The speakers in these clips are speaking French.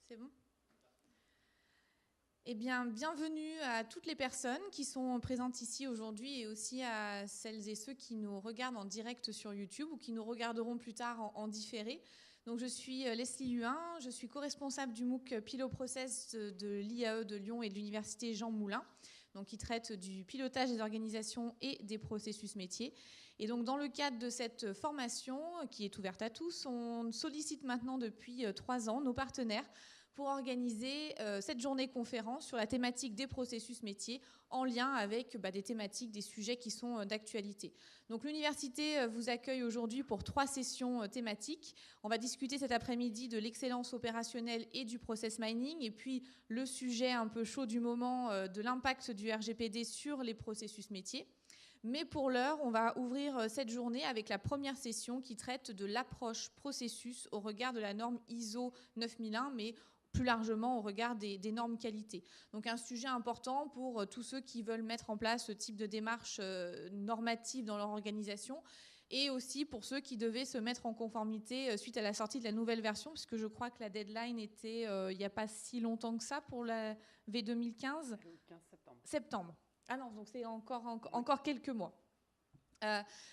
C'est bon? Eh bien, bienvenue à toutes les personnes qui sont présentes ici aujourd'hui et aussi à celles et ceux qui nous regardent en direct sur YouTube ou qui nous regarderont plus tard en différé. Donc, je suis Leslie Huin, je suis co-responsable du MOOC Piloprocess de l'IAE de Lyon et de l'Université Jean Moulin, donc qui traite du pilotage des organisations et des processus métiers. Et donc, dans le cadre de cette formation qui est ouverte à tous, on sollicite maintenant depuis 3 ans nos partenaires pour organiser cette journée conférence sur la thématique des processus métiers en lien avec des thématiques, des sujets qui sont d'actualité. Donc l'université vous accueille aujourd'hui pour 3 sessions thématiques. On va discuter cet après-midi de l'excellence opérationnelle et du process mining, et puis le sujet un peu chaud du moment de l'impact du RGPD sur les processus métiers. Mais pour l'heure, on va ouvrir cette journée avec la première session qui traite de l'approche processus au regard de la norme ISO 9001, mais plus largement au regard des normes qualité. Donc un sujet important pour tous ceux qui veulent mettre en place ce type de démarche normative dans leur organisation, et aussi pour ceux qui devaient se mettre en conformité suite à la sortie de la nouvelle version, puisque je crois que la deadline était il n'y a pas si longtemps que ça pour la V2015. Le 15 septembre. Septembre. Ah non, donc c'est encore quelques mois.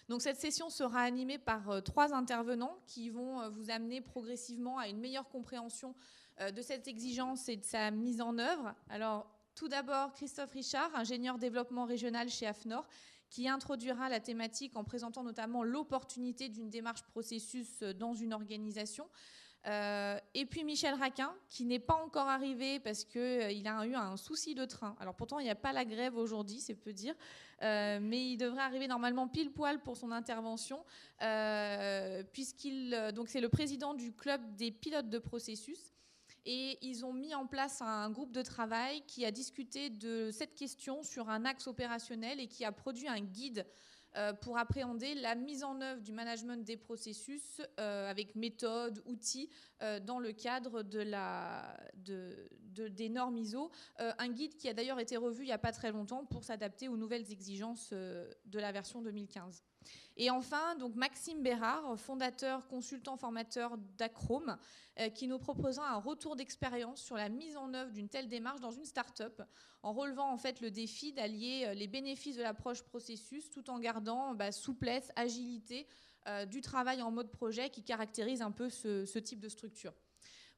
Donc cette session sera animée par 3 intervenants qui vont vous amener progressivement à une meilleure compréhension de cette exigence et de sa mise en œuvre. Alors tout d'abord, Christophe Richard, ingénieur développement régional chez AFNOR, qui introduira la thématique en présentant notamment l'opportunité d'une démarche processus dans une organisation. Et puis Michel Raquin, qui n'est pas encore arrivé parce qu'il a eu un souci de train. Alors pourtant, il n'y a pas la grève aujourd'hui, c'est peu dire, mais il devrait arriver normalement pile poil pour son intervention, donc c'est le président du club des pilotes de processus. Et ils ont mis en place un groupe de travail qui a discuté de cette question sur un axe opérationnel et qui a produit un guide pour appréhender la mise en œuvre du management des processus avec méthodes, outils, dans le cadre des normes ISO. Un guide qui a d'ailleurs été revu il n'y a pas très longtemps pour s'adapter aux nouvelles exigences de la version 2015. Et enfin, donc Maxime Bérard, fondateur, consultant, formateur d'Acrome, qui nous proposera un retour d'expérience sur la mise en œuvre d'une telle démarche dans une start-up, en relevant en fait le défi d'allier les bénéfices de l'approche processus tout en gardant souplesse, agilité du travail en mode projet qui caractérise un peu ce type de structure.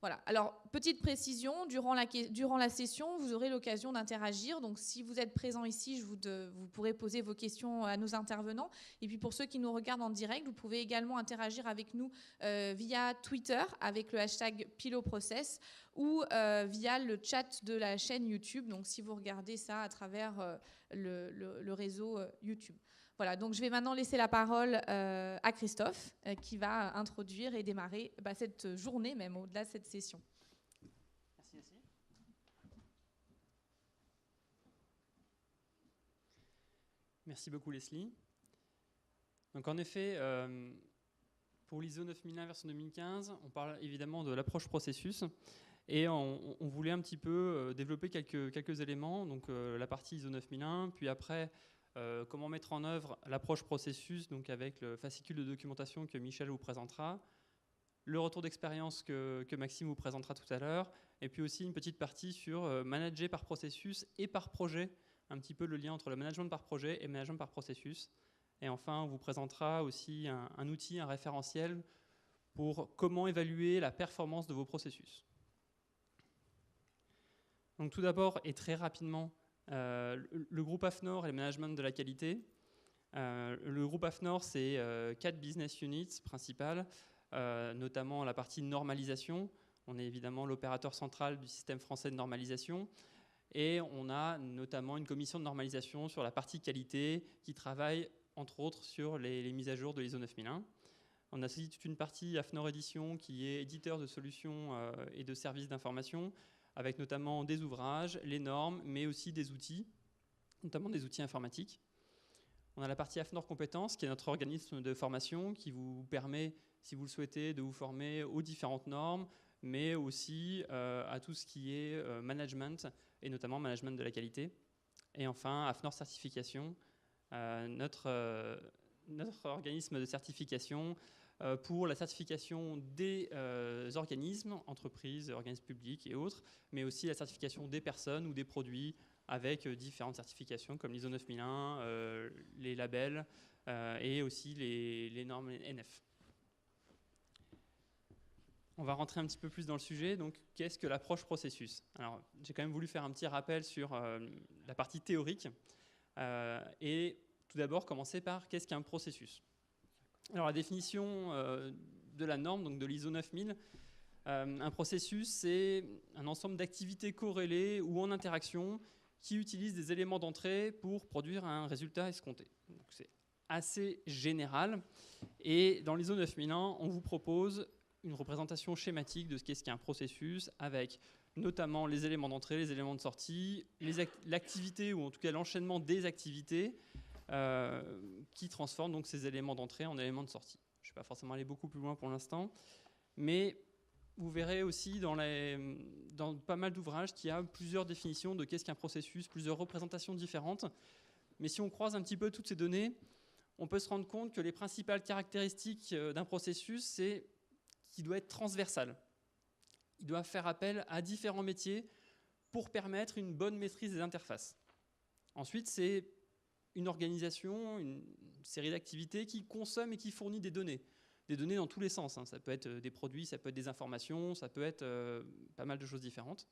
Voilà. Alors, petite précision, durant la session, vous aurez l'occasion d'interagir. Donc, si vous êtes présent ici, vous pourrez poser vos questions à nos intervenants. Et puis, pour ceux qui nous regardent en direct, vous pouvez également interagir avec nous via Twitter avec le hashtag Piloprocess ou via le chat de la chaîne YouTube. Donc, si vous regardez ça à travers le réseau YouTube. Voilà, donc je vais maintenant laisser la parole à Christophe qui va introduire et démarrer cette journée même au-delà de cette session. Merci Leslie. Merci beaucoup Leslie. Donc en effet, pour l'ISO 9001 version 2015, on parle évidemment de l'approche processus et on voulait un petit peu développer quelques éléments, donc la partie ISO 9001, puis après comment mettre en œuvre l'approche processus, donc avec le fascicule de documentation que Michel vous présentera, le retour d'expérience que Maxime vous présentera tout à l'heure, et puis aussi une petite partie sur manager par processus et par projet, un petit peu le lien entre le management par projet et le management par processus. Et enfin, on vous présentera aussi un outil, un référentiel pour comment évaluer la performance de vos processus. Donc tout d'abord et très rapidement, le groupe AFNOR et le management de la qualité. Le groupe AFNOR, c'est 4 business units principales, notamment la partie normalisation. On est évidemment l'opérateur central du système français de normalisation. Et on a notamment une commission de normalisation sur la partie qualité qui travaille entre autres sur les mises à jour de l'ISO 9001. On a aussi toute une partie AFNOR Édition qui est éditeur de solutions et de services d'information, avec notamment des ouvrages, les normes, mais aussi des outils, notamment des outils informatiques. On a la partie AFNOR Compétences, qui est notre organisme de formation, qui vous permet, si vous le souhaitez, de vous former aux différentes normes, mais aussi à tout ce qui est management, et notamment management de la qualité. Et enfin, AFNOR Certification, notre organisme de certification pour la certification des organismes, entreprises, organismes publics et autres, mais aussi la certification des personnes ou des produits avec différentes certifications comme l'ISO 9001, les labels et aussi les normes NF. On va rentrer un petit peu plus dans le sujet. Donc, qu'est-ce que l'approche processus? Alors, j'ai quand même voulu faire un petit rappel sur la partie théorique. Et tout d'abord, commencer par qu'est-ce qu'un processus? Alors, la définition de la norme, donc de l'ISO 9000, un processus, c'est un ensemble d'activités corrélées ou en interaction qui utilisent des éléments d'entrée pour produire un résultat escompté. Donc, c'est assez général. Et dans l'ISO 9001, on vous propose une représentation schématique de ce qu'est un processus avec notamment les éléments d'entrée, les éléments de sortie, l'activité ou en tout cas l'enchaînement des activités qui transforment donc ces éléments d'entrée en éléments de sortie. Je ne vais pas forcément aller beaucoup plus loin pour l'instant, mais vous verrez aussi dans pas mal d'ouvrages qu'il y a plusieurs définitions de qu'est-ce qu'un processus, plusieurs représentations différentes. Mais si on croise un petit peu toutes ces données, on peut se rendre compte que les principales caractéristiques d'un processus, c'est qu'il doit être transversal. Il doit faire appel à différents métiers pour permettre une bonne maîtrise des interfaces. Ensuite, c'est une organisation, une série d'activités qui consomme et qui fournit des données. Des données dans tous les sens. Ça peut être des produits, ça peut être des informations, ça peut être pas mal de choses différentes.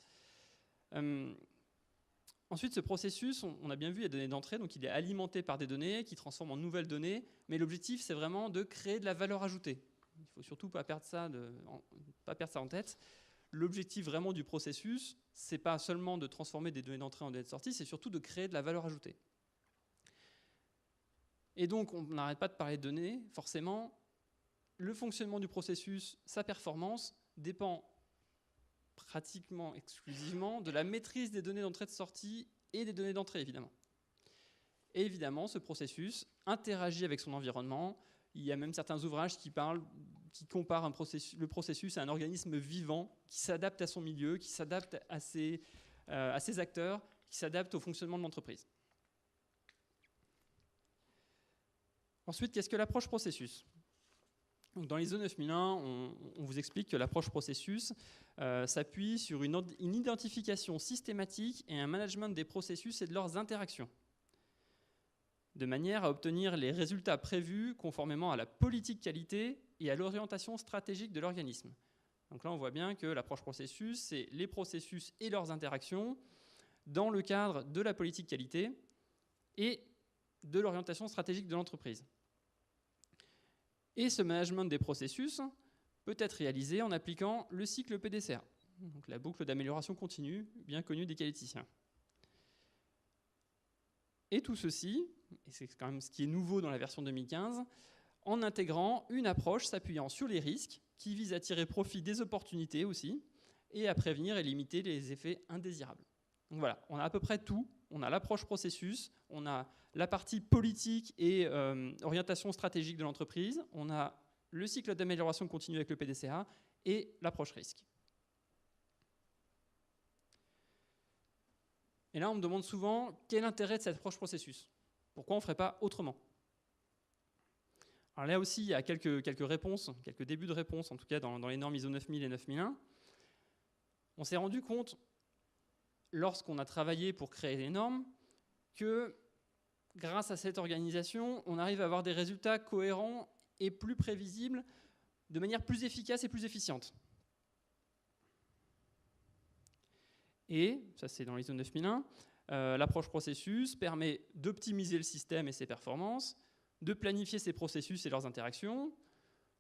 Ensuite, ce processus, on a bien vu, il y a des données d'entrée, donc il est alimenté par des données qui transforment en nouvelles données, mais l'objectif, c'est vraiment de créer de la valeur ajoutée. Il ne faut surtout pas perdre ça en tête. L'objectif vraiment du processus, ce n'est pas seulement de transformer des données d'entrée en données de sortie, c'est surtout de créer de la valeur ajoutée. Et donc, on n'arrête pas de parler de données. Forcément, le fonctionnement du processus, sa performance, dépend pratiquement exclusivement de la maîtrise des données d'entrée et de sortie et des données d'entrée, évidemment. Et évidemment, ce processus interagit avec son environnement. Il y a même certains ouvrages qui comparent le processus à un organisme vivant qui s'adapte à son milieu, qui s'adapte à ses acteurs, qui s'adapte au fonctionnement de l'entreprise. Ensuite, qu'est-ce que l'approche processus? Donc, dans l'ISO 9001, on vous explique que l'approche processus s'appuie sur une identification systématique et un management des processus et de leurs interactions, de manière à obtenir les résultats prévus conformément à la politique qualité et à l'orientation stratégique de l'organisme. Donc là, on voit bien que l'approche processus, c'est les processus et leurs interactions dans le cadre de la politique qualité et de l'orientation stratégique de l'entreprise. Et ce management des processus peut être réalisé en appliquant le cycle PDCA, donc la boucle d'amélioration continue, bien connue des qualiticiens. Et tout ceci, et c'est quand même ce qui est nouveau dans la version 2015, en intégrant une approche s'appuyant sur les risques, qui vise à tirer profit des opportunités aussi, et à prévenir et limiter les effets indésirables. Donc voilà, on a à peu près tout. On a l'approche processus, on a la partie politique et orientation stratégique de l'entreprise, on a le cycle d'amélioration continue avec le PDCA et l'approche risque. Et là, on me demande souvent quel est l'intérêt de cette approche processus? Pourquoi on ne ferait pas autrement? Alors là aussi, il y a quelques réponses, quelques débuts de réponses, en tout cas dans les normes ISO 9000 et 9001. On s'est rendu compte, lorsqu'on a travaillé pour créer les normes, que grâce à cette organisation, on arrive à avoir des résultats cohérents et plus prévisibles de manière plus efficace et plus efficiente. Et, ça c'est dans l'ISO 9001, l'approche processus permet d'optimiser le système et ses performances, de planifier ses processus et leurs interactions,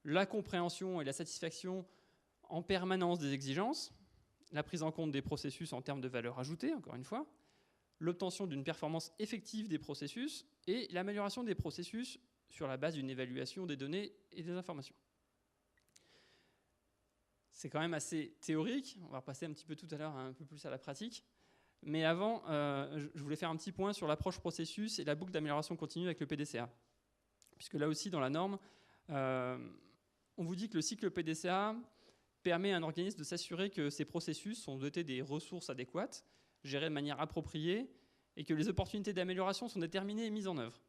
la compréhension et la satisfaction en permanence des exigences, la prise en compte des processus en termes de valeur ajoutée, encore une fois, l'obtention d'une performance effective des processus et l'amélioration des processus sur la base d'une évaluation des données et des informations. C'est quand même assez théorique, on va repasser un petit peu tout à l'heure un peu plus à la pratique. Mais avant, je voulais faire un petit point sur l'approche processus et la boucle d'amélioration continue avec le PDCA. Puisque là aussi, dans la norme, on vous dit que le cycle PDCA permet à un organisme de s'assurer que ses processus sont dotés des ressources adéquates, gérés de manière appropriée, et que les opportunités d'amélioration sont déterminées et mises en œuvre.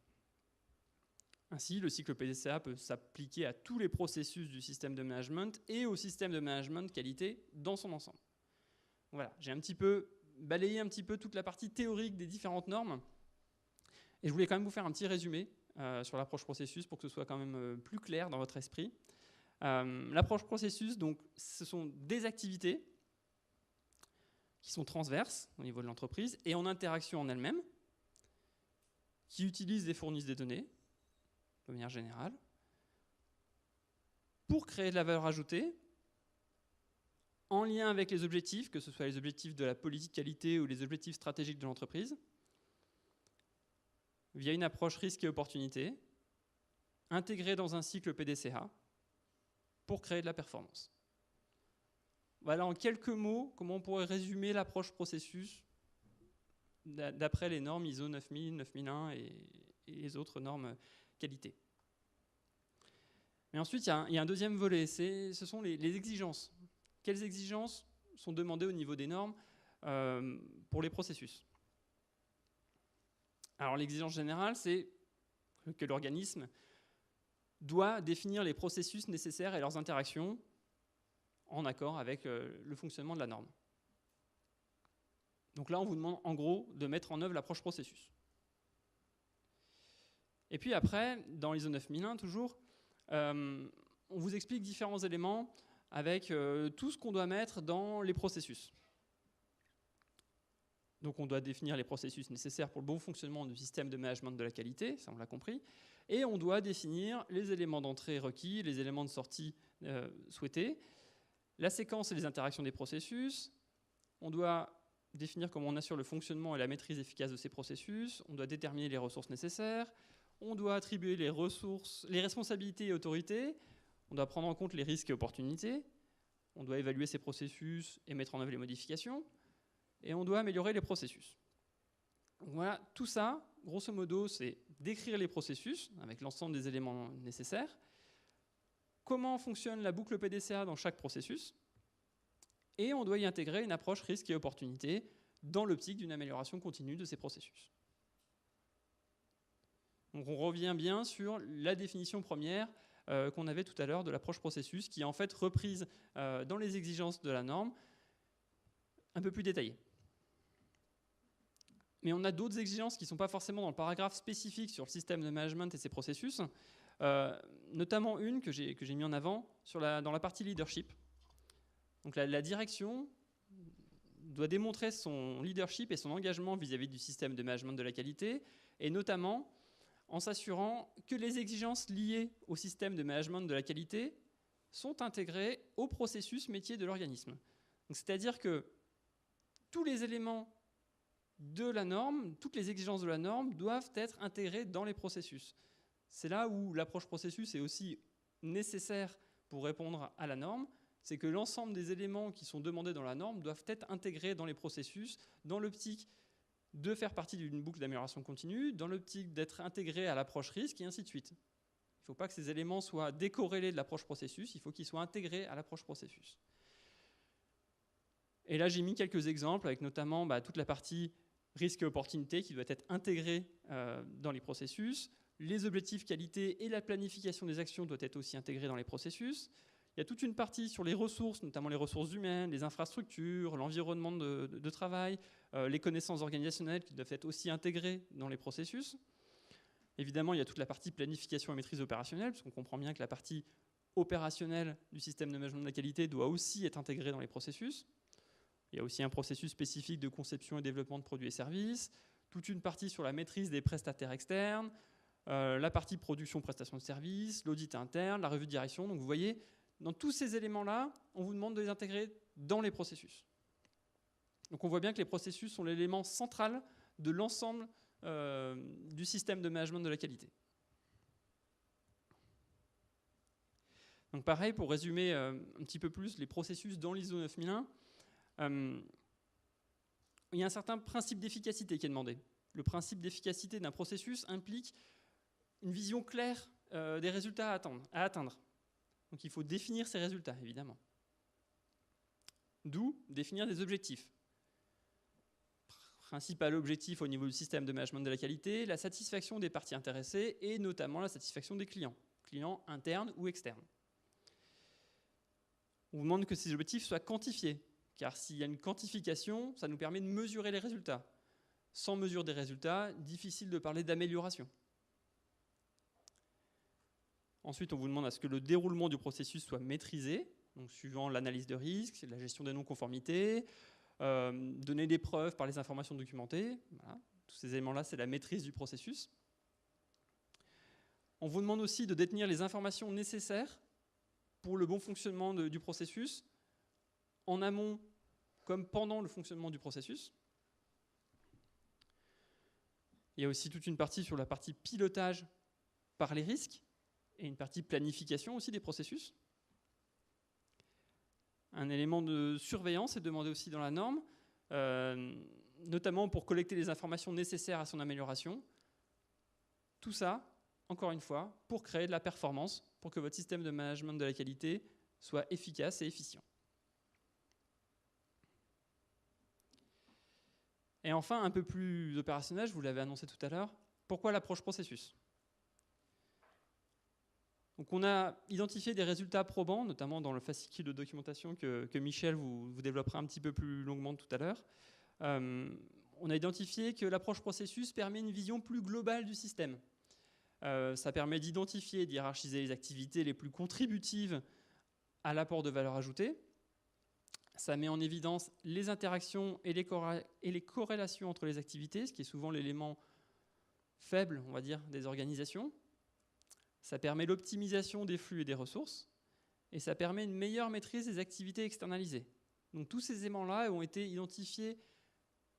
Ainsi, le cycle PDCA peut s'appliquer à tous les processus du système de management et au système de management qualité dans son ensemble. Voilà, j'ai un petit peu balayé un petit peu toute la partie théorique des différentes normes. Et je voulais quand même vous faire un petit résumé sur l'approche processus pour que ce soit quand même plus clair dans votre esprit. L'approche processus, donc, ce sont des activités qui sont transverses au niveau de l'entreprise et en interaction en elles-mêmes, qui utilisent et fournissent des données, de manière générale, pour créer de la valeur ajoutée, en lien avec les objectifs, que ce soit les objectifs de la politique qualité ou les objectifs stratégiques de l'entreprise, via une approche risque et opportunité, intégrée dans un cycle PDCA, pour créer de la performance. Voilà en quelques mots comment on pourrait résumer l'approche processus d'après les normes ISO 9000, 9001 et les autres normes qualité. Mais ensuite, il y a un deuxième volet, ce sont les exigences. Quelles exigences sont demandées au niveau des normes pour les processus? Alors l'exigence générale, c'est que l'organisme doit définir les processus nécessaires et leurs interactions en accord avec le fonctionnement de la norme. Donc là, on vous demande en gros de mettre en œuvre l'approche processus. Et puis après, dans l'ISO 9001 toujours, on vous explique différents éléments avec tout ce qu'on doit mettre dans les processus. Donc on doit définir les processus nécessaires pour le bon fonctionnement du système de management de la qualité, ça on l'a compris, et on doit définir les éléments d'entrée requis, les éléments de sortie souhaités, la séquence et les interactions des processus, on doit définir comment on assure le fonctionnement et la maîtrise efficace de ces processus, on doit déterminer les ressources nécessaires, on doit attribuer les responsabilités et autorités, on doit prendre en compte les risques et opportunités, on doit évaluer ces processus et mettre en œuvre les modifications, et on doit améliorer les processus. Donc voilà, tout ça, grosso modo, c'est décrire les processus avec l'ensemble des éléments nécessaires, comment fonctionne la boucle PDCA dans chaque processus, et on doit y intégrer une approche risque et opportunité dans l'optique d'une amélioration continue de ces processus. Donc on revient bien sur la définition première qu'on avait tout à l'heure de l'approche processus, qui est en fait reprise dans les exigences de la norme, un peu plus détaillée. Mais on a d'autres exigences qui ne sont pas forcément dans le paragraphe spécifique sur le système de management et ses processus, notamment une que j'ai mis en avant dans la partie leadership. Donc la direction doit démontrer son leadership et son engagement vis-à-vis du système de management de la qualité, et notamment en s'assurant que les exigences liées au système de management de la qualité sont intégrées au processus métier de l'organisme. C'est-à-dire que tous les éléments de la norme, toutes les exigences de la norme doivent être intégrées dans les processus. C'est là où l'approche processus est aussi nécessaire pour répondre à la norme, c'est que l'ensemble des éléments qui sont demandés dans la norme doivent être intégrés dans les processus, dans l'optique de faire partie d'une boucle d'amélioration continue, dans l'optique d'être intégrés à l'approche risque, et ainsi de suite. Il ne faut pas que ces éléments soient décorrélés de l'approche processus, il faut qu'ils soient intégrés à l'approche processus. Et là, j'ai mis quelques exemples, avec notamment toute la partie risque et opportunité qui doit être intégrée dans les processus. Les objectifs qualité et la planification des actions doivent être aussi intégrés dans les processus. Il y a toute une partie sur les ressources, notamment les ressources humaines, les infrastructures, l'environnement de travail, les connaissances organisationnelles qui doivent être aussi intégrées dans les processus. Évidemment, il y a toute la partie planification et maîtrise opérationnelle, parce qu'on comprend bien que la partie opérationnelle du système de management de la qualité doit aussi être intégrée dans les processus. Il y a aussi un processus spécifique de conception et développement de produits et services, toute une partie sur la maîtrise des prestataires externes, la partie production, prestation de services, l'audit interne, la revue de direction. Donc vous voyez, dans tous ces éléments-là, on vous demande de les intégrer dans les processus. Donc on voit bien que les processus sont l'élément central de l'ensemble du système de management de la qualité. Donc pareil, pour résumer un petit peu plus les processus dans l'ISO 9001, il y a un certain principe d'efficacité qui est demandé. Le principe d'efficacité d'un processus implique une vision claire des résultats à atteindre. Donc il faut définir ces résultats, évidemment. D'où définir des objectifs. principal objectif au niveau du système de management de la qualité, la satisfaction des parties intéressées et notamment la satisfaction des clients internes ou externes. On vous demande que ces objectifs soient quantifiés, car s'il y a une quantification, ça nous permet de mesurer les résultats. Sans mesure des résultats, difficile de parler d'amélioration. Ensuite, on vous demande à ce que le déroulement du processus soit maîtrisé, donc suivant l'analyse de risque, la gestion des non-conformités, donner des preuves par les informations documentées. Voilà. Tous ces éléments-là, c'est la maîtrise du processus. On vous demande aussi de détenir les informations nécessaires pour le bon fonctionnement du processus, en amont comme pendant le fonctionnement du processus. Il y a aussi toute une partie sur la partie pilotage par les risques et une partie planification aussi des processus. Un élément de surveillance est demandé aussi dans la norme, notamment pour collecter les informations nécessaires à son amélioration. Tout ça, encore une fois, pour créer de la performance, pour que votre système de management de la qualité soit efficace et efficient. Et enfin, un peu plus opérationnel, je vous l'avais annoncé tout à l'heure, pourquoi l'approche processus ? Donc on a identifié des résultats probants, notamment dans le fascicule de documentation que Michel vous développera un petit peu plus longuement tout à l'heure. On a identifié que l'approche processus permet une vision plus globale du système. Ça permet d'identifier et d'hiérarchiser les activités les plus contributives à l'apport de valeur ajoutée. Ça met en évidence les interactions et les corrélations entre les activités, ce qui est souvent l'élément faible, on va dire, des organisations. Ça permet l'optimisation des flux et des ressources. Et ça permet une meilleure maîtrise des activités externalisées. Donc tous ces éléments-là ont été identifiés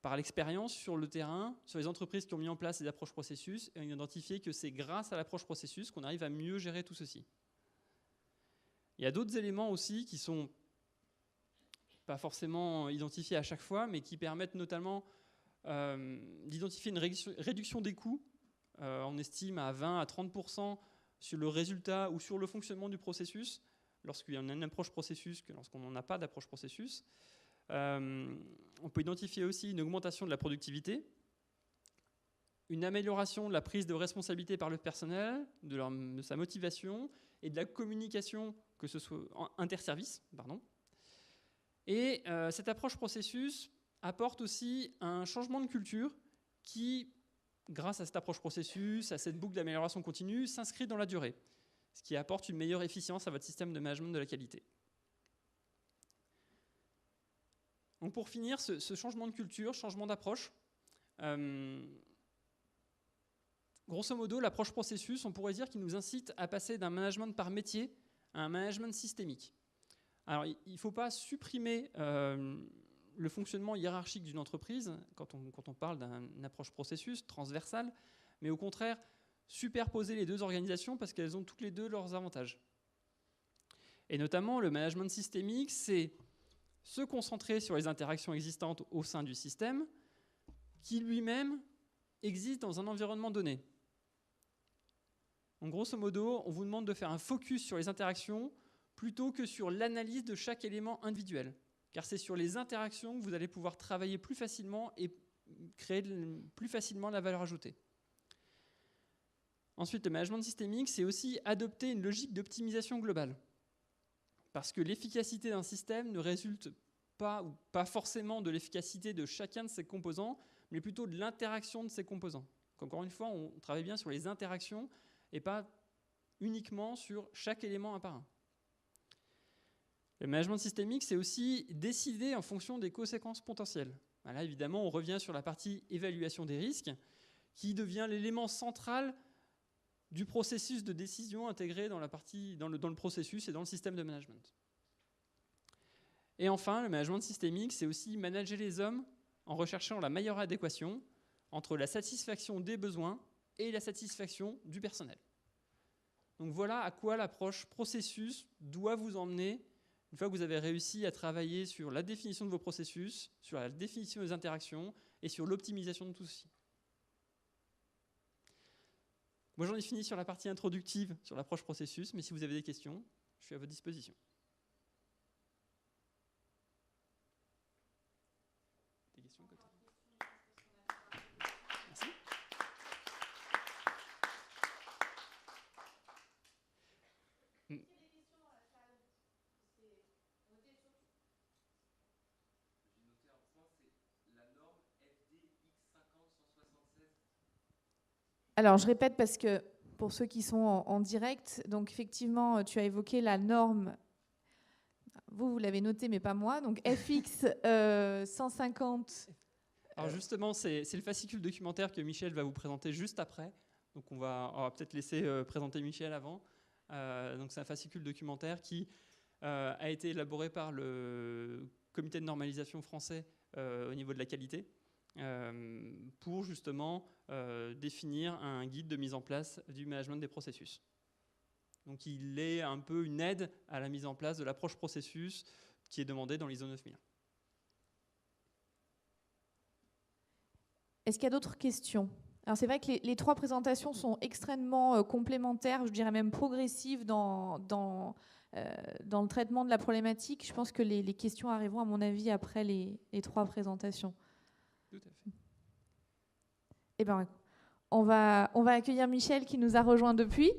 par l'expérience sur le terrain, sur les entreprises qui ont mis en place ces approches processus, et on a identifié que c'est grâce à l'approche processus qu'on arrive à mieux gérer tout ceci. Il y a d'autres éléments aussi qui sont pas forcément identifiés à chaque fois, mais qui permettent notamment d'identifier une réduction des coûts. On estime à 20 à 30% sur le résultat ou sur le fonctionnement du processus, lorsqu'il y a une approche processus que lorsqu'on n'en a pas d'approche processus. On peut identifier aussi une augmentation de la productivité, une amélioration de la prise de responsabilité par le personnel, de sa motivation et de la communication, que ce soit interservice. Et cette approche processus apporte aussi un changement de culture qui, grâce à cette approche processus, à cette boucle d'amélioration continue, s'inscrit dans la durée, ce qui apporte une meilleure efficience à votre système de management de la qualité. Donc pour finir, ce changement de culture, changement d'approche, grosso modo, l'approche processus, on pourrait dire qu'il nous incite à passer d'un management par métier à un management systémique. Alors, il ne faut pas supprimer le fonctionnement hiérarchique d'une entreprise quand on parle d'une approche processus transversale, mais au contraire, superposer les deux organisations parce qu'elles ont toutes les deux leurs avantages. Et notamment, le management systémique, c'est se concentrer sur les interactions existantes au sein du système qui lui-même existe dans un environnement donné. Donc, grosso modo, on vous demande de faire un focus sur les interactions plutôt que sur l'analyse de chaque élément individuel. Car c'est sur les interactions que vous allez pouvoir travailler plus facilement et créer plus facilement la valeur ajoutée. Ensuite, le management systémique, c'est aussi adopter une logique d'optimisation globale. Parce que l'efficacité d'un système ne résulte pas, ou pas forcément de l'efficacité de chacun de ses composants, mais plutôt de l'interaction de ces composants. Donc, encore une fois, on travaille bien sur les interactions et pas uniquement sur chaque élément un par un. Le management systémique, c'est aussi décider en fonction des conséquences potentielles. Là, évidemment, on revient sur la partie évaluation des risques, qui devient l'élément central du processus de décision intégré dans le processus et dans le système de management. Et enfin, le management systémique, c'est aussi manager les hommes en recherchant la meilleure adéquation entre la satisfaction des besoins et la satisfaction du personnel. Donc voilà à quoi l'approche processus doit vous emmener une fois que vous avez réussi à travailler sur la définition de vos processus, sur la définition des interactions et sur l'optimisation de tout ceci. Moi, j'en ai fini sur la partie introductive, sur l'approche processus, mais si vous avez des questions, je suis à votre disposition. Des questions ? Alors, je répète parce que pour ceux qui sont en direct, donc effectivement, tu as évoqué la norme. Vous l'avez noté, mais pas moi. Donc, FX 150. Alors justement, c'est le fascicule documentaire que Michel va vous présenter juste après. Donc on va peut-être laisser présenter Michel avant. Donc c'est un fascicule documentaire qui a été élaboré par le comité de normalisation français au niveau de la qualité pour justement définir un guide de mise en place du management des processus. Donc il est un peu une aide à la mise en place de l'approche processus qui est demandée dans l'ISO 9001. Est-ce qu'il y a d'autres questions? Alors c'est vrai que les trois présentations sont extrêmement complémentaires, je dirais même progressives dans le traitement de la problématique. Je pense que les questions arriveront, à mon avis, après les trois présentations. Tout à fait. Eh bien, on va accueillir Michel qui nous a rejoint depuis.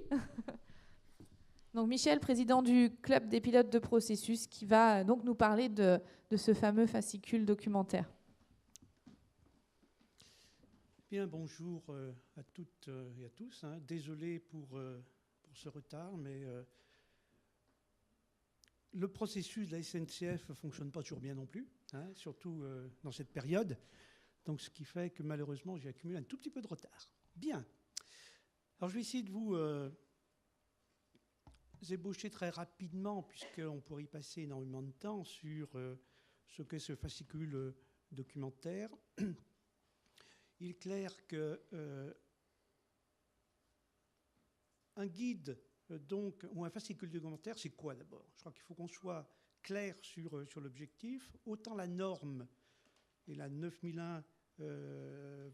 Donc Michel, président du club des pilotes de processus, qui va donc nous parler de ce fameux fascicule documentaire. Bien, bonjour à toutes et à tous. Désolé pour ce retard, mais le processus de la SNCF ne fonctionne pas toujours bien non plus, surtout dans cette période. Donc, ce qui fait que malheureusement, j'ai accumulé un tout petit peu de retard. Bien. Alors, je vais essayer de vous ébaucher très rapidement, puisqu'on pourrait y passer énormément de temps, sur ce qu'est ce fascicule documentaire. Il est clair que un guide ou un fascicule documentaire, c'est quoi d'abord? Je crois qu'il faut qu'on soit clair sur l'objectif. Autant la norme et la 9001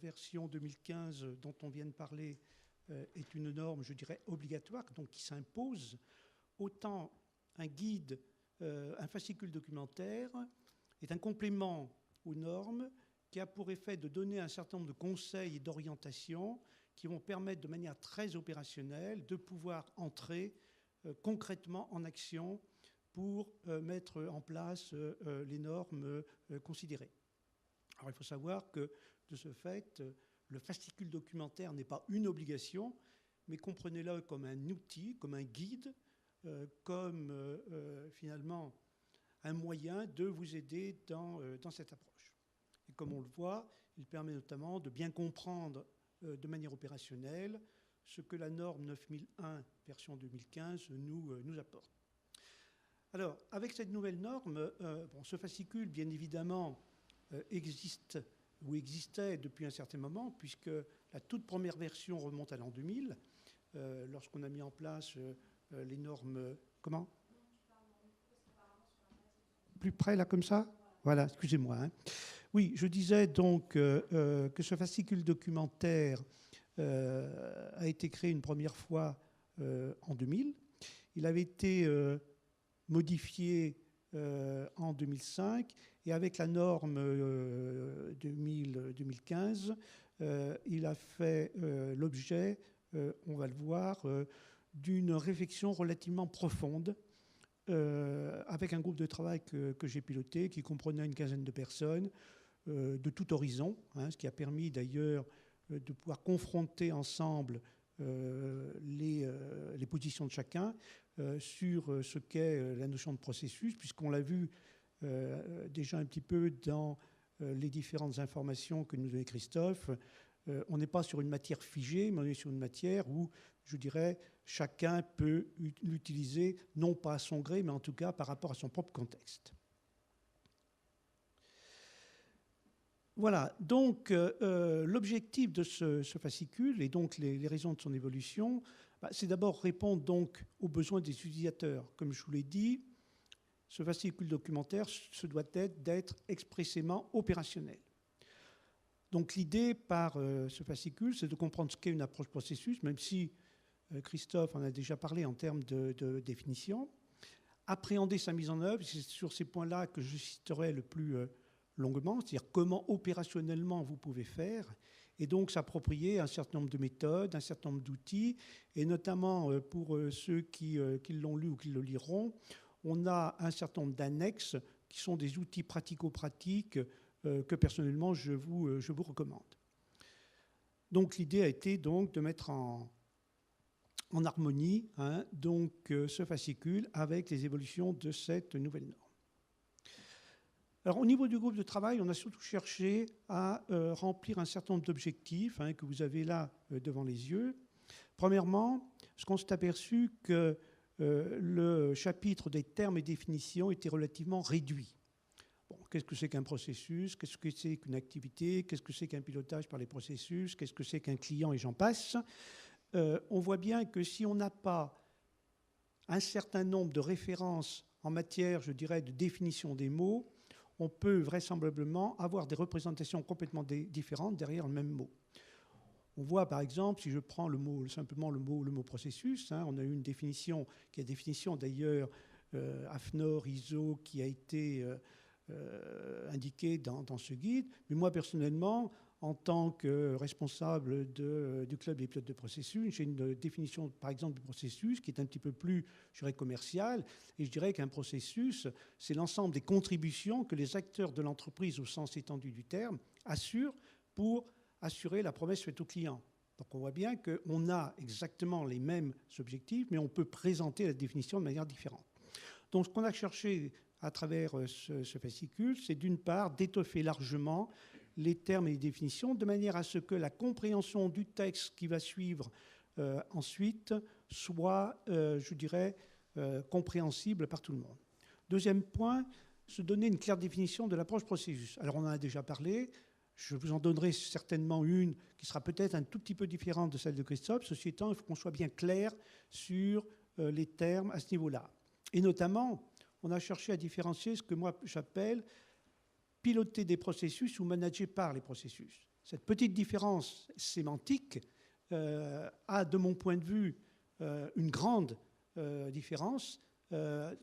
version 2015 dont on vient de parler est une norme, je dirais, obligatoire, donc qui s'impose, autant un guide, un fascicule documentaire est un complément aux normes qui a pour effet de donner un certain nombre de conseils et d'orientations qui vont permettre de manière très opérationnelle de pouvoir entrer concrètement en action pour mettre en place les normes considérées. Alors il faut savoir que de ce fait, le fascicule documentaire n'est pas une obligation, mais comprenez-le comme un outil, comme un guide, comme finalement un moyen de vous aider dans cette approche. Et comme on le voit, il permet notamment de bien comprendre de manière opérationnelle ce que la norme 9001 version 2015 nous apporte. Alors, avec cette nouvelle norme, ce fascicule, bien évidemment, existait depuis un certain moment, puisque la toute première version remonte à l'an 2000, lorsqu'on a mis en place les normes... Comment? Plus près, là, comme ça? Voilà, excusez-moi. Oui, je disais donc que ce fascicule documentaire a été créé une première fois en 2000. Il avait été modifié en 2005 et avec la norme 2015, il a fait l'objet, on va le voir, d'une réflexion relativement profonde avec un groupe de travail que j'ai piloté qui comprenait une quinzaine de personnes de tout horizon, ce qui a permis d'ailleurs de pouvoir confronter ensemble les positions de chacun sur ce qu'est la notion de processus, puisqu'on l'a vu déjà un petit peu dans les différentes informations que nous donnait Christophe. On n'est pas sur une matière figée, mais on est sur une matière où, je dirais, chacun peut l'utiliser, non pas à son gré, mais en tout cas par rapport à son propre contexte. Voilà, donc l'objectif de ce fascicule et donc les raisons de son évolution, c'est d'abord répondre donc aux besoins des utilisateurs. Comme je vous l'ai dit, ce fascicule documentaire se doit d'être expressément opérationnel. Donc l'idée par ce fascicule, c'est de comprendre ce qu'est une approche processus, même si Christophe en a déjà parlé en termes de définition. Appréhender sa mise en œuvre, c'est sur ces points-là que je citerai le plus longuement, c'est-à-dire comment opérationnellement vous pouvez faire, et donc s'approprier un certain nombre de méthodes, un certain nombre d'outils, et notamment pour ceux qui l'ont lu ou qui le liront, on a un certain nombre d'annexes qui sont des outils pratico-pratiques que personnellement je vous recommande. Donc l'idée a été donc de mettre en harmonie ce fascicule avec les évolutions de cette nouvelle norme. Alors, au niveau du groupe de travail, on a surtout cherché à remplir un certain nombre d'objectifs que vous avez là devant les yeux. Premièrement, ce qu'on s'est aperçu que le chapitre des termes et définitions était relativement réduit. Bon, qu'est-ce que c'est qu'un processus? Qu'est-ce que c'est qu'une activité? Qu'est-ce que c'est qu'un pilotage par les processus? Qu'est-ce que c'est qu'un client? Et j'en passe. On voit bien que si on n'a pas un certain nombre de références en matière, je dirais, de définition des mots, on peut vraisemblablement avoir des représentations complètement différentes derrière le même mot. On voit par exemple, si je prends simplement le mot processus, on a eu une définition, qui est la définition d'ailleurs AFNOR, ISO, qui a été indiquée dans ce guide. Mais moi personnellement, en tant que responsable du club des pilotes de processus, j'ai une définition, par exemple, du processus qui est un petit peu plus, je dirais, commerciale. Et je dirais qu'un processus, c'est l'ensemble des contributions que les acteurs de l'entreprise, au sens étendu du terme, assurent pour assurer la promesse faite au client. Donc on voit bien qu'on a exactement les mêmes objectifs, mais on peut présenter la définition de manière différente. Donc ce qu'on a cherché à travers ce fascicule, c'est d'une part d'étoffer largement les termes et les définitions, de manière à ce que la compréhension du texte qui va suivre ensuite soit, je dirais, compréhensible par tout le monde. Deuxième point, se donner une claire définition de l'approche processus. Alors on en a déjà parlé, je vous en donnerai certainement une qui sera peut-être un tout petit peu différente de celle de Christophe. Ceci étant, il faut qu'on soit bien clair sur les termes à ce niveau-là. Et notamment, on a cherché à différencier ce que moi j'appelle piloter des processus ou manager par les processus. Cette petite différence sémantique a, de mon point de vue, une grande différence,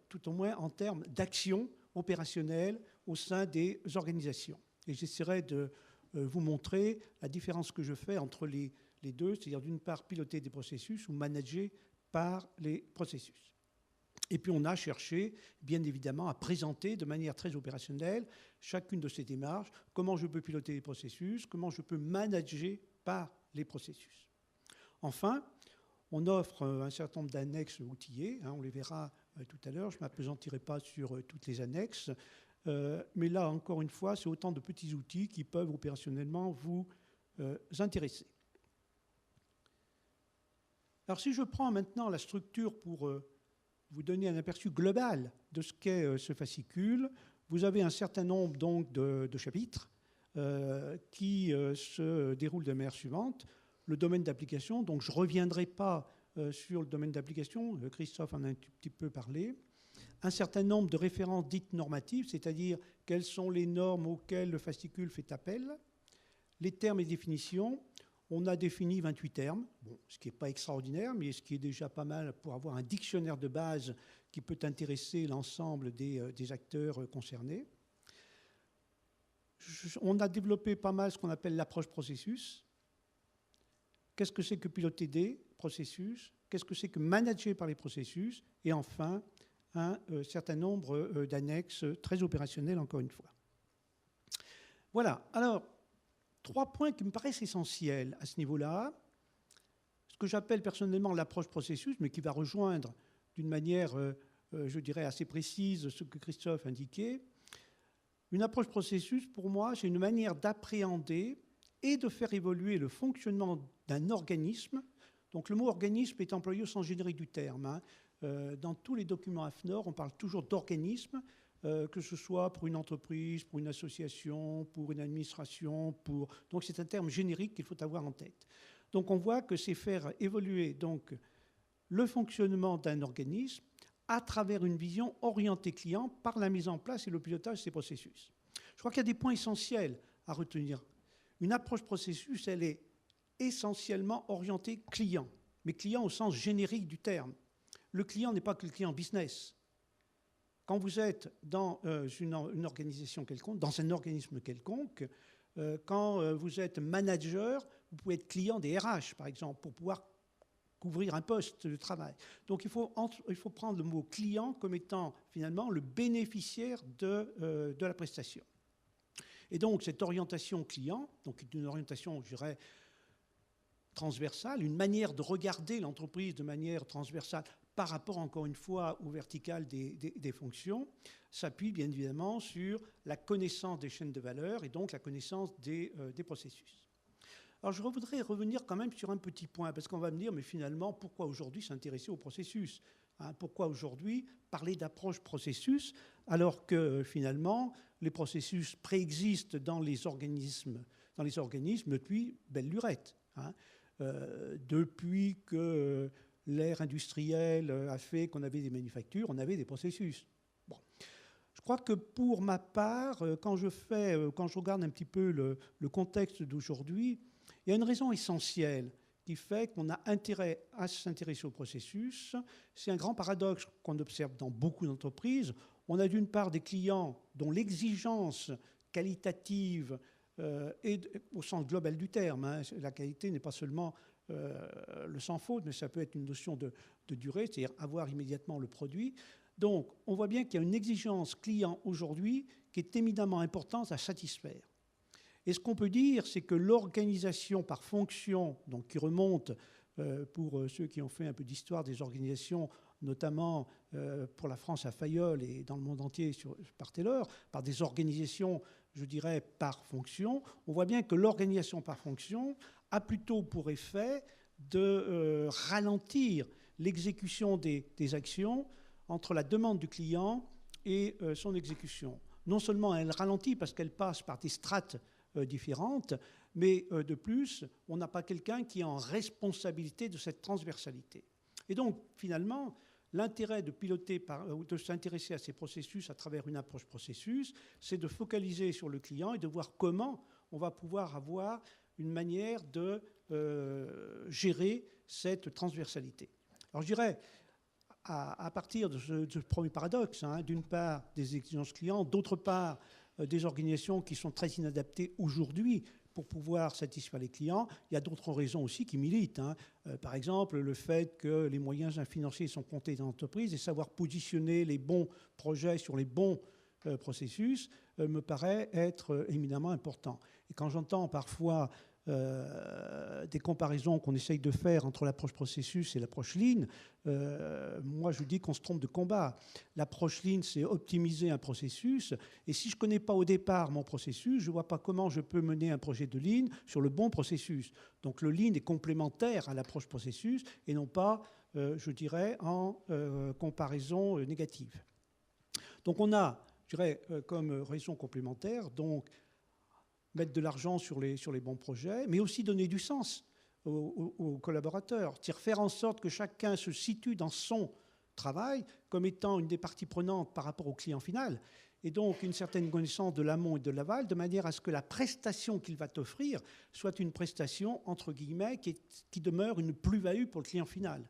tout au moins en termes d'action opérationnelle au sein des organisations. Et j'essaierai de vous montrer la différence que je fais entre les deux, c'est-à-dire d'une part piloter des processus ou manager par les processus. Et puis on a cherché, bien évidemment, à présenter de manière très opérationnelle chacune de ces démarches, comment je peux piloter les processus, comment je peux manager par les processus. Enfin, on offre un certain nombre d'annexes outillées, on les verra tout à l'heure, je ne m'appesantirai pas sur toutes les annexes, mais là, encore une fois, c'est autant de petits outils qui peuvent opérationnellement vous intéresser. Alors si je prends maintenant la structure pour vous donner un aperçu global de ce qu'est ce fascicule, vous avez un certain nombre donc de chapitres qui se déroulent de la manière suivante. Le domaine d'application, donc je ne reviendrai pas sur le domaine d'application, Christophe en a un petit peu parlé. Un certain nombre de références dites normatives, c'est-à-dire quelles sont les normes auxquelles le fascicule fait appel. Les termes et définitions, on a défini 28 termes, bon, ce qui n'est pas extraordinaire, mais ce qui est déjà pas mal pour avoir un dictionnaire de base qui peut intéresser l'ensemble des acteurs concernés. On a développé pas mal ce qu'on appelle l'approche processus. Qu'est-ce que c'est que piloter des processus? Qu'est-ce que c'est que manager par les processus? Et enfin, un certain nombre d'annexes très opérationnelles, encore une fois. Voilà. Alors, 3 points qui me paraissent essentiels à ce niveau-là. Ce que j'appelle personnellement l'approche processus, mais qui va rejoindre d'une manière, je dirais, assez précise ce que Christophe indiquait. Une approche processus, pour moi, c'est une manière d'appréhender et de faire évoluer le fonctionnement d'un organisme. Donc le mot organisme est employé au sens générique du terme. Dans tous les documents AFNOR, on parle toujours d'organisme, que ce soit pour une entreprise, pour une association, pour une administration. Donc c'est un terme générique qu'il faut avoir en tête. Donc on voit que c'est faire évoluer donc, le fonctionnement d'un organisme à travers une vision orientée client par la mise en place et le pilotage de ces processus. Je crois qu'il y a des points essentiels à retenir. Une approche processus, elle est essentiellement orientée client, mais client au sens générique du terme. Le client n'est pas que le client business. Quand vous êtes dans une organisation quelconque, dans un organisme quelconque, quand vous êtes manager, vous pouvez être client des RH, par exemple, pour pouvoir couvrir un poste de travail. Donc il faut prendre le mot client comme étant finalement le bénéficiaire de la prestation. Et donc cette orientation client, donc une orientation, je dirais, transversale, une manière de regarder l'entreprise de manière transversale par rapport, encore une fois, au vertical des fonctions, s'appuie bien évidemment sur la connaissance des chaînes de valeur et donc la connaissance des processus. Alors je voudrais revenir quand même sur un petit point, parce qu'on va me dire, mais finalement, pourquoi aujourd'hui s'intéresser au processus, hein? Pourquoi aujourd'hui parler d'approche processus, alors que finalement, les processus préexistent dans les organismes depuis belle lurette, hein? Depuis que l'ère industrielle a fait qu'on avait des manufactures, on avait des processus. Bon. Je crois que pour ma part, quand je regarde un petit peu le contexte d'aujourd'hui, il y a une raison essentielle qui fait qu'on a intérêt à s'intéresser au processus. C'est un grand paradoxe qu'on observe dans beaucoup d'entreprises. On a d'une part des clients dont l'exigence qualitative est au sens global du terme, hein. La qualité n'est pas seulement le sans faute, mais ça peut être une notion de durée, c'est-à-dire avoir immédiatement le produit. Donc, on voit bien qu'il y a une exigence client aujourd'hui qui est éminemment importante à satisfaire. Et ce qu'on peut dire, c'est que l'organisation par fonction, donc qui remonte pour ceux qui ont fait un peu d'histoire des organisations, notamment pour la France à Fayol et dans le monde entier par Taylor, par des organisations, je dirais, par fonction, on voit bien que l'organisation par fonction a plutôt pour effet de ralentir l'exécution des actions entre la demande du client et son exécution. Non seulement elle ralentit parce qu'elle passe par des strates différentes, mais de plus, on n'a pas quelqu'un qui est en responsabilité de cette transversalité. Et donc, finalement, l'intérêt de piloter, de s'intéresser à ces processus à travers une approche processus, c'est de focaliser sur le client et de voir comment on va pouvoir avoir une manière de gérer cette transversalité. Alors, je dirais, à partir de ce premier paradoxe, hein, d'une part des exigences clients, d'autre part des organisations qui sont très inadaptées aujourd'hui pour pouvoir satisfaire les clients. Il y a d'autres raisons aussi qui militent, hein. Par exemple, le fait que les moyens financiers sont comptés dans l'entreprise et savoir positionner les bons projets sur les bons processus me paraît être éminemment important. Et quand j'entends parfois des comparaisons qu'on essaye de faire entre l'approche processus et l'approche Lean, moi je dis qu'on se trompe de combat. L'approche Lean, c'est optimiser un processus, et si je ne connais pas au départ mon processus, je ne vois pas comment je peux mener un projet de Lean sur le bon processus. Donc le Lean est complémentaire à l'approche processus et non pas, je dirais, en comparaison négative. Donc on a, je dirais, comme raison complémentaire, donc mettre de l'argent sur les bons projets, mais aussi donner du sens aux collaborateurs, c'est-à-dire faire en sorte que chacun se situe dans son travail comme étant une des parties prenantes par rapport au client final, et donc une certaine connaissance de l'amont et de l'aval, de manière à ce que la prestation qu'il va t'offrir soit une prestation, entre guillemets, qui demeure une plus-value pour le client final.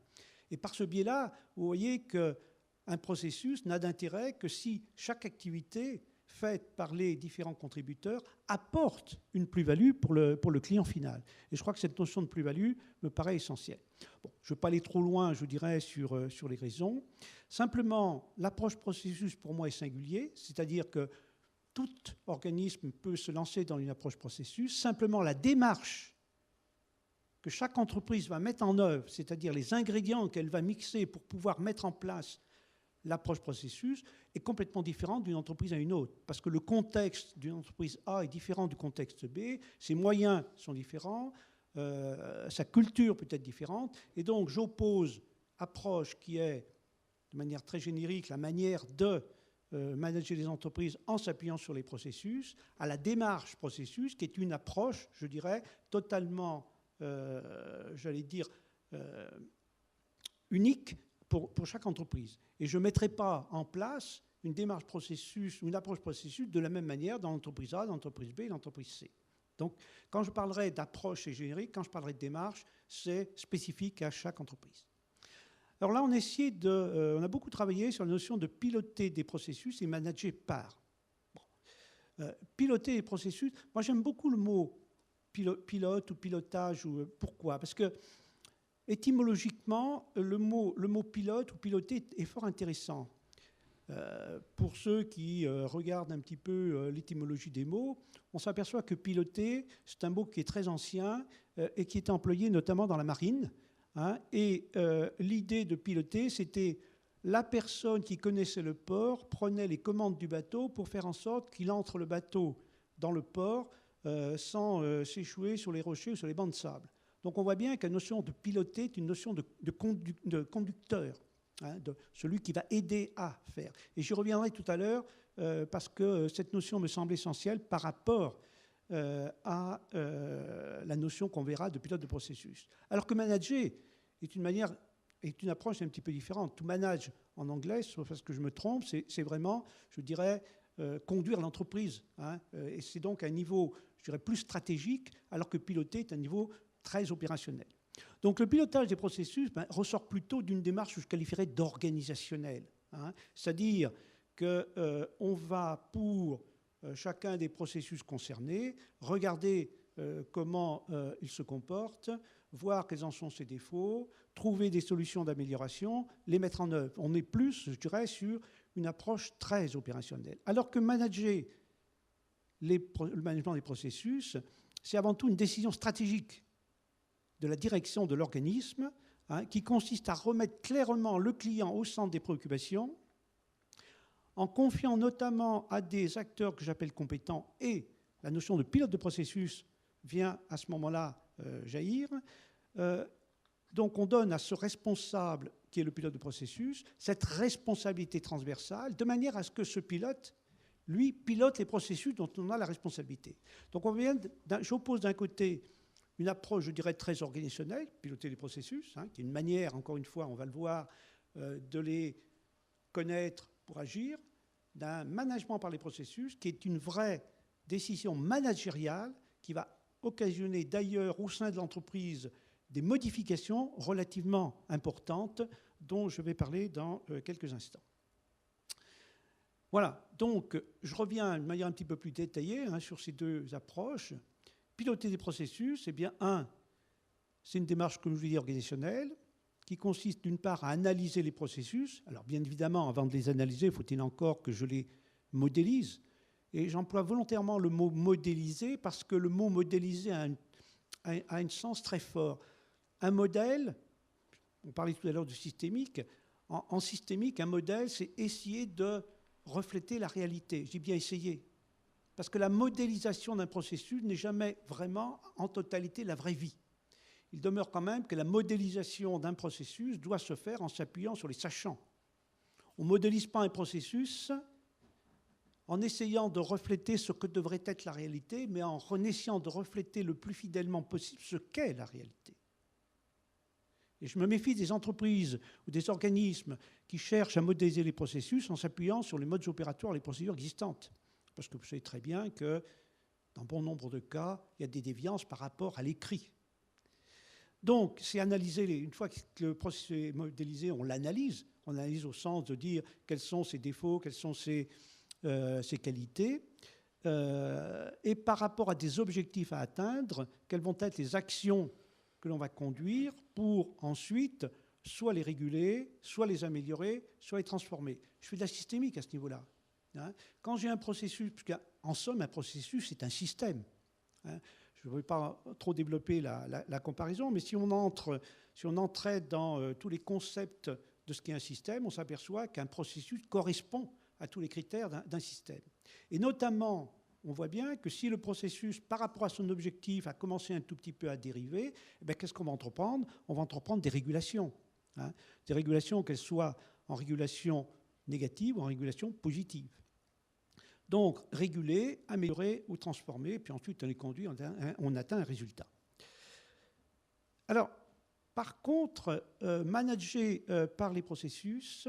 Et par ce biais-là, vous voyez qu'un processus n'a d'intérêt que si chaque activité faite par les différents contributeurs apporte une plus-value pour le client final. Et je crois que cette notion de plus-value me paraît essentielle. Bon, je ne vais pas aller trop loin, je dirais, sur les raisons. Simplement, l'approche processus, pour moi, est singulier, c'est-à-dire que tout organisme peut se lancer dans une approche processus. Simplement, la démarche que chaque entreprise va mettre en œuvre, c'est-à-dire les ingrédients qu'elle va mixer pour pouvoir mettre en place l'approche processus, est complètement différente d'une entreprise à une autre, parce que le contexte d'une entreprise A est différent du contexte B, ses moyens sont différents, sa culture peut être différente, et donc j'oppose approche qui est, de manière très générique, la manière de manager les entreprises en s'appuyant sur les processus, à la démarche processus, qui est une approche, je dirais, totalement, j'allais dire, unique pour chaque entreprise. Et je ne mettrai pas en place une démarche processus ou une approche processus de la même manière dans l'entreprise A, l'entreprise B et l'entreprise C. Donc, quand je parlerai d'approche, c'est générique. Quand je parlerai de démarche, c'est spécifique à chaque entreprise. Alors là, on a beaucoup travaillé sur la notion de piloter des processus et manager par. Bon. Piloter les processus, moi j'aime beaucoup le mot pilote ou pilotage. Pourquoi ? Parce que étymologiquement, le mot pilote ou piloter est fort intéressant. Pour ceux qui regardent un petit peu l'étymologie des mots, on s'aperçoit que piloter, c'est un mot qui est très ancien et qui est employé notamment dans la marine. Hein, et l'idée de piloter, c'était la personne qui connaissait le port prenait les commandes du bateau pour faire en sorte qu'il entre le bateau dans le port sans s'échouer sur les rochers ou sur les bancs de sable. Donc on voit bien que la notion de piloter est une notion de conducteur. Hein, de celui qui va aider à faire. Et j'y reviendrai tout à l'heure parce que cette notion me semble essentielle par rapport à la notion qu'on verra de pilote de processus. Alors que manager est une approche un petit peu différente. To manage en anglais, sauf parce que je me trompe, c'est vraiment, je dirais, conduire l'entreprise. Hein, et c'est donc un niveau, je dirais, plus stratégique, alors que piloter est un niveau très opérationnel. Donc le pilotage des processus ressort plutôt d'une démarche que je qualifierais d'organisationnelle. Hein, c'est-à-dire qu'on va, pour chacun des processus concernés, regarder comment il se comporte, voir quels en sont ses défauts, trouver des solutions d'amélioration, les mettre en œuvre. On est plus, je dirais, sur une approche très opérationnelle. Alors que manager le management des processus, c'est avant tout une décision stratégique de la direction de l'organisme, hein, qui consiste à remettre clairement le client au centre des préoccupations, en confiant notamment à des acteurs que j'appelle compétents, et la notion de pilote de processus vient à ce moment-là jaillir. Donc on donne à ce responsable, qui est le pilote de processus, cette responsabilité transversale, de manière à ce que ce pilote, lui, pilote les processus dont on a la responsabilité. Donc j'oppose d'un côté une approche, je dirais, très organisationnelle, piloter les processus, hein, qui est une manière, encore une fois, on va le voir, de les connaître pour agir, d'un management par les processus, qui est une vraie décision managériale, qui va occasionner d'ailleurs au sein de l'entreprise des modifications relativement importantes, dont je vais parler dans quelques instants. Voilà, donc je reviens de manière un petit peu plus détaillée hein, sur ces deux approches. Piloter des processus, eh bien, c'est une démarche, comme je vous dis, organisationnelle, qui consiste d'une part à analyser les processus. Alors, bien évidemment, avant de les analyser, faut-il encore que je les modélise. Et j'emploie volontairement le mot modéliser parce que le mot modéliser a un sens très fort. Un modèle, on parlait tout à l'heure du systémique, en systémique, un modèle, c'est essayer de refléter la réalité. Je dis bien essayer. Parce que la modélisation d'un processus n'est jamais vraiment en totalité la vraie vie. Il demeure quand même que la modélisation d'un processus doit se faire en s'appuyant sur les sachants. On ne modélise pas un processus en essayant de refléter ce que devrait être la réalité, mais en essayant de refléter le plus fidèlement possible ce qu'est la réalité. Et je me méfie des entreprises ou des organismes qui cherchent à modéliser les processus en s'appuyant sur les modes opératoires, les procédures existantes. Parce que vous savez très bien que, dans bon nombre de cas, il y a des déviances par rapport à l'écrit. Donc, c'est analyser, une fois que le processus est modélisé, on l'analyse. On analyse au sens de dire quels sont ses défauts, quelles sont ses qualités, et par rapport à des objectifs à atteindre, quelles vont être les actions que l'on va conduire pour ensuite soit les réguler, soit les améliorer, soit les transformer. Je fais de la systémique à ce niveau-là. Hein. Quand j'ai un processus, parce qu'en somme, un processus, c'est un système. Hein. Je ne vais pas trop développer la comparaison, mais si on entrait dans tous les concepts de ce qu'est un système, on s'aperçoit qu'un processus correspond à tous les critères d'un système. Et notamment, on voit bien que si le processus, par rapport à son objectif, a commencé un tout petit peu à dériver, eh qu'est-ce qu'on va entreprendre? On va entreprendre des régulations. Hein. Des régulations, qu'elles soient en régulation négative ou en régulation positive. Donc, réguler, améliorer ou transformer, puis ensuite on les conduit, on atteint un résultat. Alors, par contre, manager par les processus,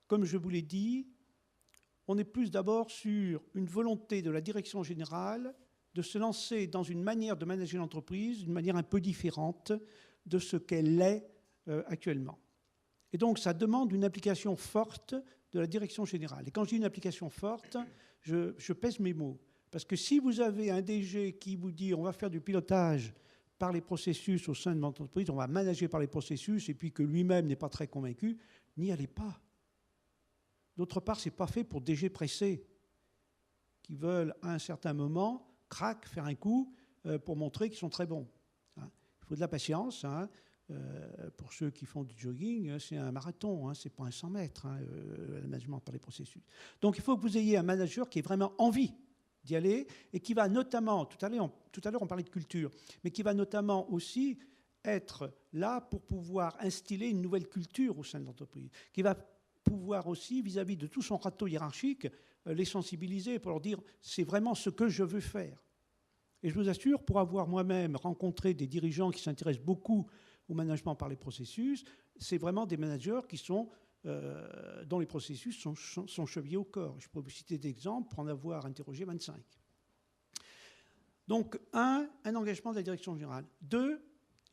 comme je vous l'ai dit, on est plus d'abord sur une volonté de la direction générale de se lancer dans une manière de manager l'entreprise, d'une manière un peu différente de ce qu'elle est actuellement. Et donc, ça demande une application forte de la direction générale. Et quand je dis une application forte, je pèse mes mots. Parce que si vous avez un DG qui vous dit on va faire du pilotage par les processus au sein de l'entreprise, on va manager par les processus, et puis que lui-même n'est pas très convaincu, n'y allez pas. D'autre part, ce n'est pas fait pour des DG pressés qui veulent, à un certain moment, crac, faire un coup pour montrer qu'ils sont très bons. Hein. Il faut de la patience. Hein. Pour ceux qui font du jogging, c'est un marathon, hein, ce n'est pas un 100 mètres, hein, le management par les processus. Donc il faut que vous ayez un manager qui ait vraiment envie d'y aller et qui va notamment, tout à l'heure on parlait de culture, mais qui va notamment aussi être là pour pouvoir instiller une nouvelle culture au sein de l'entreprise, qui va pouvoir aussi, vis-à-vis de tout son râteau hiérarchique, les sensibiliser pour leur dire « c'est vraiment ce que je veux faire ». Et je vous assure, pour avoir moi-même rencontré des dirigeants qui s'intéressent beaucoup au management par les processus, c'est vraiment des managers qui sont, dont les processus sont chevillés au corps. Je peux vous citer des exemples pour en avoir interrogé 25. Donc, un engagement de la direction générale. 2,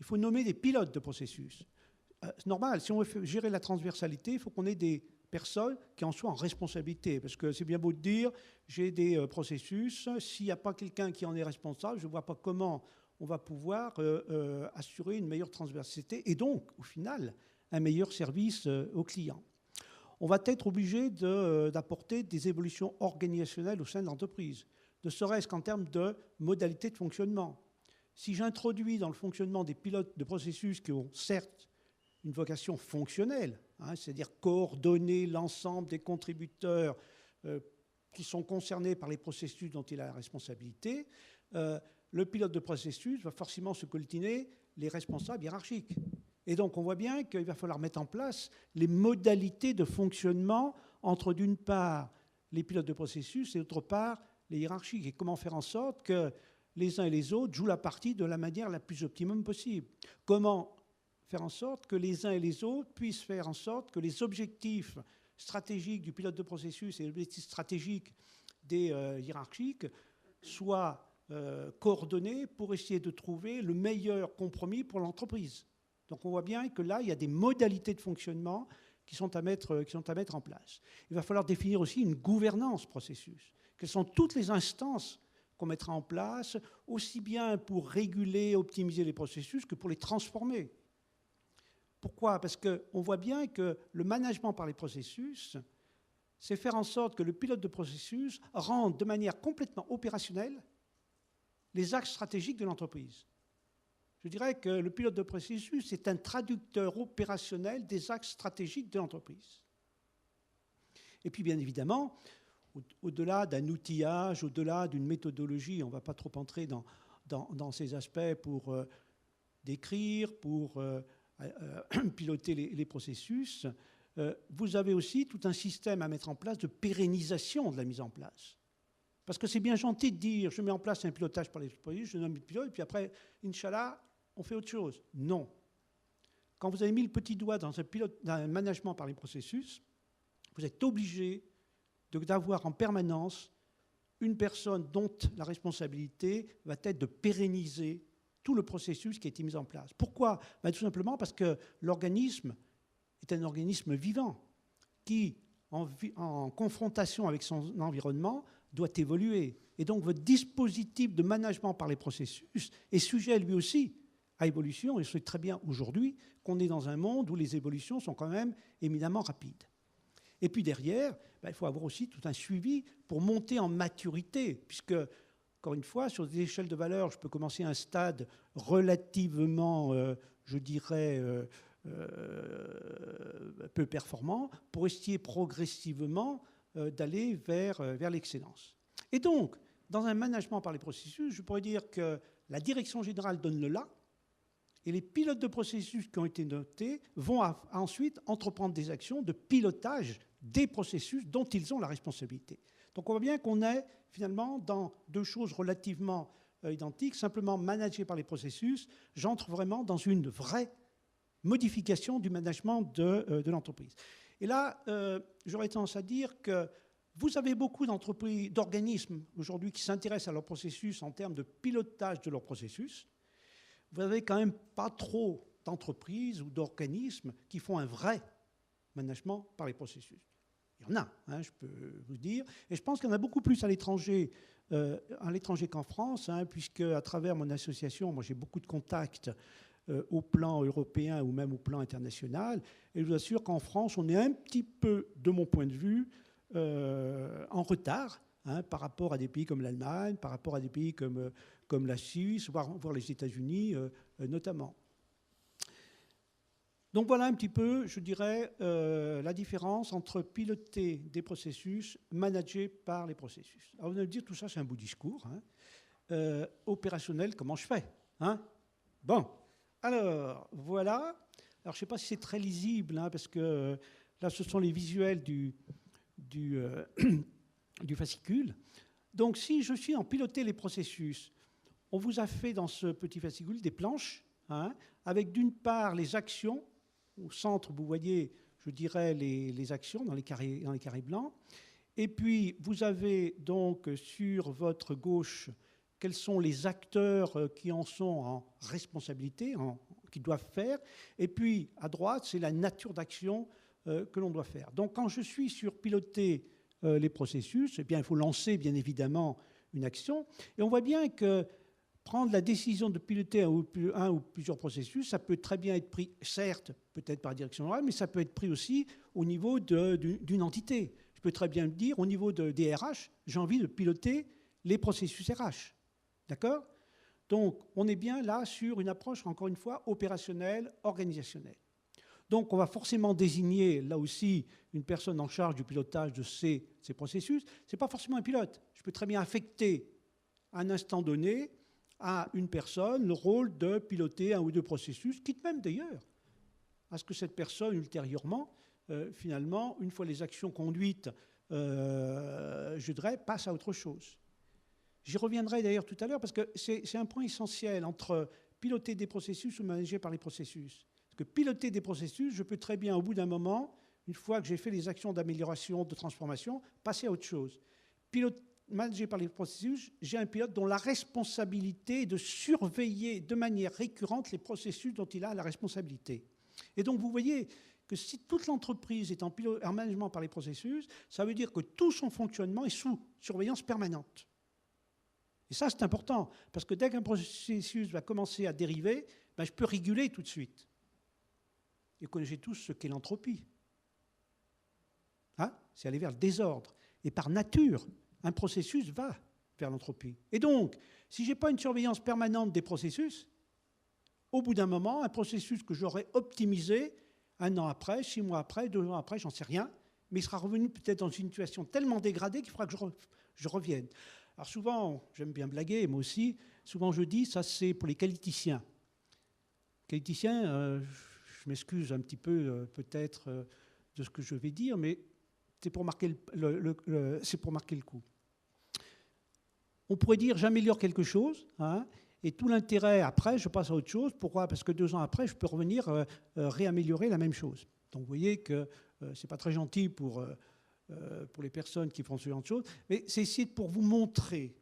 il faut nommer des pilotes de processus. C'est normal, si on veut gérer la transversalité, il faut qu'on ait des personnes qui en soient en responsabilité. Parce que c'est bien beau de dire, j'ai des processus, s'il n'y a pas quelqu'un qui en est responsable, je ne vois pas comment on va pouvoir assurer une meilleure transversalité et donc, au final, un meilleur service aux clients. On va être obligé d'apporter des évolutions organisationnelles au sein de l'entreprise, ne serait-ce qu'en termes de modalités de fonctionnement. Si j'introduis dans le fonctionnement des pilotes de processus qui ont certes une vocation fonctionnelle, hein, c'est-à-dire coordonner l'ensemble des contributeurs qui sont concernés par les processus dont il a la responsabilité, le pilote de processus va forcément se coltiner les responsables hiérarchiques. Et donc, on voit bien qu'il va falloir mettre en place les modalités de fonctionnement entre, d'une part, les pilotes de processus et, d'autre part, les hiérarchiques. Et comment faire en sorte que les uns et les autres jouent la partie de la manière la plus optimum possible. Comment faire en sorte que les uns et les autres puissent faire en sorte que les objectifs stratégiques du pilote de processus et les objectifs stratégiques des hiérarchiques soient coordonnés pour essayer de trouver le meilleur compromis pour l'entreprise. Donc on voit bien que là, il y a des modalités de fonctionnement qui sont à mettre en place. Il va falloir définir aussi une gouvernance processus. Quelles sont toutes les instances qu'on mettra en place, aussi bien pour réguler, optimiser les processus que pour les transformer. Pourquoi? Parce qu'on voit bien que le management par les processus, c'est faire en sorte que le pilote de processus rende de manière complètement opérationnelle les axes stratégiques de l'entreprise. Je dirais que le pilote de processus est un traducteur opérationnel des axes stratégiques de l'entreprise. Et puis, bien évidemment, au-delà d'un outillage, au-delà d'une méthodologie, on ne va pas trop entrer dans ces aspects pour décrire, pour piloter les processus, vous avez aussi tout un système à mettre en place de pérennisation de la mise en place. Parce que c'est bien gentil de dire, je mets en place un pilotage par les processus, je nomme le pilote, et puis après, Inch'Allah, on fait autre chose. Non. Quand vous avez mis le petit doigt dans un management par les processus, vous êtes obligé d'avoir en permanence une personne dont la responsabilité va être de pérenniser tout le processus qui a été mis en place. Pourquoi? Tout simplement parce que l'organisme est un organisme vivant qui, en confrontation avec son environnement, doit évoluer. Et donc, votre dispositif de management par les processus est sujet, lui aussi, à évolution. Et je sais très bien aujourd'hui qu'on est dans un monde où les évolutions sont quand même éminemment rapides. Et puis derrière, il faut avoir aussi tout un suivi pour monter en maturité, puisque, encore une fois, sur des échelles de valeur, je peux commencer à un stade relativement, je dirais, peu performant, pour essayer progressivement d'aller vers l'excellence. Et donc, dans un management par les processus, je pourrais dire que la direction générale donne le là, et les pilotes de processus qui ont été notés vont ensuite entreprendre des actions de pilotage des processus dont ils ont la responsabilité. Donc on voit bien qu'on est finalement dans deux choses relativement identiques, simplement managé par les processus, j'entre vraiment dans une vraie modification du management de l'entreprise. Et là, j'aurais tendance à dire que vous avez beaucoup d'entreprises, d'organismes aujourd'hui qui s'intéressent à leur processus en termes de pilotage de leur processus. Vous n'avez quand même pas trop d'entreprises ou d'organismes qui font un vrai management par les processus. Il y en a, hein, je peux vous dire. Et je pense qu'il y en a beaucoup plus à l'étranger qu'en France, hein, puisque à travers mon association, moi j'ai beaucoup de contacts au plan européen ou même au plan international. Et je vous assure qu'en France, on est un petit peu, de mon point de vue, en retard, hein, par rapport à des pays comme l'Allemagne, par rapport à des pays comme la Suisse, voire les États-Unis notamment. Donc voilà un petit peu, je dirais, la différence entre piloter des processus, manager par les processus. Alors vous allez me dire, tout ça c'est un beau discours. Hein. Opérationnel, comment je fais, hein? Bon, alors voilà. Alors je ne sais pas si c'est très lisible, hein, parce que là ce sont les visuels du fascicule. Donc si je suis en piloter les processus, on vous a fait dans ce petit fascicule des planches, hein, avec d'une part les actions. Au centre, vous voyez, je dirais, les actions dans les carrés blancs. Et puis, vous avez donc sur votre gauche quels sont les acteurs qui en sont en responsabilité, qui doivent faire. Et puis, à droite, c'est la nature d'action que l'on doit faire. Donc, quand je suis sur piloter les processus, eh bien, il faut lancer, bien évidemment, une action. Et on voit bien que prendre la décision de piloter un ou plusieurs processus, ça peut très bien être pris, certes, peut-être par direction générale, mais ça peut être pris aussi au niveau d'une entité. Je peux très bien me dire, au niveau des RH, j'ai envie de piloter les processus RH. D'accord? Donc, on est bien là sur une approche, encore une fois, opérationnelle, organisationnelle. Donc, on va forcément désigner, là aussi, une personne en charge du pilotage de ces processus. Ce n'est pas forcément un pilote. Je peux très bien affecter, à un instant donné, à une personne le rôle de piloter un ou deux processus, quitte même d'ailleurs à ce que cette personne, ultérieurement, finalement, une fois les actions conduites, je dirais, passe à autre chose. J'y reviendrai d'ailleurs tout à l'heure, parce que c'est un point essentiel entre piloter des processus ou manager par les processus. Parce que piloter des processus, je peux très bien, au bout d'un moment, une fois que j'ai fait les actions d'amélioration, de transformation, passer à autre chose. Manager par les processus, j'ai un pilote dont la responsabilité est de surveiller de manière récurrente les processus dont il a la responsabilité. Et donc, vous voyez que si toute l'entreprise est en management par les processus, ça veut dire que tout son fonctionnement est sous surveillance permanente. Et ça, c'est important, parce que dès qu'un processus va commencer à dériver, ben, je peux réguler tout de suite. Et vous connaissez tous ce qu'est l'entropie. Hein? C'est aller vers le désordre. Et par nature, un processus va vers l'entropie. Et donc, si je n'ai pas une surveillance permanente des processus, au bout d'un moment, un processus que j'aurais optimisé 1 an après, 6 mois après, 2 ans après, j'en sais rien, mais il sera revenu peut-être dans une situation tellement dégradée qu'il faudra que je revienne. Alors souvent, j'aime bien blaguer, moi aussi, souvent je dis, ça c'est pour les qualiticiens. Qualiticiens, je m'excuse un petit peu peut-être de ce que je vais dire, mais c'est pour marquer le coup. On pourrait dire j'améliore quelque chose, hein, et tout l'intérêt après, je passe à autre chose. Pourquoi? Parce que 2 ans après, je peux revenir réaméliorer la même chose. Donc vous voyez que ce n'est pas très gentil pour les personnes qui font ce genre de choses, mais c'est ici pour vous montrer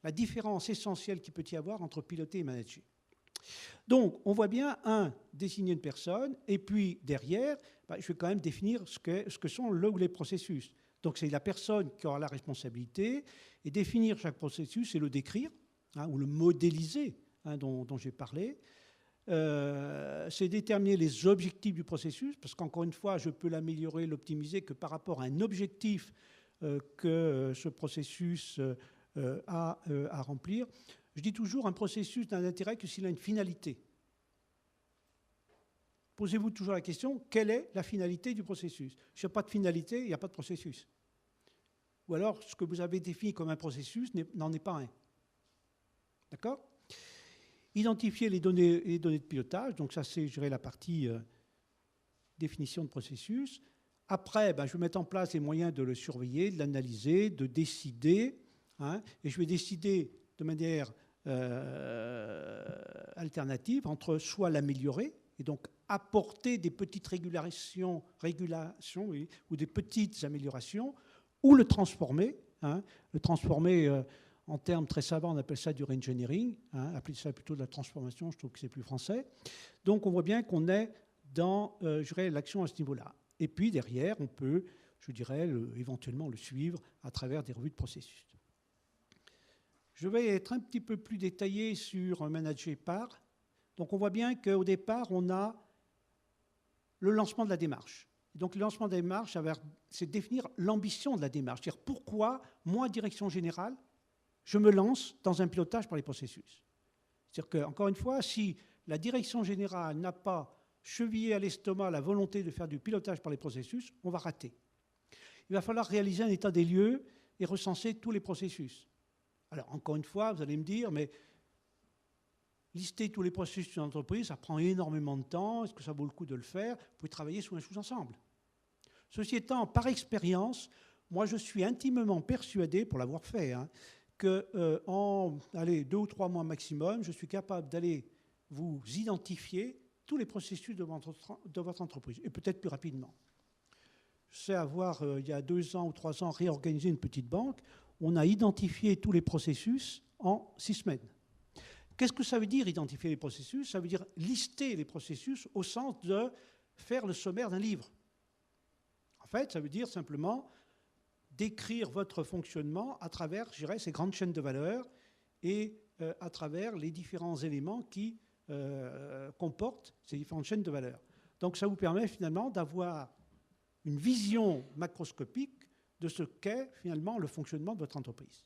la différence essentielle qu'il peut y avoir entre piloter et manager. Donc, on voit bien, désigner une personne, et puis derrière, je vais quand même définir ce que sont le ou les processus. Donc, c'est la personne qui aura la responsabilité, et définir chaque processus et le décrire, hein, ou le modéliser, hein, dont j'ai parlé. C'est déterminer les objectifs du processus, parce qu'encore une fois, je peux l'améliorer, l'optimiser que par rapport à un objectif que ce processus a à remplir. Je dis toujours, un processus n'a d'intérêt que s'il a une finalité. Posez-vous toujours la question, quelle est la finalité du processus? S'il n'y a pas de finalité, il n'y a pas de processus. Ou alors, ce que vous avez défini comme un processus n'en est pas un. D'accord? Identifier les données de pilotage, donc ça c'est, je dirais, la partie définition de processus. Après, je vais mettre en place les moyens de le surveiller, de l'analyser, de décider, hein, et je vais décider de manière alternative entre soit l'améliorer, et donc apporter des petites régulations oui, ou des petites améliorations, ou le transformer. Hein, le transformer, en termes très savants, on appelle ça du reengineering, hein, appelez ça plutôt de la transformation, je trouve que c'est plus français. Donc on voit bien qu'on est dans je dirais, l'action à ce niveau-là. Et puis derrière, on peut, je dirais, éventuellement le suivre à travers des revues de processus. Je vais être un petit peu plus détaillé sur manager par. Donc on voit bien qu'au départ, on a le lancement de la démarche. Donc le lancement de la démarche, c'est définir l'ambition de la démarche. C'est-à-dire pourquoi, moi, direction générale, je me lance dans un pilotage par les processus. C'est-à-dire qu'encore une fois, si la direction générale n'a pas chevillé à l'estomac la volonté de faire du pilotage par les processus, on va rater. Il va falloir réaliser un état des lieux et recenser tous les processus. Alors, encore une fois, vous allez me dire, mais lister tous les processus d'une entreprise, ça prend énormément de temps. Est-ce que ça vaut le coup de le faire? Vous pouvez travailler sous un sous-ensemble. Ceci étant, par expérience, moi, je suis intimement persuadé, pour l'avoir fait, qu'en 2 ou 3 mois maximum, je suis capable d'aller vous identifier tous les processus de votre entreprise, et peut-être plus rapidement. Je sais avoir, il y a 2 ans ou 3 ans, réorganisé une petite banque. On a identifié tous les processus en 6 semaines. Qu'est-ce que ça veut dire, identifier les processus? Ça veut dire lister les processus au sens de faire le sommaire d'un livre. En fait, ça veut dire simplement décrire votre fonctionnement à travers, je dirais, ces grandes chaînes de valeur et à travers les différents éléments qui comportent ces différentes chaînes de valeur. Donc ça vous permet finalement d'avoir une vision macroscopique de ce qu'est finalement le fonctionnement de votre entreprise.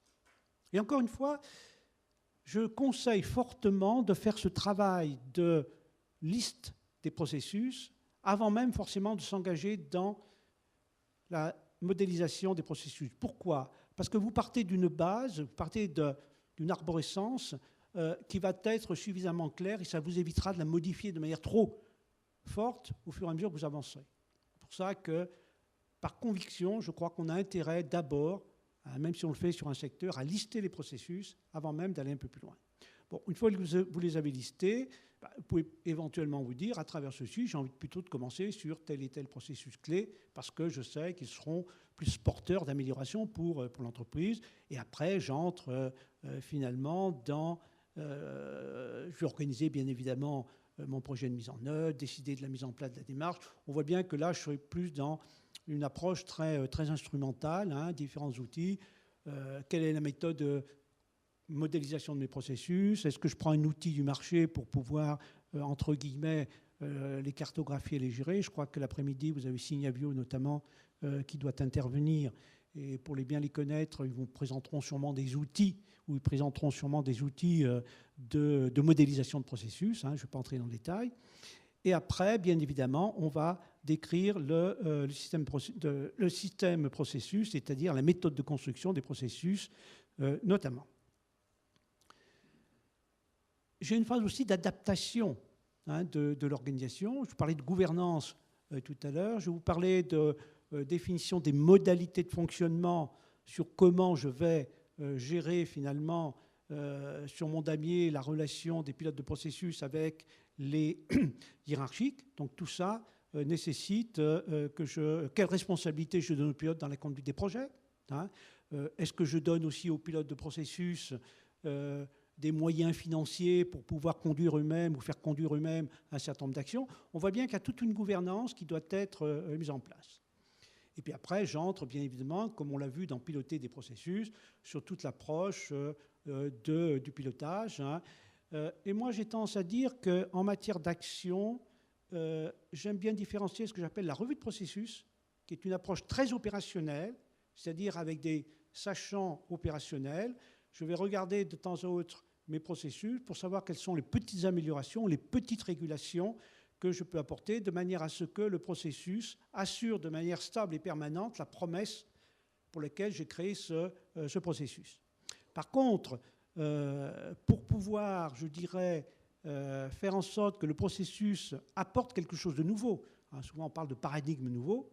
Et encore une fois, je conseille fortement de faire ce travail de liste des processus avant même forcément de s'engager dans la modélisation des processus. Pourquoi? Parce que vous partez d'une base, vous partez d'une arborescence qui va être suffisamment claire et ça vous évitera de la modifier de manière trop forte au fur et à mesure que vous avancerez. C'est pour ça que, par conviction, je crois qu'on a intérêt d'abord, même si on le fait sur un secteur, à lister les processus avant même d'aller un peu plus loin. Bon, une fois que vous les avez listés, vous pouvez éventuellement vous dire, à travers ceci, j'ai envie plutôt de commencer sur tel et tel processus clé, parce que je sais qu'ils seront plus porteurs d'amélioration pour l'entreprise. Et après, j'entre finalement dans... je vais organiser, bien évidemment, mon projet de mise en œuvre, décider de la mise en place de la démarche. On voit bien que là, je serai plus dans une approche très instrumentale, différents outils. Quelle est la méthode de modélisation de mes processus? Est-ce que je prends un outil du marché pour pouvoir, entre guillemets, les cartographier et les gérer? Je crois que l'après-midi, vous avez Signavio notamment qui doit intervenir. Et pour bien les connaître, ils vous présenteront sûrement des outils, ou ils présenteront sûrement des outils de modélisation de processus. Je ne vais pas entrer dans le détail. Et après, bien évidemment, on va décrire le système processus, c'est-à-dire la méthode de construction des processus notamment. J'ai une phase aussi d'adaptation de l'organisation. Je vous parlais de gouvernance tout à l'heure. Je vous parlais de définition des modalités de fonctionnement sur comment je vais gérer finalement sur mon damier la relation des pilotes de processus avec les hiérarchiques. Donc tout ça nécessite quelle responsabilité je donne aux pilotes dans la conduite des projets. Est-ce que je donne aussi aux pilotes de processus des moyens financiers pour pouvoir conduire eux-mêmes ou faire conduire eux-mêmes un certain nombre d'actions? On voit bien qu'il y a toute une gouvernance qui doit être mise en place. Et puis après, j'entre bien évidemment, comme on l'a vu dans piloter des processus, sur toute l'approche du pilotage. Et moi, j'ai tendance à dire qu'en matière d'action, j'aime bien différencier ce que j'appelle la revue de processus, qui est une approche très opérationnelle, c'est-à-dire avec des sachants opérationnels. Je vais regarder de temps à autre mes processus pour savoir quelles sont les petites améliorations, les petites régulations que je peux apporter de manière à ce que le processus assure de manière stable et permanente la promesse pour laquelle j'ai créé ce processus. Par contre, pour pouvoir, je dirais, faire en sorte que le processus apporte quelque chose de nouveau, souvent on parle de paradigme nouveau,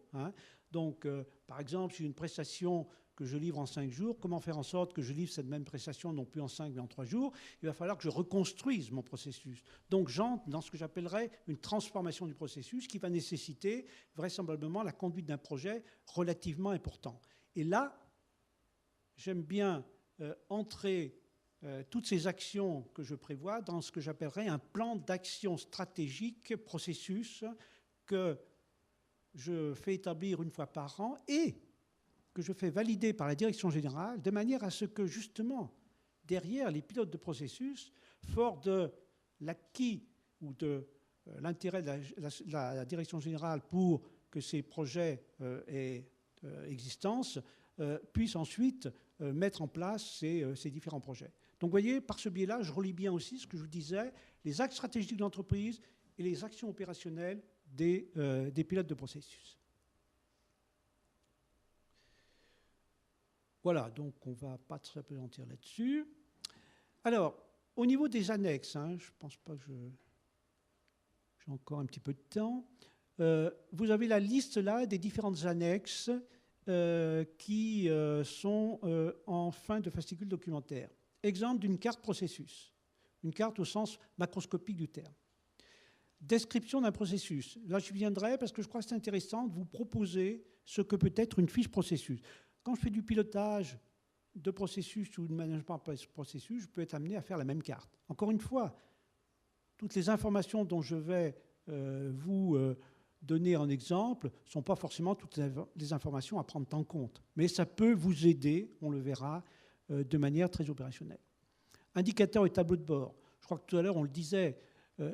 donc par exemple, si une prestation que je livre en 5 jours, comment faire en sorte que je livre cette même prestation non plus en 5 mais en 3 jours? Il va falloir que je reconstruise mon processus. Donc j'entre dans ce que j'appellerais une transformation du processus qui va nécessiter vraisemblablement la conduite d'un projet relativement important. Et là, j'aime bien entrer toutes ces actions que je prévois dans ce que j'appellerais un plan d'action stratégique processus que je fais établir une fois par an et que je fais valider par la direction générale, de manière à ce que, justement, derrière les pilotes de processus, fort de l'acquis ou de l'intérêt de la direction générale pour que ces projets aient existence, puisse ensuite mettre en place ces différents projets. Donc vous voyez, par ce biais-là, je relis bien aussi ce que je vous disais, les axes stratégiques de l'entreprise et les actions opérationnelles des pilotes de processus. Voilà, donc on ne va pas très s'appesantir là-dessus. Alors, au niveau des annexes, je ne pense pas que j'ai encore un petit peu de temps, vous avez la liste là des différentes annexes qui sont en fin de fascicule documentaire. Exemple d'une carte processus, une carte au sens macroscopique du terme. Description d'un processus. Là, je viendrai parce que je crois que c'est intéressant de vous proposer ce que peut être une fiche processus. Quand je fais du pilotage de processus ou de management processus, je peux être amené à faire la même carte. Encore une fois, toutes les informations dont je vais vous donner en exemple ne sont pas forcément toutes les informations à prendre en compte. Mais ça peut vous aider, on le verra, de manière très opérationnelle. Indicateurs et tableaux de bord. Je crois que tout à l'heure, on le disait,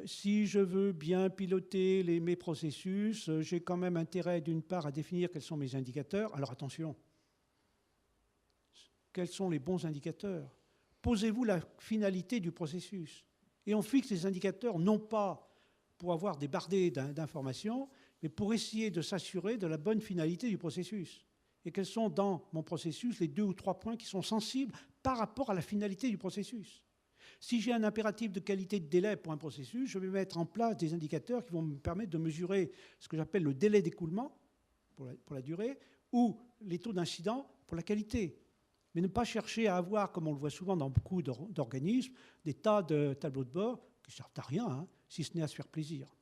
si je veux bien piloter mes processus, j'ai quand même intérêt, d'une part, à définir quels sont mes indicateurs. Alors attention, quels sont les bons indicateurs? Posez-vous la finalité du processus. Et on fixe les indicateurs non pas pour avoir des bardées d'informations, mais pour essayer de s'assurer de la bonne finalité du processus. Et quels sont dans mon processus les 2 ou 3 points qui sont sensibles par rapport à la finalité du processus. Si j'ai un impératif de qualité de délai pour un processus, je vais mettre en place des indicateurs qui vont me permettre de mesurer ce que j'appelle le délai d'écoulement pour la durée ou les taux d'incident pour la qualité. Mais ne pas chercher à avoir, comme on le voit souvent dans beaucoup d'organismes, des tas de tableaux de bord qui ne servent à rien, si ce n'est à se faire plaisir.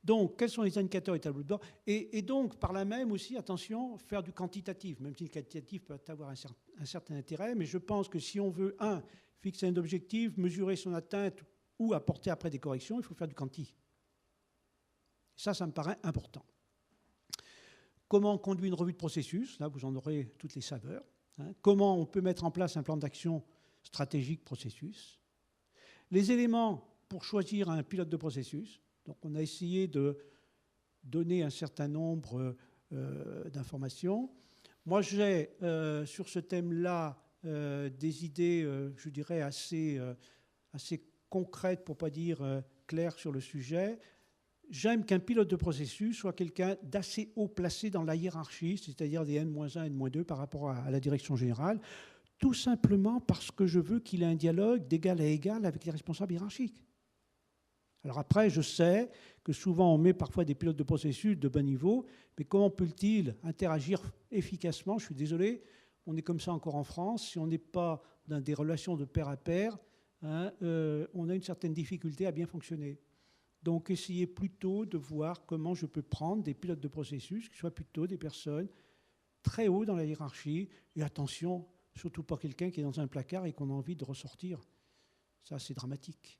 Donc, quels sont les indicateurs et tableaux de bord? Et donc, par là même aussi, attention, faire du quantitatif, même si le quantitatif peut avoir un certain intérêt, mais je pense que si on veut, fixer un objectif, mesurer son atteinte ou apporter après des corrections, il faut faire du quanti. Ça me paraît important. Comment on conduit une revue de processus? Là, vous en aurez toutes les saveurs. Comment on peut mettre en place un plan d'action stratégique processus? Les éléments pour choisir un pilote de processus. Donc, on a essayé de donner un certain nombre d'informations. Moi, j'ai, sur ce thème-là, des idées, je dirais, assez concrètes, pour ne pas dire claires sur le sujet. J'aime qu'un pilote de processus soit quelqu'un d'assez haut placé dans la hiérarchie, c'est-à-dire des N-1, N-2 par rapport à la direction générale, tout simplement parce que je veux qu'il ait un dialogue d'égal à égal avec les responsables hiérarchiques. Alors après, je sais que souvent on met parfois des pilotes de processus de bas niveau, mais comment peut-il interagir efficacement? Je suis désolé, on est comme ça encore en France. Si on n'est pas dans des relations de pair à pair, on a une certaine difficulté à bien fonctionner. Donc essayez plutôt de voir comment je peux prendre des pilotes de processus qui soient plutôt des personnes très haut dans la hiérarchie. Et attention, surtout pas quelqu'un qui est dans un placard et qu'on a envie de ressortir. Ça, c'est dramatique.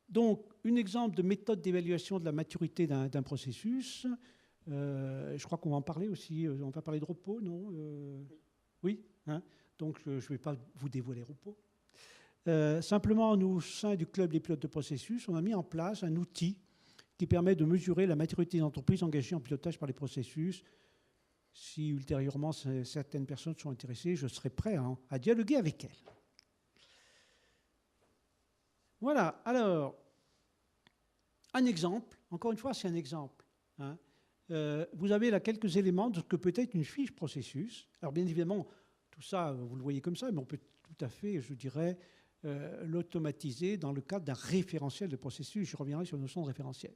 Donc, un exemple de méthode d'évaluation de la maturité d'un processus. Je crois qu'on va en parler aussi. On va parler de repos, non? Oui, donc je ne vais pas vous dévoiler repos. Simplement, au sein du club des pilotes de processus, on a mis en place un outil qui permet de mesurer la maturité des entreprises engagées en pilotage par les processus. Si ultérieurement certaines personnes sont intéressées, je serai prêt à dialoguer avec elles. Voilà, alors, un exemple, encore une fois, c'est un exemple. Vous avez là quelques éléments de ce que peut être une fiche processus. Alors, bien évidemment, tout ça, vous le voyez comme ça, mais on peut tout à fait, je dirais, l'automatiser dans le cadre d'un référentiel de processus. Je reviendrai sur la notion de référentiel.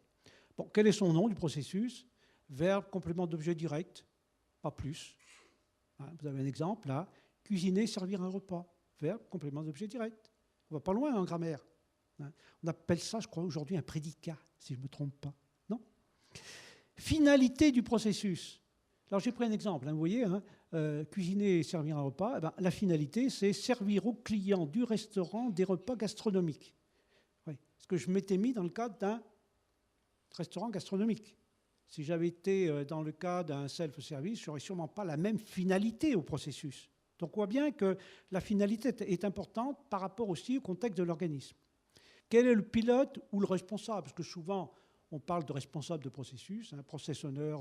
Bon, quel est son nom du processus? Verbe, complément d'objet direct, pas plus. Vous avez un exemple là. Cuisiner, servir un repas. Verbe, complément d'objet direct. On ne va pas loin en grammaire. On appelle ça, je crois, aujourd'hui un prédicat, si je ne me trompe pas. Non? Finalité du processus. Alors, j'ai pris un exemple. Vous voyez, cuisiner et servir un repas. La finalité, c'est servir aux clients du restaurant des repas gastronomiques. Oui, ce que je m'étais mis dans le cadre d'un restaurant gastronomique. Si j'avais été dans le cas d'un self-service, je n'aurais sûrement pas la même finalité au processus. Donc, on voit bien que la finalité est importante par rapport aussi au contexte de l'organisme. Quel est le pilote ou le responsable? Parce que souvent, on parle de responsable de processus, process owner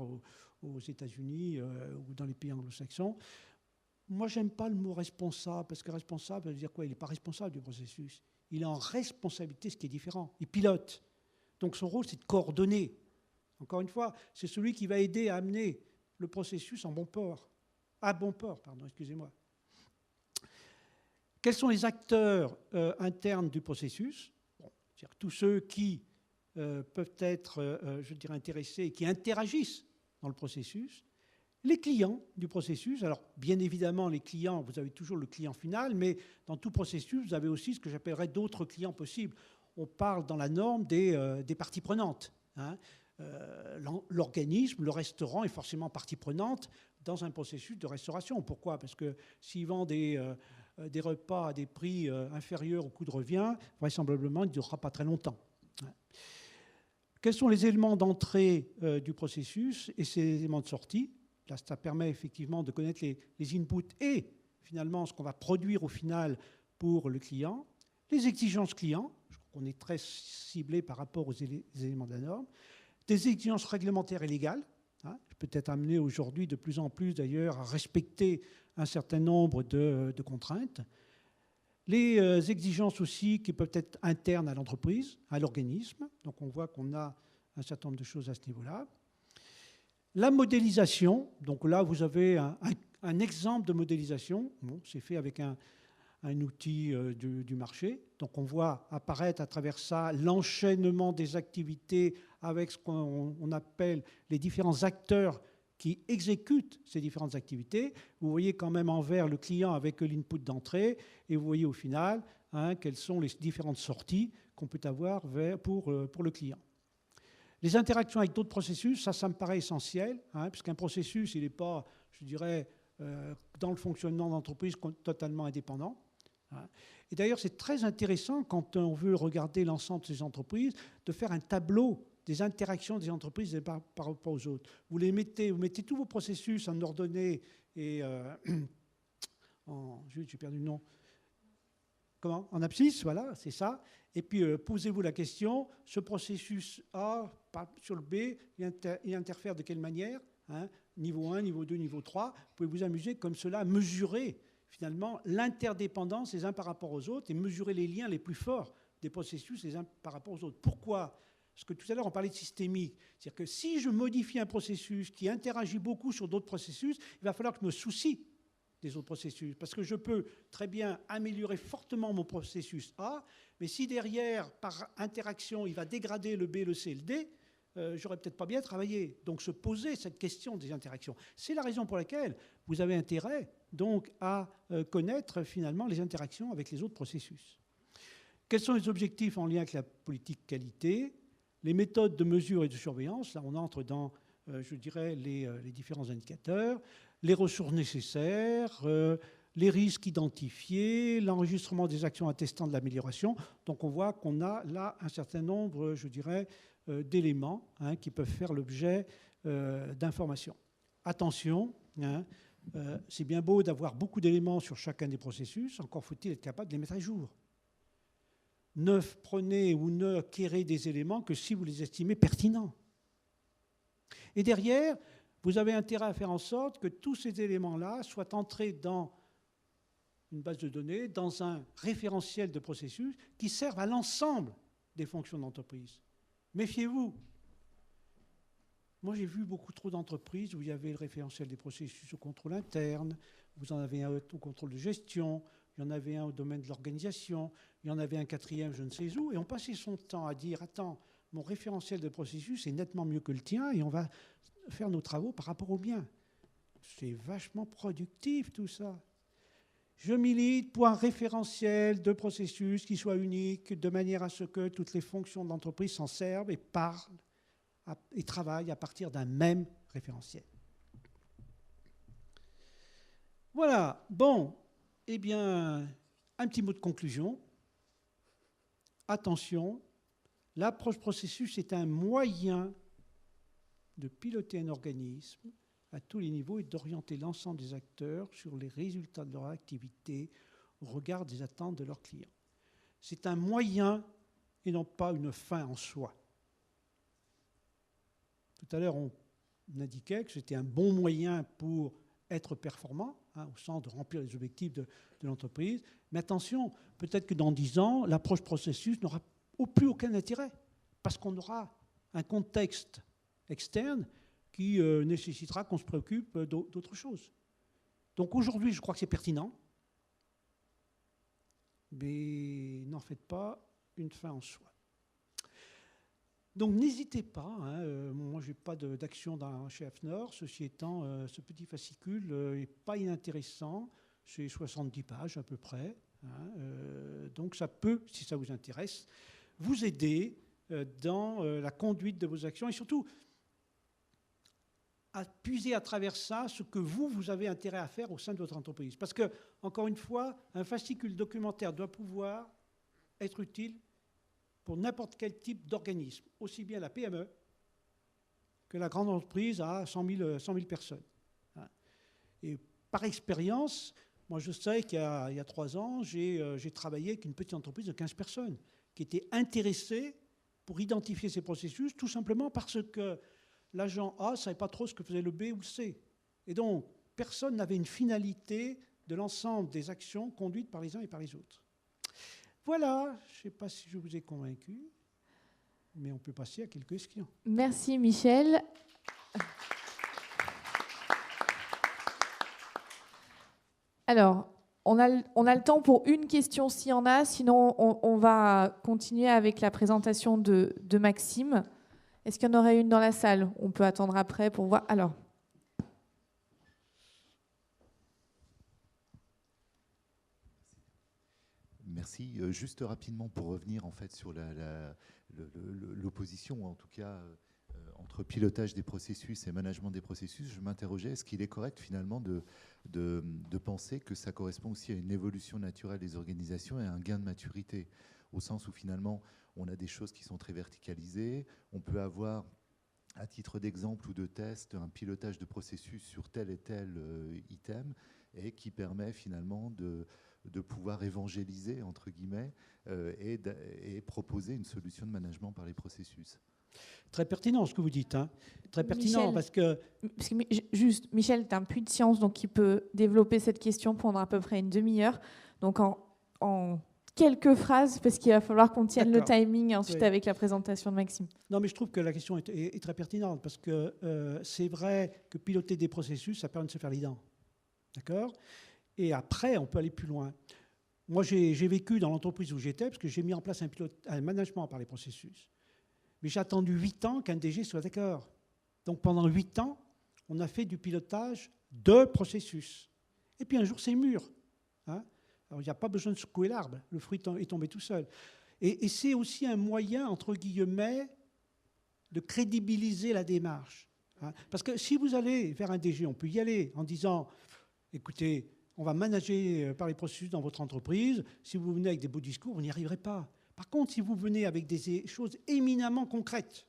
aux États-Unis ou dans les pays anglo-saxons. Moi, je n'aime pas le mot responsable, parce que responsable, ça veut dire quoi? Il n'est pas responsable du processus. Il est en responsabilité, ce qui est différent. Il pilote. Donc son rôle, c'est de coordonner. Encore une fois, c'est celui qui va aider à amener le processus à bon port. Excusez-moi. Quels sont les acteurs internes du processus? C'est-à-dire tous ceux qui peuvent être, je dirais, intéressés et qui interagissent dans le processus. Les clients du processus, alors bien évidemment les clients, vous avez toujours le client final, mais dans tout processus, vous avez aussi ce que j'appellerais d'autres clients possibles. On parle dans la norme des parties prenantes. L'organisme, le restaurant est forcément partie prenante dans un processus de restauration. Pourquoi? Parce que s'il vend des repas à des prix inférieurs au coût de revient, vraisemblablement, il ne durera pas très longtemps. Quels sont les éléments d'entrée du processus et ces éléments de sortie? Là, ça permet effectivement de connaître les inputs et finalement ce qu'on va produire au final pour le client. Les exigences clients, je crois qu'on est très ciblé par rapport aux éléments de la norme. Des exigences réglementaires et légales. Peut-être amené aujourd'hui de plus en plus d'ailleurs à respecter un certain nombre de contraintes. Les exigences aussi qui peuvent être internes à l'entreprise, à l'organisme. Donc on voit qu'on a un certain nombre de choses à ce niveau-là. La modélisation, donc là vous avez un exemple de modélisation. Bon, c'est fait avec un outil du marché. Donc on voit apparaître à travers ça l'enchaînement des activités avec ce qu'on appelle les différents acteurs qui exécutent ces différentes activités. Vous voyez quand même en vert le client avec l'input d'entrée et vous voyez au final quelles sont les différentes sorties qu'on peut avoir pour le client. Les interactions avec d'autres processus, ça me paraît essentiel, puisqu'un processus, il n'est pas, je dirais, dans le fonctionnement d'entreprise totalement indépendant. Et d'ailleurs, c'est très intéressant quand on veut regarder l'ensemble de ces entreprises, de faire un tableau des interactions des entreprises par rapport aux autres. Vous mettez tous vos processus en ordonnée et j'ai perdu le nom. Comment? En abscisse, voilà, c'est ça. Et puis, posez-vous la question, ce processus A sur le B, il interfère de quelle manière? Niveau 1, niveau 2, niveau 3. Vous pouvez vous amuser comme cela, mesurer finalement l'interdépendance les uns par rapport aux autres et mesurer les liens les plus forts des processus les uns par rapport aux autres. Pourquoi? Parce que tout à l'heure, on parlait de systémique. C'est-à-dire que si je modifie un processus qui interagit beaucoup sur d'autres processus, il va falloir que je me soucie des autres processus. Parce que je peux très bien améliorer fortement mon processus A, mais si derrière, par interaction, il va dégrader le B, le C et le D, j'aurais peut-être pas bien travaillé. Donc se poser cette question des interactions. C'est la raison pour laquelle vous avez intérêt donc à connaître finalement les interactions avec les autres processus. Quels sont les objectifs en lien avec la politique qualité? Les méthodes de mesure et de surveillance, là on entre dans, je dirais, les différents indicateurs, les ressources nécessaires, les risques identifiés, l'enregistrement des actions attestant de l'amélioration. Donc on voit qu'on a là un certain nombre, je dirais, d'éléments qui peuvent faire l'objet d'informations. Attention, c'est bien beau d'avoir beaucoup d'éléments sur chacun des processus, encore faut-il être capable de les mettre à jour. Ne prenez ou ne acquérez des éléments que si vous les estimez pertinents. Et derrière, vous avez intérêt à faire en sorte que tous ces éléments-là soient entrés dans une base de données, dans un référentiel de processus qui servent à l'ensemble des fonctions d'entreprise. Méfiez-vous. Moi, j'ai vu beaucoup trop d'entreprises où il y avait le référentiel des processus au contrôle interne, vous en avez un au contrôle de gestion, il y en avait un au domaine de l'organisation, il y en avait un quatrième je ne sais où, et on passait son temps à dire « Attends, mon référentiel de processus est nettement mieux que le tien et on va faire nos travaux par rapport au mien. » C'est vachement productif tout ça. Je milite pour un référentiel de processus qui soit unique, de manière à ce que toutes les fonctions de l'entreprise s'en servent et parlent et travaillent à partir d'un même référentiel. Voilà, bon, eh bien, un petit mot de conclusion. Attention, l'approche processus est un moyen de piloter un organisme à tous les niveaux et d'orienter l'ensemble des acteurs sur les résultats de leur activité au regard des attentes de leurs clients. C'est un moyen et non pas une fin en soi. Tout à l'heure, on indiquait que c'était un bon moyen pour être performant, au sens de remplir les objectifs de l'entreprise. Mais attention, peut-être que dans 10 ans, l'approche processus n'aura plus aucun intérêt, parce qu'on aura un contexte externe qui nécessitera qu'on se préoccupe d'autres choses. Donc aujourd'hui, je crois que c'est pertinent, mais n'en faites pas une fin en soi. Donc n'hésitez pas, moi je n'ai pas d'action chez AFNOR, ceci étant, ce petit fascicule n'est pas inintéressant, c'est 70 pages à peu près, donc ça peut, si ça vous intéresse, vous aider dans la conduite de vos actions et surtout à puiser à travers ça ce que vous avez intérêt à faire au sein de votre entreprise. Parce que, encore une fois, un fascicule documentaire doit pouvoir être utile pour n'importe quel type d'organisme, aussi bien la PME que la grande entreprise à 100 000 personnes. Et par expérience, moi je sais qu'il y a 3 ans, j'ai travaillé avec une petite entreprise de 15 personnes qui était intéressée pour identifier ces processus, tout simplement parce que l'agent A ne savait pas trop ce que faisait le B ou le C. Et donc, personne n'avait une finalité de l'ensemble des actions conduites par les uns et par les autres. Voilà, je ne sais pas si je vous ai convaincu, mais on peut passer à quelques questions. Merci Michel. Alors, on a le temps pour une question s'il y en a, sinon on va continuer avec la présentation de Maxime. Est-ce qu'il y en aurait une dans la salle? On peut attendre après pour voir. Alors. Merci. Juste rapidement pour revenir en fait sur l'opposition, ou en tout cas entre pilotage des processus et management des processus, je m'interrogeais, est-ce qu'il est correct finalement de penser que ça correspond aussi à une évolution naturelle des organisations et à un gain de maturité, au sens où finalement on a des choses qui sont très verticalisées, on peut avoir à titre d'exemple ou de test un pilotage de processus sur tel et tel item et qui permet finalement de pouvoir évangéliser, entre guillemets, et proposer une solution de management par les processus. Très pertinent ce que vous dites. Très pertinent Michel, juste, Michel, tu as un puits de science, donc il peut développer cette question pendant à peu près une demi-heure. Donc en quelques phrases, parce qu'il va falloir qu'on tienne le timing ensuite avec la présentation de Maxime. Non, mais je trouve que la question est très pertinente, parce que c'est vrai que piloter des processus, ça permet de se faire les dents. D'accord ? Et après, on peut aller plus loin. Moi, j'ai vécu dans l'entreprise où j'étais, parce que j'ai mis en place un management par les processus. Mais j'ai attendu 8 ans qu'un DG soit d'accord. Donc pendant 8 ans, on a fait du pilotage de processus. Et puis un jour, c'est mûr. Alors il n'y a pas besoin de secouer l'arbre, le fruit est tombé tout seul. Et c'est aussi un moyen, entre guillemets, de crédibiliser la démarche. Parce que si vous allez vers un DG, on peut y aller en disant, écoutez, on va manager par les processus dans votre entreprise. Si vous venez avec des beaux discours, vous n'y arriverez pas. Par contre, si vous venez avec des choses éminemment concrètes,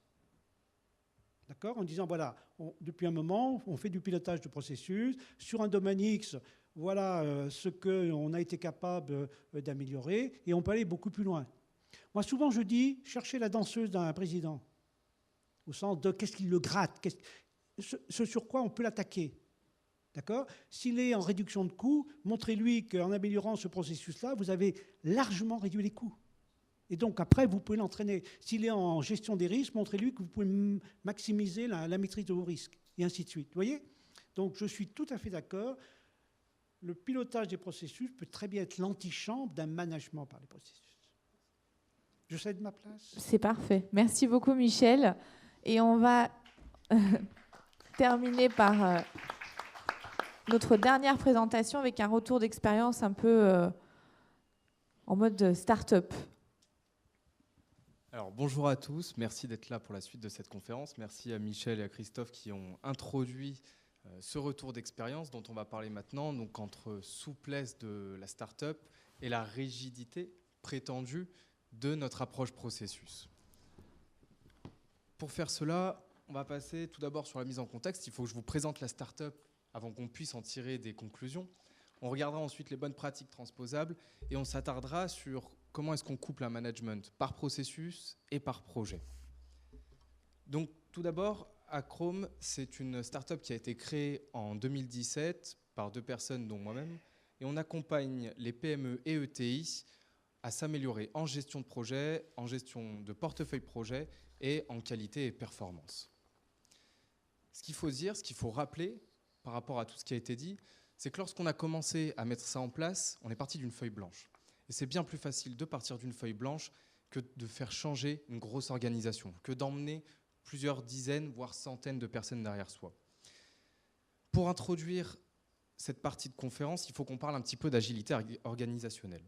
d'accord, en disant, voilà, depuis un moment, on fait du pilotage de processus. Sur un domaine X, voilà ce qu'on a été capable d'améliorer, et on peut aller beaucoup plus loin. Moi, souvent, je dis, cherchez la danseuse d'un président, au sens de qu'est-ce qui le gratte, ce sur quoi on peut l'attaquer. D'accord ? S'il est en réduction de coûts, montrez-lui qu'en améliorant ce processus-là, vous avez largement réduit les coûts. Et donc, après, vous pouvez l'entraîner. S'il est en gestion des risques, montrez-lui que vous pouvez maximiser la maîtrise de vos risques, et ainsi de suite. Vous voyez ? Donc, je suis tout à fait d'accord. Le pilotage des processus peut très bien être l'antichambre d'un management par les processus. Je cède ma place. C'est parfait. Merci beaucoup, Michel. Et on va terminer par notre dernière présentation avec un retour d'expérience un peu en mode start-up. Alors, bonjour à tous, merci d'être là pour la suite de cette conférence. Merci à Michel et à Christophe qui ont introduit ce retour d'expérience dont on va parler maintenant, donc entre souplesse de la start-up et la rigidité prétendue de notre approche processus. Pour faire cela, on va passer tout d'abord sur la mise en contexte. Il faut que je vous présente la start-up avant qu'on puisse en tirer des conclusions. On regardera ensuite les bonnes pratiques transposables et on s'attardera sur comment est-ce qu'on couple un management par processus et par projet. Donc tout d'abord, Achrome, c'est une start-up qui a été créée en 2017 par 2 personnes, dont moi-même, et on accompagne les PME et ETI à s'améliorer en gestion de projet, en gestion de portefeuille projet et en qualité et performance. Ce qu'il faut dire, ce qu'il faut rappeler par rapport à tout ce qui a été dit, c'est que lorsqu'on a commencé à mettre ça en place, on est parti d'une feuille blanche. Et c'est bien plus facile de partir d'une feuille blanche que de faire changer une grosse organisation, que d'emmener plusieurs dizaines, voire centaines de personnes derrière soi. Pour introduire cette partie de conférence, il faut qu'on parle un petit peu d'agilité organisationnelle.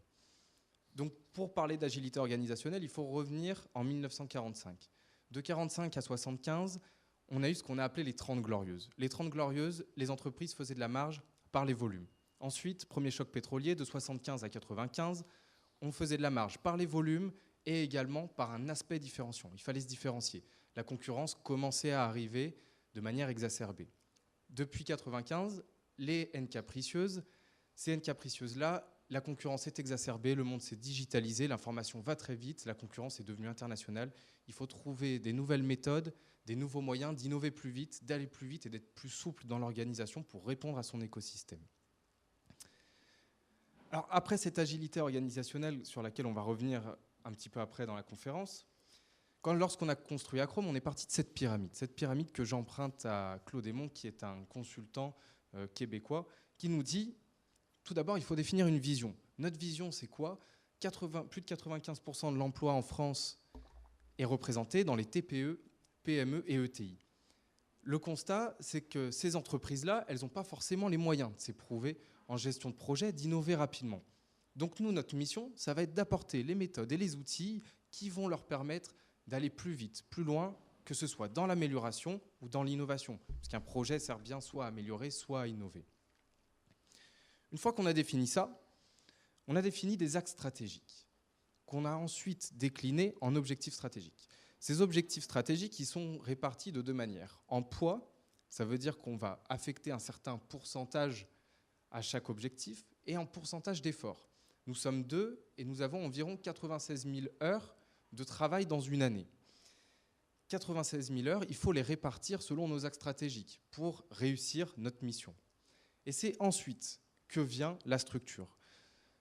Donc, pour parler d'agilité organisationnelle, il faut revenir en 1945. De 1945 à 1975, on a eu ce qu'on a appelé les 30 glorieuses. Les 30 glorieuses, les entreprises faisaient de la marge par les volumes. Ensuite, premier choc pétrolier, de 1975 à 1995, on faisait de la marge par les volumes et également par un aspect différenciant. Il fallait se différencier. La concurrence commençait à arriver de manière exacerbée. Depuis 1995, les N capricieuses, ces N capricieuses-là, la concurrence est exacerbée, le monde s'est digitalisé, l'information va très vite, la concurrence est devenue internationale. Il faut trouver des nouvelles méthodes, des nouveaux moyens d'innover plus vite, d'aller plus vite et d'être plus souple dans l'organisation pour répondre à son écosystème. Alors après cette agilité organisationnelle sur laquelle on va revenir un petit peu après dans la conférence, lorsqu'on a construit Achrome, on est parti de cette pyramide que j'emprunte à Claude Aymon, qui est un consultant québécois, qui nous dit, tout d'abord, il faut définir une vision. Notre vision, c'est quoi ? Plus de 95% de l'emploi en France est représenté dans les TPE, PME et ETI. Le constat, c'est que ces entreprises-là, elles n'ont pas forcément les moyens de s'éprouver en gestion de projet, d'innover rapidement. Donc nous, notre mission, ça va être d'apporter les méthodes et les outils qui vont leur permettre d'aller plus vite, plus loin, que ce soit dans l'amélioration ou dans l'innovation. Parce qu'un projet sert bien soit à améliorer, soit à innover. Une fois qu'on a défini ça, on a défini des axes stratégiques qu'on a ensuite déclinés en objectifs stratégiques. Ces objectifs stratégiques, ils sont répartis de 2 manières. En poids, ça veut dire qu'on va affecter un certain pourcentage à chaque objectif, et en pourcentage d'effort. Nous sommes 2 et nous avons environ 96 000 heures de travail dans une année. 96 000 heures, il faut les répartir selon nos axes stratégiques pour réussir notre mission. Et c'est ensuite que vient la structure.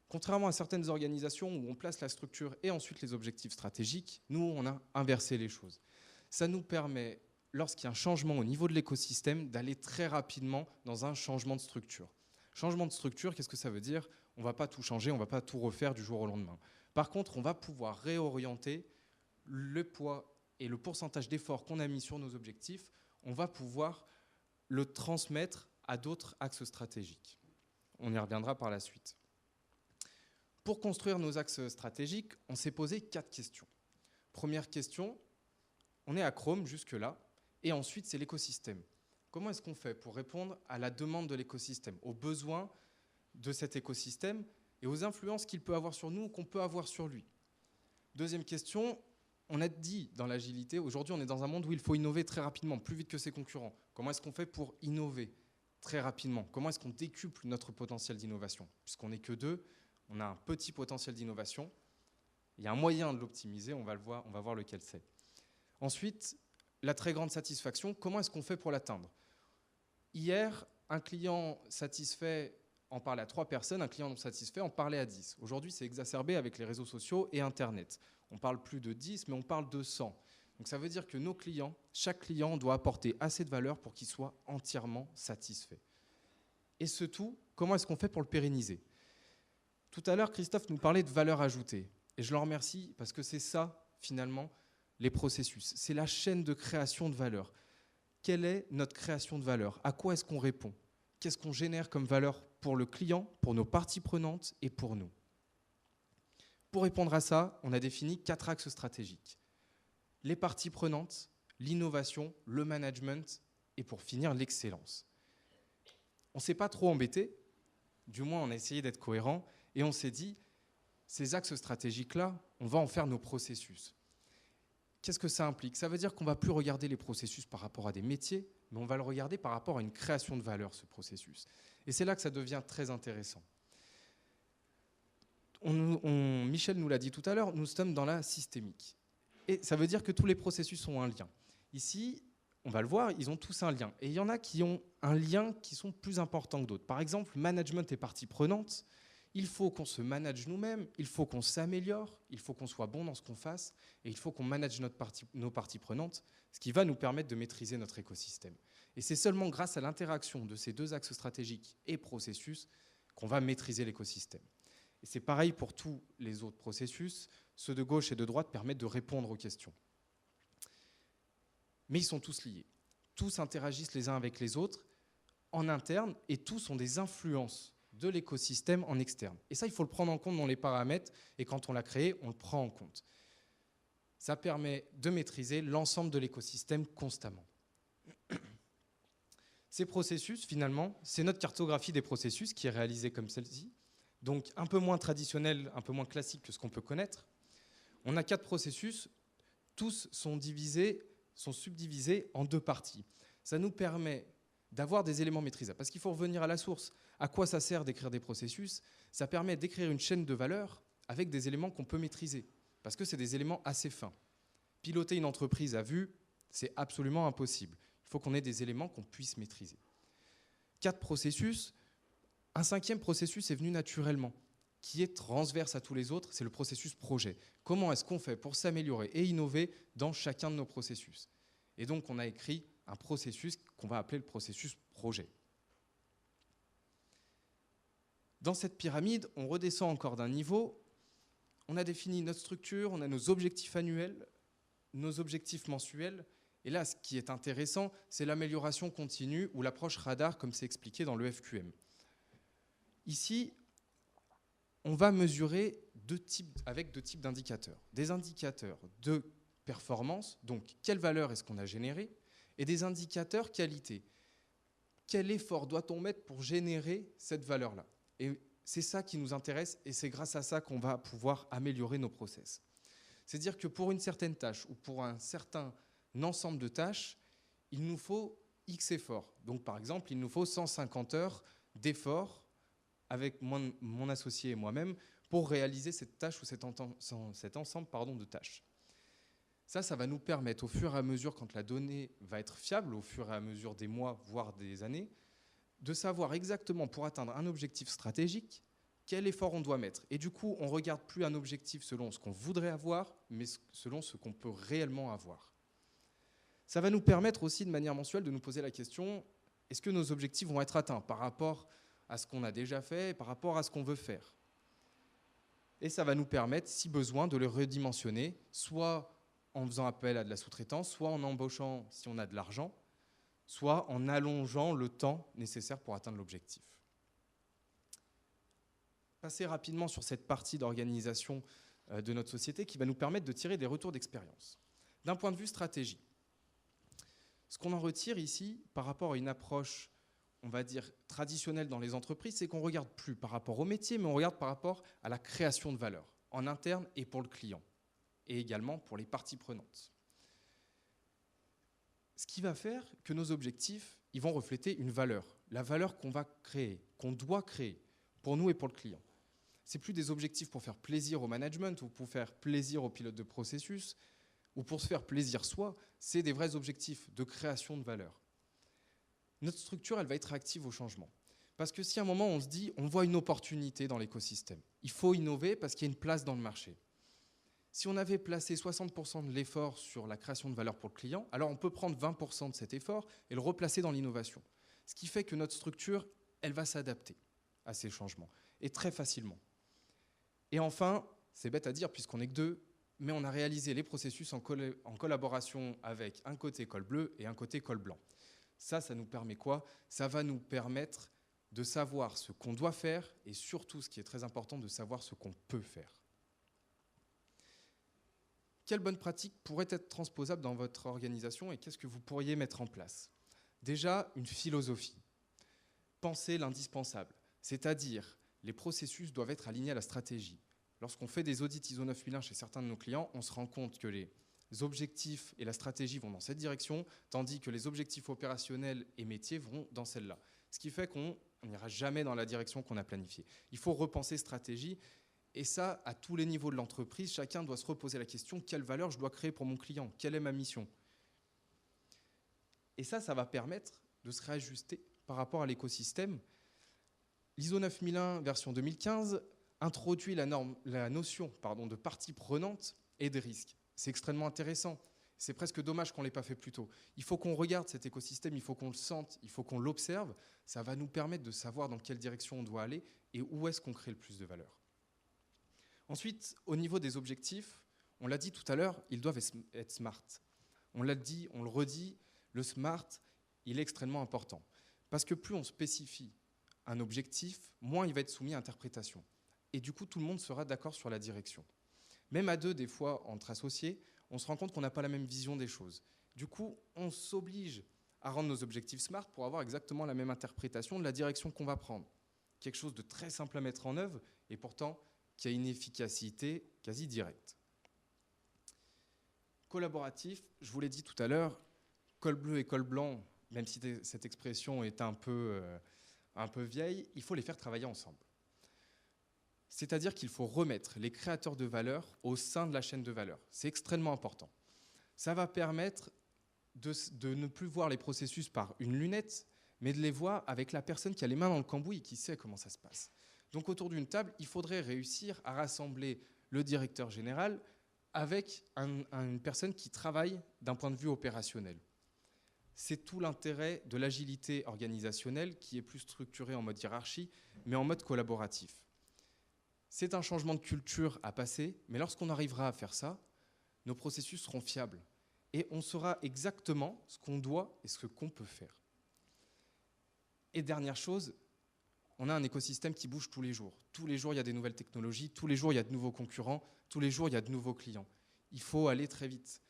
Contrairement à certaines organisations où on place la structure et ensuite les objectifs stratégiques, nous, on a inversé les choses. Ça nous permet, lorsqu'il y a un changement au niveau de l'écosystème, d'aller très rapidement dans un changement de structure. Changement de structure, qu'est-ce que ça veut dire ? On ne va pas tout changer, on ne va pas tout refaire du jour au lendemain. Par contre, on va pouvoir réorienter le poids et le pourcentage d'efforts qu'on a mis sur nos objectifs, on va pouvoir le transmettre à d'autres axes stratégiques. On y reviendra par la suite. Pour construire nos axes stratégiques, on s'est posé 4 questions. Première question, on est à Achrome jusque-là, et ensuite c'est l'écosystème. Comment est-ce qu'on fait pour répondre à la demande de l'écosystème, aux besoins de cet écosystème et aux influences qu'il peut avoir sur nous ou qu'on peut avoir sur lui? Deuxième question, on a dit dans l'agilité, aujourd'hui on est dans un monde où il faut innover très rapidement, plus vite que ses concurrents. Comment est-ce qu'on fait pour innover très rapidement? Comment est-ce qu'on décuple notre potentiel d'innovation? Puisqu'on n'est que 2, on a un petit potentiel d'innovation. Il y a un moyen de l'optimiser, on va voir lequel c'est. Ensuite, la très grande satisfaction, comment est-ce qu'on fait pour l'atteindre? Hier, un client satisfait en parlait à 3 personnes, un client non satisfait en parlait à 10. Aujourd'hui, c'est exacerbé avec les réseaux sociaux et Internet. On parle plus de 10, mais on parle de 100. Donc ça veut dire que nos clients, chaque client doit apporter assez de valeur pour qu'il soit entièrement satisfait. Et ce tout, comment est-ce qu'on fait pour le pérenniser? Tout à l'heure, Christophe nous parlait de valeur ajoutée. Et je le remercie parce que c'est ça, finalement, les processus. C'est la chaîne de création de valeur. Quelle est notre création de valeur? À quoi est-ce qu'on répond? Qu'est-ce qu'on génère comme valeur pour le client, pour nos parties prenantes et pour nous? Pour répondre à ça, on a défini 4 axes stratégiques. Les parties prenantes, l'innovation, le management et pour finir, l'excellence. On ne s'est pas trop embêté, du moins on a essayé d'être cohérent et on s'est dit, ces axes stratégiques-là, on va en faire nos processus. Qu'est-ce que ça implique? Ça veut dire qu'on ne va plus regarder les processus par rapport à des métiers, mais on va le regarder par rapport à une création de valeur, ce processus. Et c'est là que ça devient très intéressant. Michel nous l'a dit tout à l'heure, nous sommes dans la systémique. Et ça veut dire que tous les processus ont un lien. Ici, on va le voir, ils ont tous un lien. Et il y en a qui ont un lien qui sont plus importants que d'autres. Par exemple, management et parties prenantes. Il faut qu'on se manage nous-mêmes, il faut qu'on s'améliore, il faut qu'on soit bon dans ce qu'on fasse, et il faut qu'on manage nos parties prenantes, ce qui va nous permettre de maîtriser notre écosystème. Et c'est seulement grâce à l'interaction de ces deux axes stratégiques et processus qu'on va maîtriser l'écosystème. Et c'est pareil pour tous les autres processus. Ceux de gauche et de droite permettent de répondre aux questions. Mais ils sont tous liés. Tous interagissent les uns avec les autres en interne et tous ont des influences de l'écosystème en externe. Et ça, il faut le prendre en compte dans les paramètres et quand on l'a créé, on le prend en compte. Ça permet de maîtriser l'ensemble de l'écosystème constamment. Ces processus, finalement, c'est notre cartographie des processus qui est réalisée comme celle-ci. Donc un peu moins traditionnel, un peu moins classique que ce qu'on peut connaître. On a 4 processus, tous sont subdivisés en 2 parties. Ça nous permet d'avoir des éléments maîtrisables. Parce qu'il faut revenir à la source. À quoi ça sert d'écrire des processus? Ça permet d'écrire une chaîne de valeur avec des éléments qu'on peut maîtriser. Parce que c'est des éléments assez fins. Piloter une entreprise à vue, c'est absolument impossible. Il faut qu'on ait des éléments qu'on puisse maîtriser. 4 processus. Un 5e processus est venu naturellement, qui est transverse à tous les autres, c'est le processus projet. Comment est-ce qu'on fait pour s'améliorer et innover dans chacun de nos processus? Et donc, on a écrit un processus qu'on va appeler le processus projet. Dans cette pyramide, on redescend encore d'un niveau. On a défini notre structure, on a nos objectifs annuels, nos objectifs mensuels. Et là, ce qui est intéressant, c'est l'amélioration continue ou l'approche radar, comme c'est expliqué dans le FQM. Ici, on va mesurer avec 2 types d'indicateurs. Des indicateurs de performance, donc quelle valeur est-ce qu'on a généré, et des indicateurs qualité. Quel effort doit-on mettre pour générer cette valeur-là? Et c'est ça qui nous intéresse, et c'est grâce à ça qu'on va pouvoir améliorer nos process. C'est-à-dire que pour une certaine tâche, ou pour un certain ensemble de tâches, il nous faut X efforts. Donc par exemple, il nous faut 150 heures d'efforts avec mon associé et moi-même pour réaliser cette tâche ou cet ensemble de tâches. Ça va nous permettre au fur et à mesure, quand la donnée va être fiable, au fur et à mesure des mois, voire des années, de savoir exactement pour atteindre un objectif stratégique, quel effort on doit mettre. Et du coup, on ne regarde plus un objectif selon ce qu'on voudrait avoir, mais selon ce qu'on peut réellement avoir. Ça va nous permettre aussi, de manière mensuelle, de nous poser la question, est-ce que nos objectifs vont être atteints par rapport à ce qu'on a déjà fait et par rapport à ce qu'on veut faire? Et ça va nous permettre, si besoin, de le redimensionner, soit en faisant appel à de la sous-traitance, soit en embauchant si on a de l'argent, soit en allongeant le temps nécessaire pour atteindre l'objectif. Passer rapidement sur cette partie d'organisation de notre société qui va nous permettre de tirer des retours d'expérience. D'un point de vue stratégie, ce qu'on en retire ici par rapport à une approche, on va dire, traditionnelle dans les entreprises, c'est qu'on ne regarde plus par rapport au métier, mais on regarde par rapport à la création de valeur, en interne et pour le client, et également pour les parties prenantes. Ce qui va faire que nos objectifs, ils vont refléter une valeur, la valeur qu'on va créer, qu'on doit créer, pour nous et pour le client. Ce n'est plus des objectifs pour faire plaisir au management ou pour faire plaisir au pilote de processus ou pour se faire plaisir soi, c'est des vrais objectifs de création de valeur. Notre structure, elle va être réactive au changement. Parce que si à un moment on se dit, on voit une opportunité dans l'écosystème, il faut innover parce qu'il y a une place dans le marché. Si on avait placé 60% de l'effort sur la création de valeur pour le client, alors on peut prendre 20% de cet effort et le replacer dans l'innovation. Ce qui fait que notre structure, elle va s'adapter à ces changements, et très facilement. Et enfin, c'est bête à dire puisqu'on n'est que 2, mais on a réalisé les processus en collaboration avec un côté col bleu et un côté col blanc. Ça nous permet quoi? Ça va nous permettre de savoir ce qu'on doit faire et surtout, ce qui est très important, de savoir ce qu'on peut faire. Quelle bonne pratique pourrait être transposable dans votre organisation et qu'est-ce que vous pourriez mettre en place? Déjà, une philosophie. Pensez l'indispensable, c'est-à-dire les processus doivent être alignés à la stratégie. Lorsqu'on fait des audits ISO 9001 chez certains de nos clients, on se rend compte que les objectifs et la stratégie vont dans cette direction, tandis que les objectifs opérationnels et métiers vont dans celle-là. Ce qui fait qu'on on n'ira jamais dans la direction qu'on a planifiée. Il faut repenser stratégie. Et ça, à tous les niveaux de l'entreprise, chacun doit se reposer la question, quelle valeur je dois créer pour mon client? Quelle est ma mission? Et ça va permettre de se réajuster par rapport à l'écosystème. L'ISO 9001 version 2015 introduit la notion de partie prenante et de risque. C'est extrêmement intéressant. C'est presque dommage qu'on ne l'ait pas fait plus tôt. Il faut qu'on regarde cet écosystème, il faut qu'on le sente, il faut qu'on l'observe. Ça va nous permettre de savoir dans quelle direction on doit aller et où est-ce qu'on crée le plus de valeur. Ensuite, au niveau des objectifs, on l'a dit tout à l'heure, ils doivent être smart. On l'a dit, on le redit, le smart, il est extrêmement important. Parce que plus on spécifie un objectif, moins il va être soumis à interprétation. Et du coup, tout le monde sera d'accord sur la direction. Même à deux, des fois, entre associés, on se rend compte qu'on n'a pas la même vision des choses. Du coup, on s'oblige à rendre nos objectifs smart pour avoir exactement la même interprétation de la direction qu'on va prendre. Quelque chose de très simple à mettre en œuvre et pourtant qui a une efficacité quasi directe. Collaboratif, je vous l'ai dit tout à l'heure, col bleu et col blanc, même si cette expression est un peu vieille, il faut les faire travailler ensemble. C'est-à-dire qu'il faut remettre les créateurs de valeur au sein de la chaîne de valeur. C'est extrêmement important. Ça va permettre de ne plus voir les processus par une lunette, mais de les voir avec la personne qui a les mains dans le cambouis et qui sait comment ça se passe. Donc autour d'une table, il faudrait réussir à rassembler le directeur général avec une personne qui travaille d'un point de vue opérationnel. C'est tout l'intérêt de l'agilité organisationnelle qui est plus structurée en mode hiérarchie, mais en mode collaboratif. C'est un changement de culture à passer, mais lorsqu'on arrivera à faire ça, nos processus seront fiables et on saura exactement ce qu'on doit et ce qu'on peut faire. Et dernière chose, on a un écosystème qui bouge tous les jours. Tous les jours, il y a des nouvelles technologies, tous les jours, il y a de nouveaux concurrents, tous les jours, il y a de nouveaux clients. Il faut aller très vite.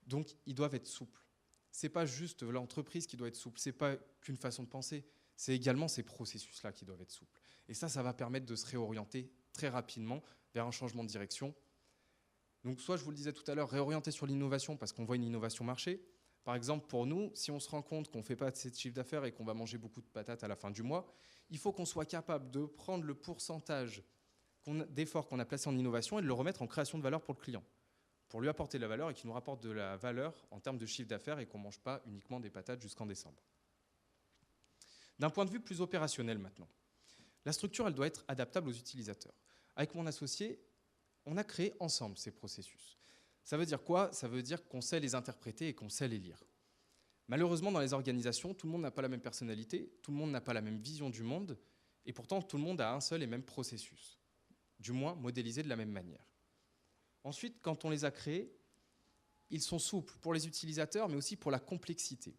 Donc, ils doivent être souples. Ce n'est pas juste l'entreprise qui doit être souple, ce n'est pas qu'une façon de penser, c'est également ces processus-là qui doivent être souples. Et ça va permettre de se réorienter très rapidement vers un changement de direction. Donc, soit, je vous le disais tout à l'heure, réorienter sur l'innovation parce qu'on voit une innovation marcher. Par exemple, pour nous, si on se rend compte qu'on ne fait pas assez de chiffre d'affaires et qu'on va manger beaucoup de patates à la fin du mois, il faut qu'on soit capable de prendre le pourcentage d'efforts qu'on a placé en innovation et de le remettre en création de valeur pour le client, pour lui apporter de la valeur et qu'il nous rapporte de la valeur en termes de chiffre d'affaires et qu'on ne mange pas uniquement des patates jusqu'en décembre. D'un point de vue plus opérationnel maintenant, la structure elle doit être adaptable aux utilisateurs. Avec mon associé, on a créé ensemble ces processus. Ça veut dire quoi? Ça veut dire qu'on sait les interpréter et qu'on sait les lire. Malheureusement, dans les organisations, tout le monde n'a pas la même personnalité, tout le monde n'a pas la même vision du monde, et pourtant tout le monde a un seul et même processus, du moins modélisé de la même manière. Ensuite, quand on les a créés, ils sont souples pour les utilisateurs, mais aussi pour la complexité.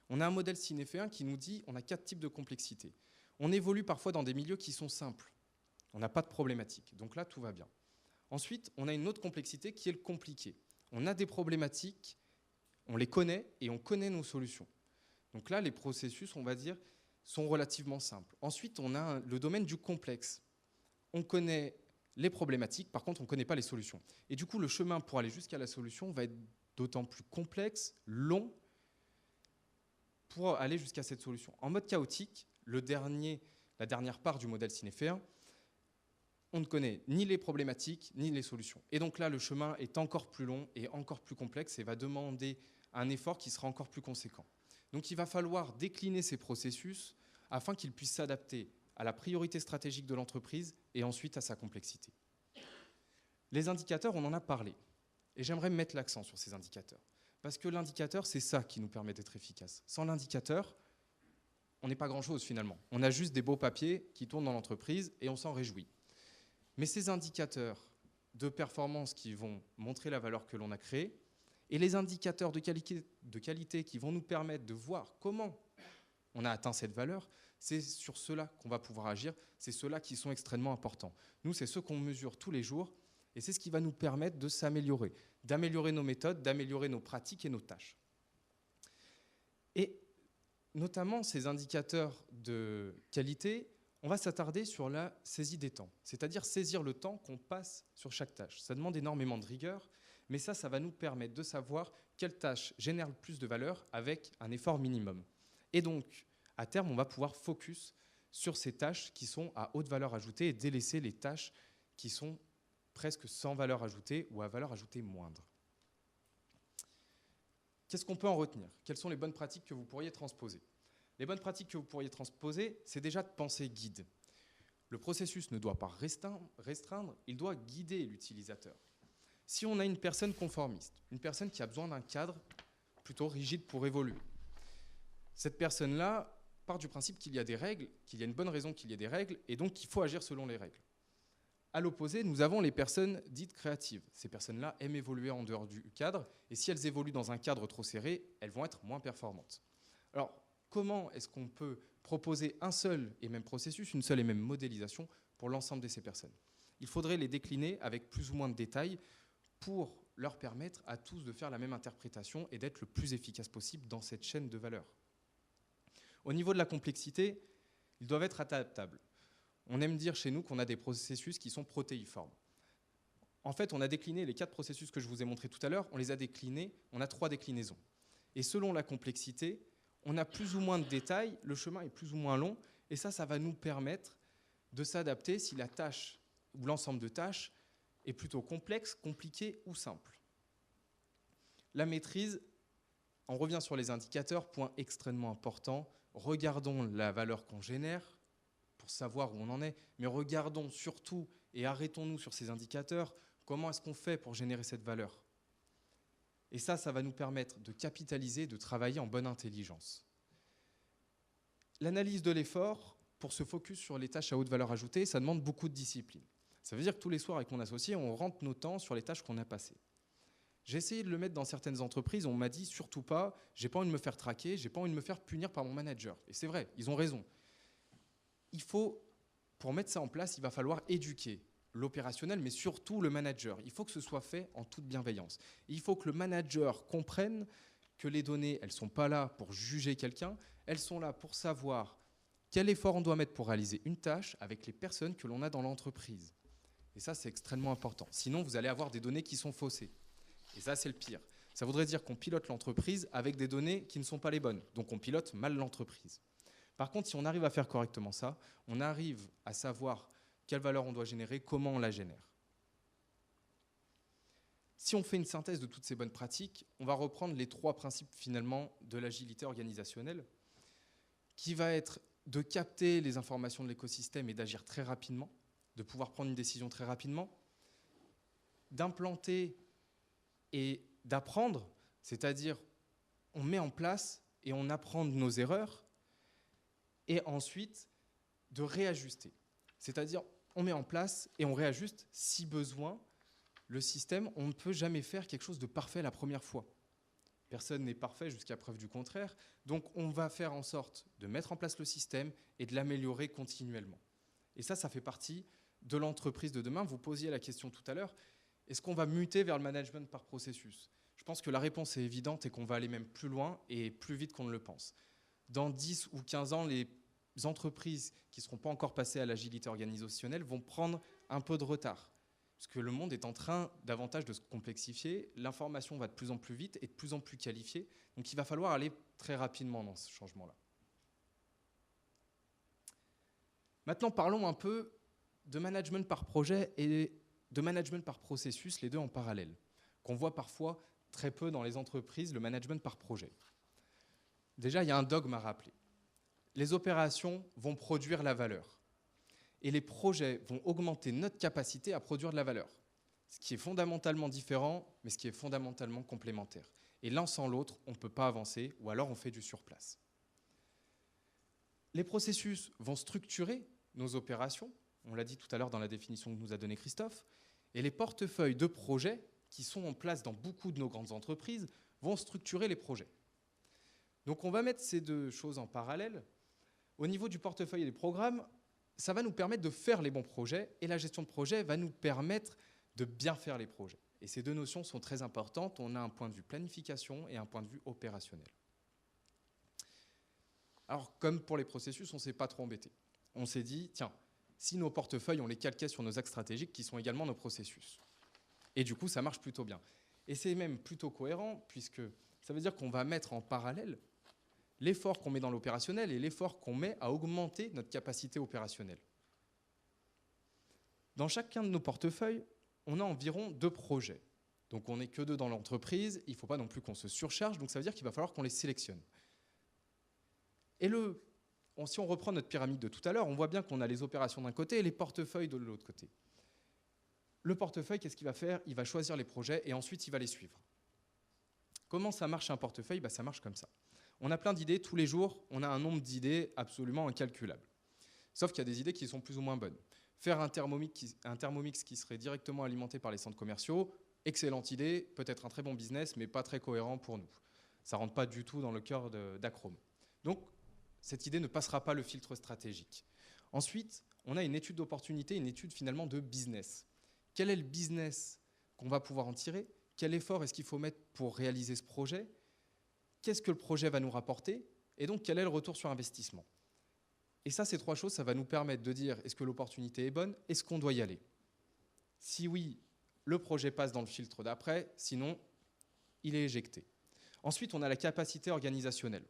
On a un modèle cinéféen qui nous dit on a 4 types de complexité. On évolue parfois dans des milieux qui sont simples. On n'a pas de problématique, donc là, tout va bien. Ensuite, on a une autre complexité qui est le compliqué. On a des problématiques, on les connaît et on connaît nos solutions. Donc là, les processus, on va dire, sont relativement simples. Ensuite, on a le domaine du complexe. On connaît les problématiques, par contre, on ne connaît pas les solutions. Et du coup, le chemin pour aller jusqu'à la solution va être d'autant plus complexe, long, pour aller jusqu'à cette solution. En mode chaotique, la dernière part du modèle cinéféen, on ne connaît ni les problématiques, ni les solutions. Et donc là, le chemin est encore plus long et encore plus complexe et va demander un effort qui sera encore plus conséquent. Donc il va falloir décliner ces processus afin qu'ils puissent s'adapter à la priorité stratégique de l'entreprise et ensuite à sa complexité. Les indicateurs, on en a parlé. Et j'aimerais mettre l'accent sur ces indicateurs. Parce que l'indicateur, c'est ça qui nous permet d'être efficace. Sans l'indicateur, on n'est pas grand-chose finalement. On a juste des beaux papiers qui tournent dans l'entreprise et on s'en réjouit. Mais ces indicateurs de performance qui vont montrer la valeur que l'on a créée et les indicateurs de qualité qui vont nous permettre de voir comment on a atteint cette valeur, c'est sur cela qu'on va pouvoir agir, c'est ceux-là qui sont extrêmement importants. Nous, c'est ceux qu'on mesure tous les jours et c'est ce qui va nous permettre de s'améliorer, d'améliorer nos méthodes, d'améliorer nos pratiques et nos tâches. Et notamment ces indicateurs de qualité, on va s'attarder sur la saisie des temps, c'est-à-dire saisir le temps qu'on passe sur chaque tâche. Ça demande énormément de rigueur, mais ça va nous permettre de savoir quelle tâche génère le plus de valeur avec un effort minimum. Et donc, À terme, on va pouvoir focus sur ces tâches qui sont à haute valeur ajoutée et délaisser les tâches qui sont presque sans valeur ajoutée ou à valeur ajoutée moindre. Qu'est-ce qu'on peut en retenir? Quelles sont les bonnes pratiques que vous pourriez transposer? Les bonnes pratiques que vous pourriez transposer, c'est déjà de penser guide. Le processus ne doit pas restreindre, il doit guider l'utilisateur. Si on a une personne conformiste, une personne qui a besoin d'un cadre plutôt rigide pour évoluer, cette personne-là part du principe qu'il y a des règles, qu'il y a une bonne raison qu'il y ait des règles, et donc qu'il faut agir selon les règles. À l'opposé, nous avons les personnes dites créatives. Ces personnes-là aiment évoluer en dehors du cadre, et si elles évoluent dans un cadre trop serré, elles vont être moins performantes. Alors, comment est-ce qu'on peut proposer un seul et même processus, une seule et même modélisation pour l'ensemble de ces personnes? Il faudrait les décliner avec plus ou moins de détails pour leur permettre à tous de faire la même interprétation et d'être le plus efficace possible dans cette chaîne de valeur. Au niveau de la complexité, ils doivent être adaptables. On aime dire chez nous qu'on a des processus qui sont protéiformes. En fait, on a décliné les 4 processus que je vous ai montrés tout à l'heure, on les a déclinés, on a 3 déclinaisons. Et selon la complexité, on a plus ou moins de détails, le chemin est plus ou moins long, et ça va nous permettre de s'adapter si la tâche ou l'ensemble de tâches est plutôt complexe, compliqué ou simple. La maîtrise, on revient sur les indicateurs, point extrêmement important. Regardons la valeur qu'on génère pour savoir où on en est, mais regardons surtout et arrêtons-nous sur ces indicateurs, comment est-ce qu'on fait pour générer cette valeur? Et ça va nous permettre de capitaliser, de travailler en bonne intelligence. L'analyse de l'effort, pour se focus sur les tâches à haute valeur ajoutée, ça demande beaucoup de discipline. Ça veut dire que tous les soirs, avec mon associé, on rentre nos temps sur les tâches qu'on a passées. J'ai essayé de le mettre dans certaines entreprises, on m'a dit surtout pas, j'ai pas envie de me faire traquer, j'ai pas envie de me faire punir par mon manager. Et c'est vrai, ils ont raison. Pour mettre ça en place, il va falloir éduquer l'opérationnel, mais surtout le manager. Il faut que ce soit fait en toute bienveillance. Et il faut que le manager comprenne que les données, elles ne sont pas là pour juger quelqu'un, elles sont là pour savoir quel effort on doit mettre pour réaliser une tâche avec les personnes que l'on a dans l'entreprise. Et ça, c'est extrêmement important. Sinon, vous allez avoir des données qui sont faussées. Et ça, c'est le pire. Ça voudrait dire qu'on pilote l'entreprise avec des données qui ne sont pas les bonnes. Donc, on pilote mal l'entreprise. Par contre, si on arrive à faire correctement ça, on arrive à savoir quelle valeur on doit générer, comment on la génère. Si on fait une synthèse de toutes ces bonnes pratiques, on va reprendre les 3 principes finalement de l'agilité organisationnelle, qui va être de capter les informations de l'écosystème et d'agir très rapidement, de pouvoir prendre une décision très rapidement, d'implanter et d'apprendre, c'est-à-dire on met en place et on apprend de nos erreurs, et ensuite de réajuster. C'est-à-dire on met en place et on réajuste si besoin. Le système, on ne peut jamais faire quelque chose de parfait la première fois. Personne n'est parfait jusqu'à preuve du contraire. Donc on va faire en sorte de mettre en place le système et de l'améliorer continuellement. Et ça fait partie de l'entreprise de demain. Vous posiez la question tout à l'heure, est-ce qu'on va muter vers le management par processus? Je pense que la réponse est évidente et qu'on va aller même plus loin et plus vite qu'on ne le pense. Dans 10 ou 15 ans, les entreprises qui ne seront pas encore passées à l'agilité organisationnelle vont prendre un peu de retard. Parce que le monde est en train davantage de se complexifier, l'information va de plus en plus vite et de plus en plus qualifiée, donc il va falloir aller très rapidement dans ce changement-là. Maintenant, parlons un peu de management par projet et de management par processus, les deux en parallèle, qu'on voit parfois très peu dans les entreprises, le management par projet. Déjà, il y a un dogme à rappeler. Les opérations vont produire la valeur. Et les projets vont augmenter notre capacité à produire de la valeur. Ce qui est fondamentalement différent, mais ce qui est fondamentalement complémentaire. Et l'un sans l'autre, on ne peut pas avancer, ou alors on fait du surplace. Les processus vont structurer nos opérations, on l'a dit tout à l'heure dans la définition que nous a donnée Christophe, et les portefeuilles de projets qui sont en place dans beaucoup de nos grandes entreprises vont structurer les projets. Donc on va mettre ces deux choses en parallèle. Au niveau du portefeuille et des programmes, ça va nous permettre de faire les bons projets et la gestion de projet va nous permettre de bien faire les projets. Et ces deux notions sont très importantes. On a un point de vue planification et un point de vue opérationnel. Alors, comme pour les processus, on ne s'est pas trop embêté. On s'est dit, tiens, si nos portefeuilles, on les calquait sur nos axes stratégiques qui sont également nos processus. Et du coup, ça marche plutôt bien. Et c'est même plutôt cohérent puisque ça veut dire qu'on va mettre en parallèle l'effort qu'on met dans l'opérationnel et l'effort qu'on met à augmenter notre capacité opérationnelle. Dans chacun de nos portefeuilles, on a environ 2 projets. Donc on n'est que 2 dans l'entreprise, il ne faut pas non plus qu'on se surcharge, donc ça veut dire qu'il va falloir qu'on les sélectionne. Et si on reprend notre pyramide de tout à l'heure, on voit bien qu'on a les opérations d'un côté et les portefeuilles de l'autre côté. Le portefeuille, qu'est-ce qu'il va faire? Il va choisir les projets et ensuite il va les suivre. Comment ça marche un portefeuille? Ça marche comme ça. On a plein d'idées, tous les jours, on a un nombre d'idées absolument incalculable. Sauf qu'il y a des idées qui sont plus ou moins bonnes. Faire un Thermomix qui serait directement alimenté par les centres commerciaux, excellente idée, peut-être un très bon business, mais pas très cohérent pour nous. Ça ne rentre pas du tout dans le cœur d'Achrome. Donc, cette idée ne passera pas le filtre stratégique. Ensuite, on a une étude d'opportunité, une étude finalement de business. Quel est le business qu'on va pouvoir en tirer? Quel effort est-ce qu'il faut mettre pour réaliser ce projet? Qu'est-ce que le projet va nous rapporter? Et donc, quel est le retour sur investissement? Et ça, ces 3 choses, ça va nous permettre de dire est-ce que l'opportunité est bonne? Est-ce qu'on doit y aller? Si oui, le projet passe dans le filtre d'après, sinon, il est éjecté. Ensuite, on a la capacité organisationnelle.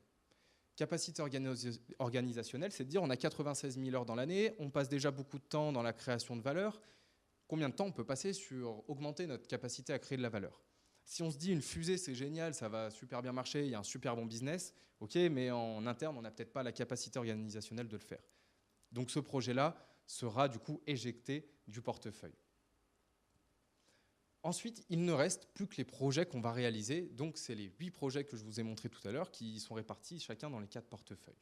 Capacité organisationnelle, c'est de dire on a 96 000 heures dans l'année, on passe déjà beaucoup de temps dans la création de valeur. Combien de temps on peut passer sur augmenter notre capacité à créer de la valeur? Si on se dit une fusée, c'est génial, ça va super bien marcher, il y a un super bon business, ok, mais en interne, on n'a peut-être pas la capacité organisationnelle de le faire. Donc ce projet-là sera du coup éjecté du portefeuille. Ensuite, il ne reste plus que les projets qu'on va réaliser. Donc, c'est les 8 projets que je vous ai montrés tout à l'heure qui sont répartis chacun dans les 4 portefeuilles.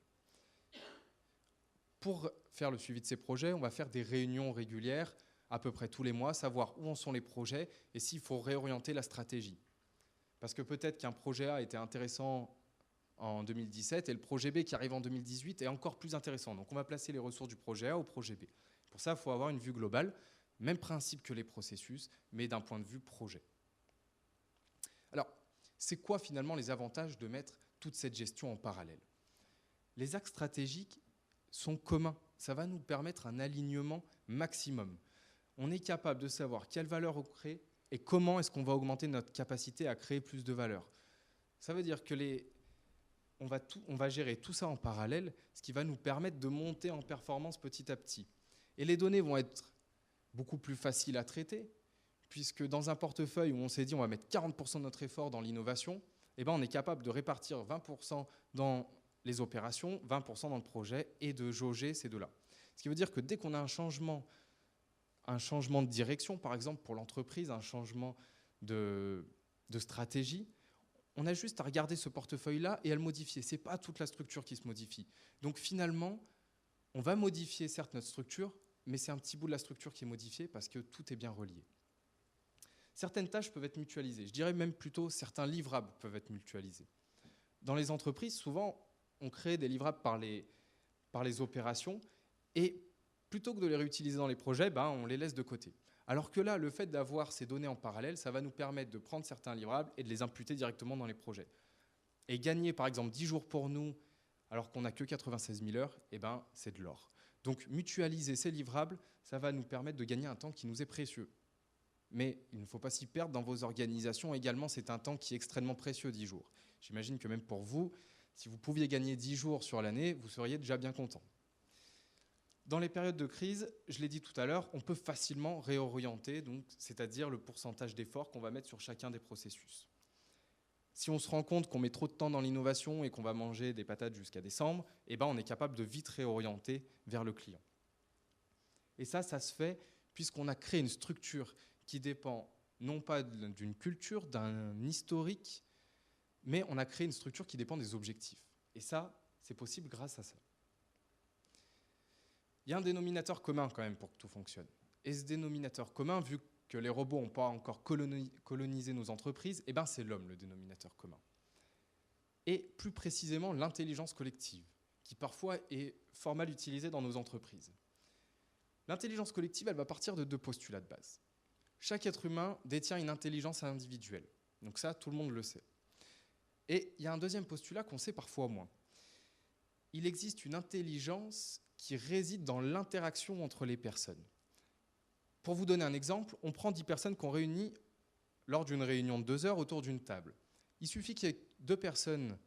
Pour faire le suivi de ces projets, on va faire des réunions régulières, à peu près tous les mois, savoir où en sont les projets et s'il faut réorienter la stratégie. Parce que peut-être qu'un projet A était intéressant en 2017 et le projet B qui arrive en 2018 est encore plus intéressant. Donc, on va placer les ressources du projet A au projet B. Pour ça, il faut avoir une vue globale. Même principe que les processus, mais d'un point de vue projet. Alors, c'est quoi finalement les avantages de mettre toute cette gestion en parallèle? Les axes stratégiques sont communs. Ça va nous permettre un alignement maximum. On est capable de savoir quelle valeur on crée et comment est-ce qu'on va augmenter notre capacité à créer plus de valeur. Ça veut dire que on va gérer tout ça en parallèle, ce qui va nous permettre de monter en performance petit à petit. Et les données vont être beaucoup plus facile à traiter, puisque dans un portefeuille où on s'est dit on va mettre 40% de notre effort dans l'innovation, eh ben on est capable de répartir 20% dans les opérations, 20% dans le projet et de jauger ces 2-là. Ce qui veut dire que dès qu'on a un changement de direction, par exemple pour l'entreprise, un changement de stratégie, on a juste à regarder ce portefeuille-là et à le modifier. Ce n'est pas toute la structure qui se modifie. Donc finalement, on va modifier certes notre structure, mais c'est un petit bout de la structure qui est modifié parce que tout est bien relié. Certaines tâches peuvent être mutualisées. Je dirais même plutôt certains livrables peuvent être mutualisés. Dans les entreprises, souvent, on crée des livrables par les opérations et plutôt que de les réutiliser dans les projets, on les laisse de côté. Alors que là, le fait d'avoir ces données en parallèle, ça va nous permettre de prendre certains livrables et de les imputer directement dans les projets. Et gagner, par exemple, 10 jours pour nous, alors qu'on n'a que 96 000 heures, c'est de l'or. Donc, mutualiser ces livrables, ça va nous permettre de gagner un temps qui nous est précieux. Mais il ne faut pas s'y perdre dans vos organisations. Également, c'est un temps qui est extrêmement précieux, 10 jours. J'imagine que même pour vous, si vous pouviez gagner 10 jours sur l'année, vous seriez déjà bien content. Dans les périodes de crise, je l'ai dit tout à l'heure, on peut facilement réorienter, c'est-à-dire le pourcentage d'efforts qu'on va mettre sur chacun des processus. Si on se rend compte qu'on met trop de temps dans l'innovation et qu'on va manger des patates jusqu'à décembre, on est capable de vite réorienter vers le client. Et ça se fait puisqu'on a créé une structure qui dépend non pas d'une culture, d'un historique, mais on a créé une structure qui dépend des objectifs. Et ça, c'est possible grâce à ça. Il y a un dénominateur commun quand même pour que tout fonctionne. Et ce dénominateur commun, vu que les robots n'ont pas encore colonisé nos entreprises, c'est l'homme, le dénominateur commun. Et plus précisément, l'intelligence collective, qui parfois est fort mal utilisée dans nos entreprises. L'intelligence collective, elle va partir de 2 postulats de base. Chaque être humain détient une intelligence individuelle. Donc ça, tout le monde le sait. Et il y a un deuxième postulat qu'on sait parfois moins. Il existe une intelligence qui réside dans l'interaction entre les personnes. Pour vous donner un exemple, on prend 10 personnes qu'on réunit lors d'une réunion de 2 heures autour d'une table. Il suffit qu'il y ait 2 personnes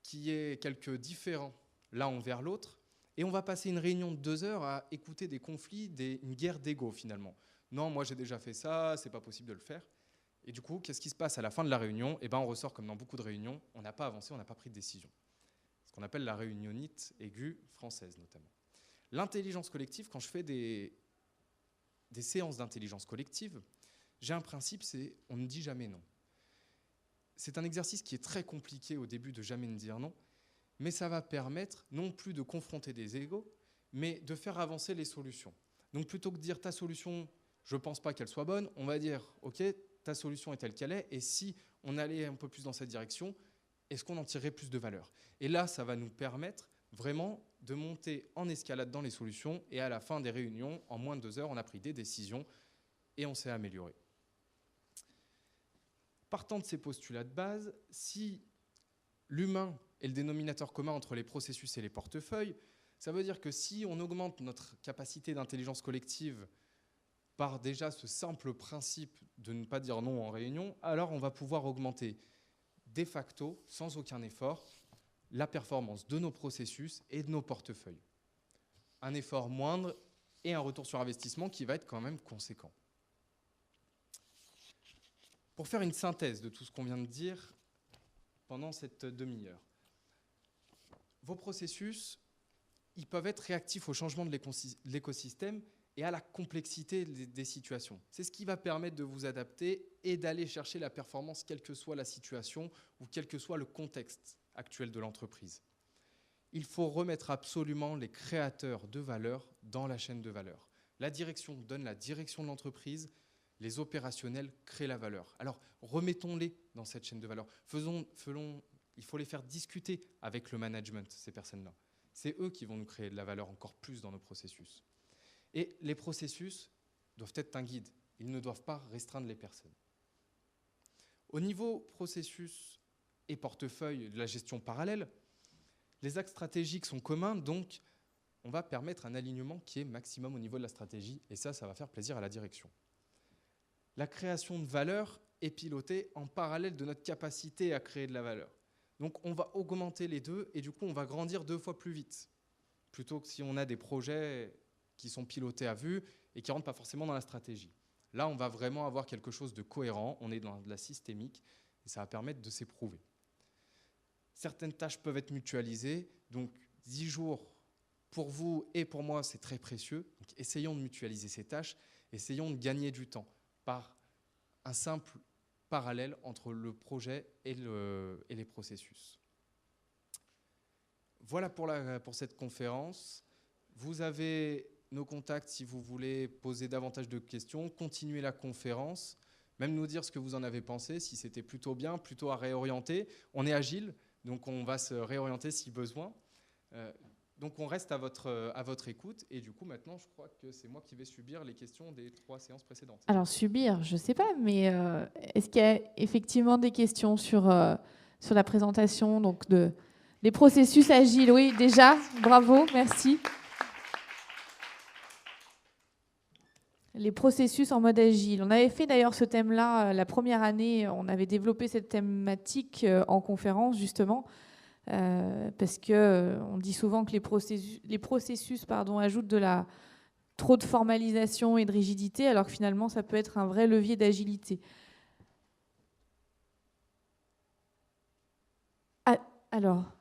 qu'il y ait quelques différends l'un envers l'autre, et on va passer une réunion de 2 heures à écouter des conflits, une guerre d'ego finalement. Non, moi j'ai déjà fait ça, c'est pas possible de le faire. Et du coup, qu'est-ce qui se passe à la fin de la réunion? Eh ben, on ressort comme dans beaucoup de réunions, on n'a pas avancé, on n'a pas pris de décision. Ce qu'on appelle la réunionnite aiguë française notamment. L'intelligence collective, quand je fais des séances d'intelligence collective, j'ai un principe, c'est on ne dit jamais non. C'est un exercice qui est très compliqué au début de jamais ne dire non, mais ça va permettre non plus de confronter des égos, mais de faire avancer les solutions. Donc plutôt que de dire ta solution, je ne pense pas qu'elle soit bonne, on va dire ok, ta solution est telle qu'elle est, et si on allait un peu plus dans cette direction, est-ce qu'on en tirerait plus de valeur? Et là, ça va nous permettre vraiment de monter en escalade dans les solutions, et à la fin des réunions, en moins de 2 heures, on a pris des décisions et on s'est amélioré. Partant de ces postulats de base, si l'humain est le dénominateur commun entre les processus et les portefeuilles, ça veut dire que si on augmente notre capacité d'intelligence collective par déjà ce simple principe de ne pas dire non en réunion, alors on va pouvoir augmenter de facto, sans aucun effort, la performance de nos processus et de nos portefeuilles. Un effort moindre et un retour sur investissement qui va être quand même conséquent. Pour faire une synthèse de tout ce qu'on vient de dire pendant cette demi-heure, vos processus, ils peuvent être réactifs au changement de l'écosystème et à la complexité des situations. C'est ce qui va permettre de vous adapter et d'aller chercher la performance, quelle que soit la situation ou quel que soit le contexte actuel de l'entreprise. Il faut remettre absolument les créateurs de valeur dans la chaîne de valeur. La direction donne la direction de l'entreprise, les opérationnels créent la valeur. Alors, remettons-les dans cette chaîne de valeur. Il faut les faire discuter avec le management, ces personnes-là. C'est eux qui vont nous créer de la valeur encore plus dans nos processus. Et les processus doivent être un guide. Ils ne doivent pas restreindre les personnes. Au niveau processus et portefeuille de la gestion parallèle, les axes stratégiques sont communs, donc on va permettre un alignement qui est maximum au niveau de la stratégie, et ça va faire plaisir à la direction. La création de valeur est pilotée en parallèle de notre capacité à créer de la valeur. Donc on va augmenter les deux, et du coup on va grandir 2 fois plus vite, plutôt que si on a des projets qui sont pilotés à vue et qui ne rentrent pas forcément dans la stratégie. Là, on va vraiment avoir quelque chose de cohérent, on est dans de la systémique, et ça va permettre de s'éprouver. Certaines tâches peuvent être mutualisées, donc 10 jours pour vous et pour moi, c'est très précieux. Donc, essayons de mutualiser ces tâches, essayons de gagner du temps par un simple parallèle entre le projet et les processus. Voilà pour cette conférence. Vous avez nos contacts si vous voulez poser davantage de questions, continuer la conférence, même nous dire ce que vous en avez pensé, si c'était plutôt bien, plutôt à réorienter. On est agile, donc on va se réorienter si besoin. Donc on reste à votre écoute, et du coup maintenant je crois que c'est moi qui vais subir les questions des 3 séances précédentes. Alors subir, je ne sais pas, mais est-ce qu'il y a effectivement des questions sur la présentation donc des processus agiles? Oui, déjà, bravo, merci. Les processus en mode agile. On avait fait d'ailleurs ce thème-là la première année, on avait développé cette thématique en conférence justement, parce qu'on dit souvent que les processus ajoutent trop de formalisation et de rigidité, alors que finalement ça peut être un vrai levier d'agilité. Ah, alors...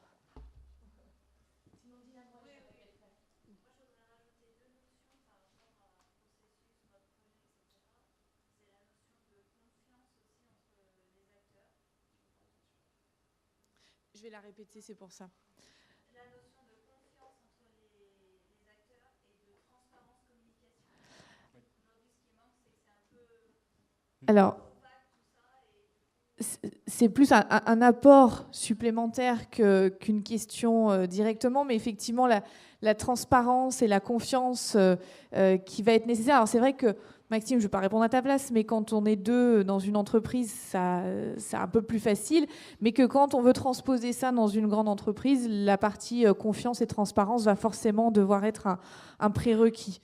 Je vais la répéter, c'est pour ça. La notion de confiance entre les acteurs et de transparence communication. Aujourd'hui, ce qui manque, c'est que c'est un peu... Alors, c'est plus un apport supplémentaire qu'une question directement, mais effectivement, la transparence et la confiance qui va être nécessaire. Alors, c'est vrai que Maxime, je ne vais pas répondre à ta place, mais quand on est 2 dans une entreprise, c'est un peu plus facile. Mais que quand on veut transposer ça dans une grande entreprise, la partie confiance et transparence va forcément devoir être un prérequis.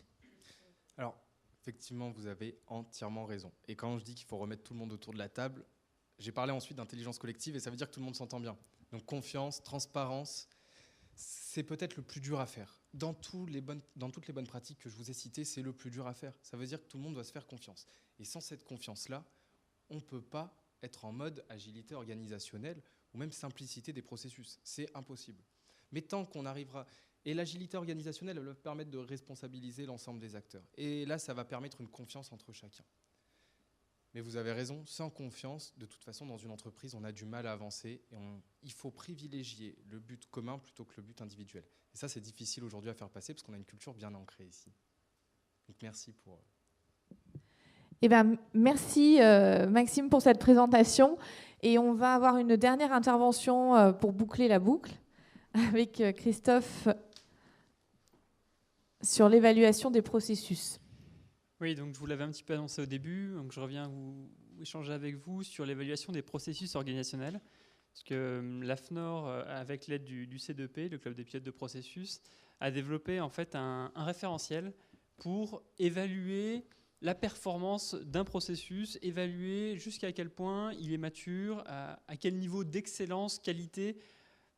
Alors, effectivement, vous avez entièrement raison. Et quand je dis qu'il faut remettre tout le monde autour de la table, J'ai parlé ensuite d'intelligence collective et ça veut dire que tout le monde s'entend bien. Donc confiance, transparence, c'est peut-être le plus dur à faire. Dans toutes les bonnes pratiques que je vous ai citées, c'est le plus dur à faire. Ça veut dire que tout le monde doit se faire confiance. Et sans cette confiance-là, on ne peut pas être en mode agilité organisationnelle ou même simplicité des processus. C'est impossible. Mais tant qu'on arrivera... Et l'agilité organisationnelle, elle va permettre de responsabiliser l'ensemble des acteurs. Et là, ça va permettre une confiance entre chacun. Mais vous avez raison, sans confiance, de toute façon, dans une entreprise, on a du mal à avancer et il faut privilégier le but commun plutôt que le but individuel. Et ça, c'est difficile aujourd'hui à faire passer parce qu'on a une culture bien ancrée ici. Donc, merci pour... Eh ben, merci Maxime pour cette présentation. Et on va avoir une dernière intervention pour boucler la boucle avec Christophe sur l'évaluation des processus. Oui, donc je vous l'avais un petit peu annoncé au début, donc je reviens vous échanger avec vous sur l'évaluation des processus organisationnels, parce que l'AFNOR, avec l'aide du C2P, le Club des pilotes de processus, a développé en fait un référentiel pour évaluer la performance d'un processus, évaluer jusqu'à quel point il est mature, à quel niveau d'excellence, qualité,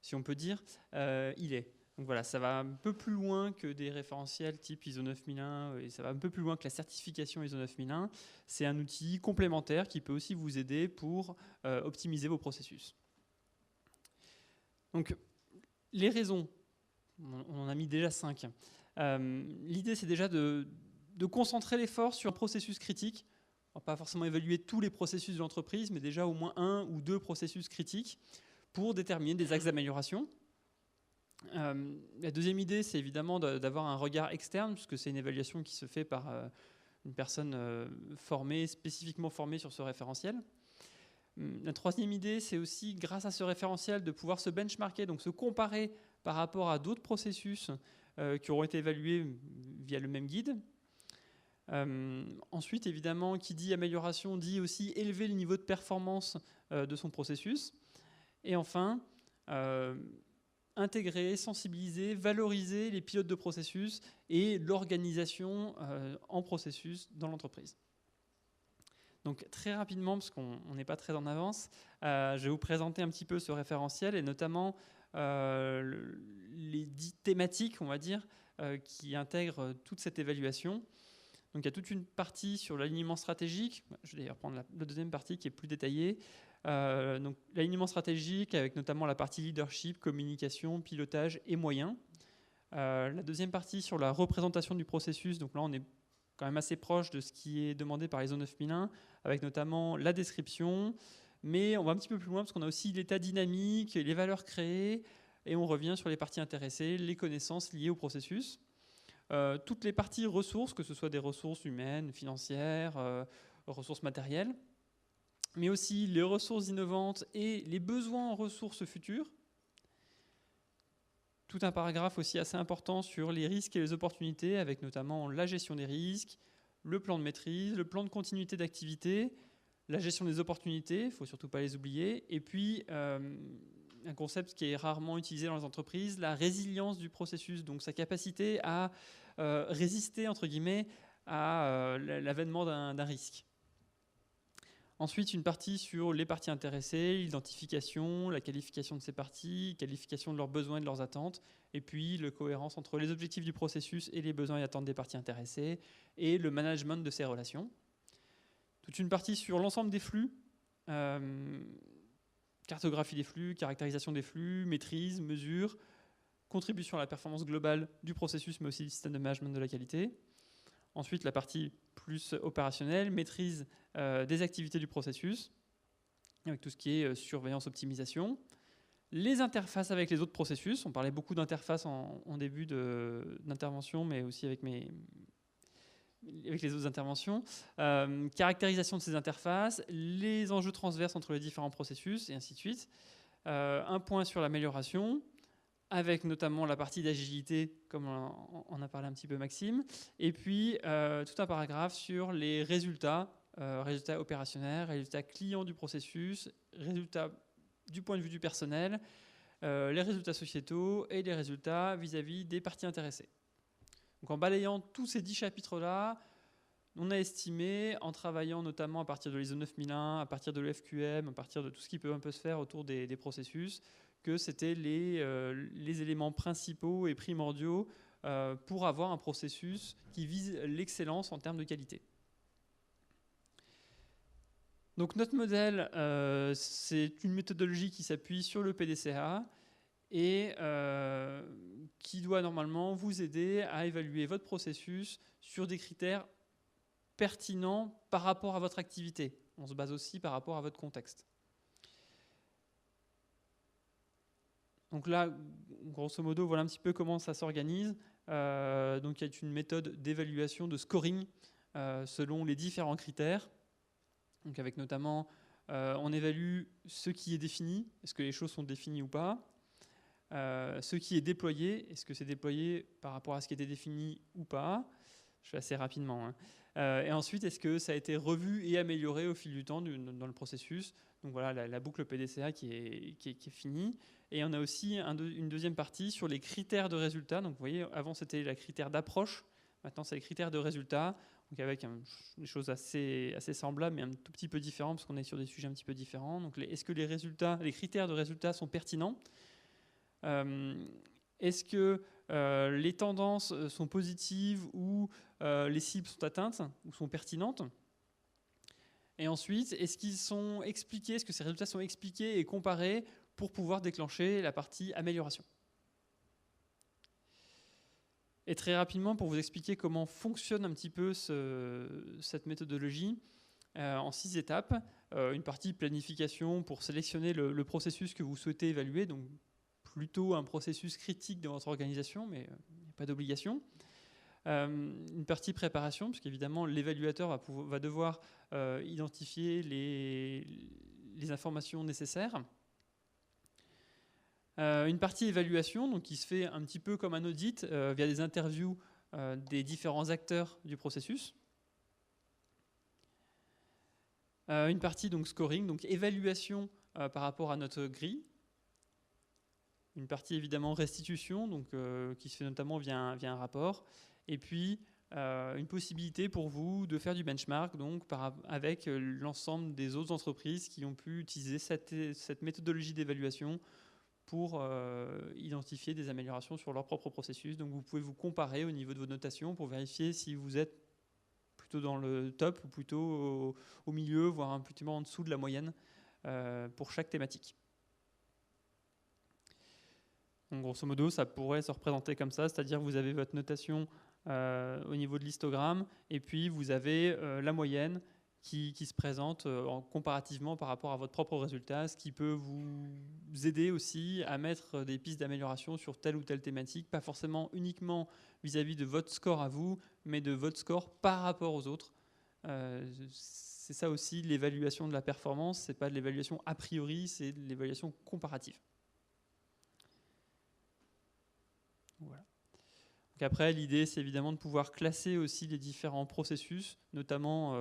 si on peut dire, il est. Donc voilà, ça va un peu plus loin que des référentiels type ISO 9001 et ça va un peu plus loin que la certification ISO 9001. C'est un outil complémentaire qui peut aussi vous aider pour optimiser vos processus. Donc, les raisons, on en a mis déjà 5. L'idée, c'est déjà de concentrer l'effort sur un processus critique. On ne va pas forcément évaluer tous les processus de l'entreprise, mais déjà au moins 1 ou 2 processus critiques pour déterminer des axes d'amélioration. La deuxième idée, c'est évidemment d'avoir un regard externe, puisque c'est une évaluation qui se fait par une personne formée, spécifiquement formée sur ce référentiel. La troisième idée, c'est aussi, grâce à ce référentiel, de pouvoir se benchmarker, donc se comparer par rapport à d'autres processus qui auront été évalués via le même guide. Ensuite, évidemment, qui dit amélioration dit aussi élever le niveau de performance de son processus. Et enfin, intégrer, sensibiliser, valoriser les pilotes de processus et l'organisation en processus dans l'entreprise. Donc très rapidement, parce qu'on n'est pas très en avance, je vais vous présenter un petit peu ce référentiel et notamment les 10 thématiques, on va dire, qui intègrent toute cette évaluation. Donc il y a toute une partie sur l'alignement stratégique. Je vais d'ailleurs prendre la deuxième partie qui est plus détaillée. Donc l'alignement stratégique avec notamment la partie leadership, communication, pilotage et moyens. La deuxième partie sur la représentation du processus. Donc là, on est quand même assez proche de ce qui est demandé par l'ISO 9001, avec notamment la description. Mais on va un petit peu plus loin parce qu'on a aussi l'état dynamique, les valeurs créées, et on revient sur les parties intéressées, les connaissances liées au processus. Toutes les parties ressources, que ce soit des ressources humaines, financières, ressources matérielles, mais aussi les ressources innovantes et les besoins en ressources futures. Tout un paragraphe aussi assez important sur les risques et les opportunités, avec notamment la gestion des risques, le plan de maîtrise, le plan de continuité d'activité, la gestion des opportunités, il ne faut surtout pas les oublier, et puis un concept qui est rarement utilisé dans les entreprises, la résilience du processus, donc sa capacité à résister, entre guillemets, à l'avènement d'un risque. Ensuite, une partie sur les parties intéressées, l'identification, la qualification de ces parties, qualification de leurs besoins et de leurs attentes, et puis la cohérence entre les objectifs du processus et les besoins et attentes des parties intéressées, et le management de ces relations. Toute une partie sur l'ensemble des flux, cartographie des flux, caractérisation des flux, maîtrise, mesure, contribution à la performance globale du processus, mais aussi du système de management de la qualité. Ensuite, la partie plus opérationnelle, maîtrise des activités du processus, avec tout ce qui est surveillance, optimisation. Les interfaces avec les autres processus, on parlait beaucoup d'interfaces en début d'intervention, mais aussi avec les autres interventions. Caractérisation de ces interfaces, les enjeux transverses entre les différents processus, et ainsi de suite. Un point sur l'amélioration, avec notamment la partie d'agilité, comme on a parlé un petit peu Maxime, et puis tout un paragraphe sur les résultats opérationnels, résultats clients du processus, résultats du point de vue du personnel, les résultats sociétaux et les résultats vis-à-vis des parties intéressées. Donc en balayant tous ces 10 chapitres-là, on a estimé, en travaillant notamment à partir de l'ISO 9001, à partir de l'EFQM, à partir de tout ce qui peut un peu se faire autour des processus, que c'était les éléments principaux et primordiaux pour avoir un processus qui vise l'excellence en termes de qualité. Donc notre modèle, c'est une méthodologie qui s'appuie sur le PDCA et qui doit normalement vous aider à évaluer votre processus sur des critères pertinents par rapport à votre activité. On se base aussi par rapport à votre contexte. Donc là, grosso modo, voilà un petit peu comment ça s'organise. Donc il y a une méthode d'évaluation de scoring selon les différents critères. Donc avec notamment, on évalue ce qui est défini, est-ce que les choses sont définies ou pas, ce qui est déployé, est-ce que c'est déployé par rapport à ce qui était défini ou pas. Je fais assez rapidement. Et ensuite, est-ce que ça a été revu et amélioré au fil du temps dans le processus. Donc voilà, la boucle PDCA qui est finie. Et on a aussi une deuxième partie sur les critères de résultat. Donc vous voyez, avant c'était les critères d'approche, maintenant c'est les critères de résultat. Donc avec des choses assez semblables, mais un tout petit peu différentes, parce qu'on est sur des sujets un petit peu différents. Donc est-ce que les critères de résultat sont pertinents ? Est-ce que les tendances sont positives ou les cibles sont atteintes ou sont pertinentes ? Et ensuite, est-ce qu'ils sont expliqués, est-ce que ces résultats sont expliqués et comparés pour pouvoir déclencher la partie amélioration ? Et très rapidement, pour vous expliquer comment fonctionne un petit peu cette méthodologie, en 6 étapes. Une partie planification pour sélectionner le processus que vous souhaitez évaluer, donc plutôt un processus critique dans votre organisation, mais il n'y a pas d'obligation. Une partie préparation, puisqu'évidemment l'évaluateur va devoir identifier les informations nécessaires. Une partie évaluation, donc qui se fait un petit peu comme un audit via des interviews des différents acteurs du processus. Une partie donc scoring, donc évaluation par rapport à notre grille. Une partie évidemment restitution, donc qui se fait notamment via un rapport. Et puis une possibilité pour vous de faire du benchmark, donc avec l'ensemble des autres entreprises qui ont pu utiliser cette méthodologie d'évaluation pour identifier des améliorations sur leur propre processus. Donc vous pouvez vous comparer au niveau de vos notations pour vérifier si vous êtes plutôt dans le top ou plutôt au milieu, voire un petit peu en dessous de la moyenne pour chaque thématique. Donc grosso modo, ça pourrait se représenter comme ça, c'est-à-dire vous avez votre notation au niveau de l'histogramme et puis vous avez la moyenne qui se présente comparativement par rapport à votre propre résultat, ce qui peut vous aider aussi à mettre des pistes d'amélioration sur telle ou telle thématique, pas forcément uniquement vis-à-vis de votre score à vous, mais de votre score par rapport aux autres. C'est ça aussi l'évaluation de la performance, c'est pas de l'évaluation a priori, c'est de l'évaluation comparative. Voilà. Donc après, l'idée, c'est évidemment de pouvoir classer aussi les différents processus, notamment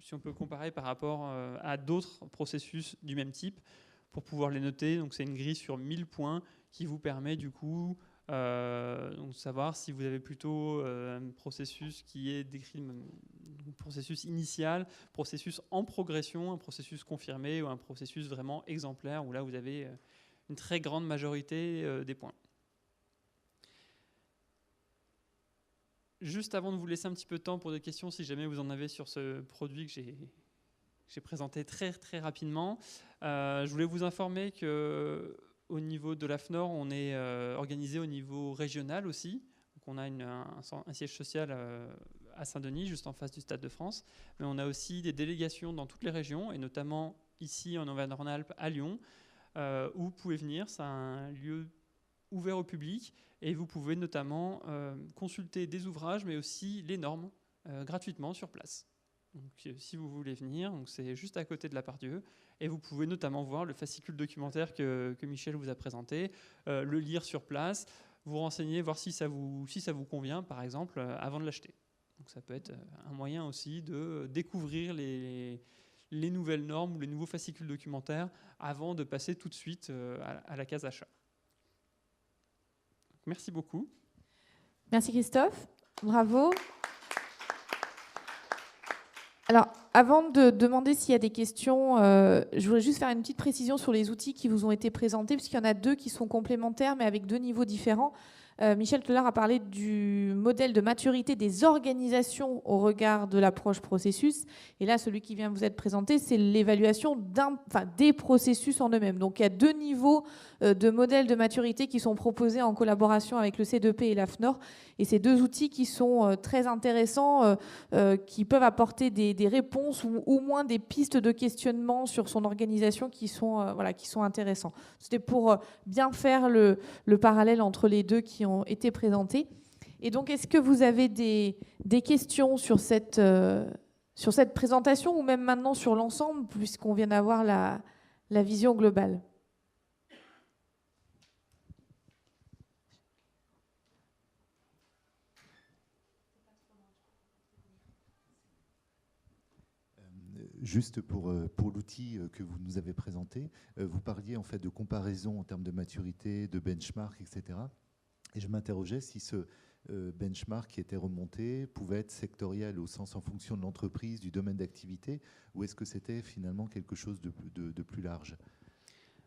si on peut comparer par rapport à d'autres processus du même type, pour pouvoir les noter. Donc c'est une grille sur 1000 points qui vous permet du coup donc de savoir si vous avez plutôt un processus qui est décrit, un processus initial, processus en progression, un processus confirmé ou un processus vraiment exemplaire où là vous avez une très grande majorité des points. Juste avant de vous laisser un petit peu de temps pour des questions, si jamais vous en avez sur ce produit que j'ai présenté très rapidement, je voulais vous informer qu'au niveau de l'AFNOR, on est organisé au niveau régional aussi. Donc on a un siège social à Saint-Denis, juste en face du Stade de France. Mais on a aussi des délégations dans toutes les régions, et notamment ici en Auvergne-Rhône-Alpes, à Lyon, où vous pouvez venir. C'est un lieu ouvert au public. Et vous pouvez notamment consulter des ouvrages, mais aussi les normes gratuitement sur place. Donc, si vous voulez venir, c'est juste à côté de la Part-Dieu. Et vous pouvez notamment voir le fascicule documentaire que Michel vous a présenté, le lire sur place, vous renseigner, voir si ça vous convient, par exemple, avant de l'acheter. Donc ça peut être un moyen aussi de découvrir les nouvelles normes ou les nouveaux fascicules documentaires avant de passer tout de suite à la case achat. Merci beaucoup. Merci Christophe. Bravo. Alors, avant de demander s'il y a des questions, je voudrais juste faire une petite précision sur les outils qui vous ont été présentés, puisqu'il y en a 2 qui sont complémentaires, mais avec 2 niveaux différents. Michel tout à l'heure a parlé du modèle de maturité des organisations au regard de l'approche processus. Et là, celui qui vient vous être présenté, c'est l'évaluation des processus en eux-mêmes. Donc, il y a 2 niveaux de modèles de maturité qui sont proposés en collaboration avec le C2P et l'AFNOR. Et ces 2 outils qui sont très intéressants, qui peuvent apporter des réponses ou au moins des pistes de questionnement sur son organisation qui sont intéressants. C'était pour bien faire le parallèle entre les 2 qui ont été présentés. Et donc, est-ce que vous avez des questions sur cette présentation ou même maintenant sur l'ensemble, puisqu'on vient d'avoir la vision globale ? Juste pour l'outil que vous nous avez présenté, vous parliez en fait de comparaison en termes de maturité, de benchmark, etc. Et je m'interrogeais si ce benchmark qui était remonté pouvait être sectoriel au sens en fonction de l'entreprise, du domaine d'activité, ou est-ce que c'était finalement quelque chose de plus large ?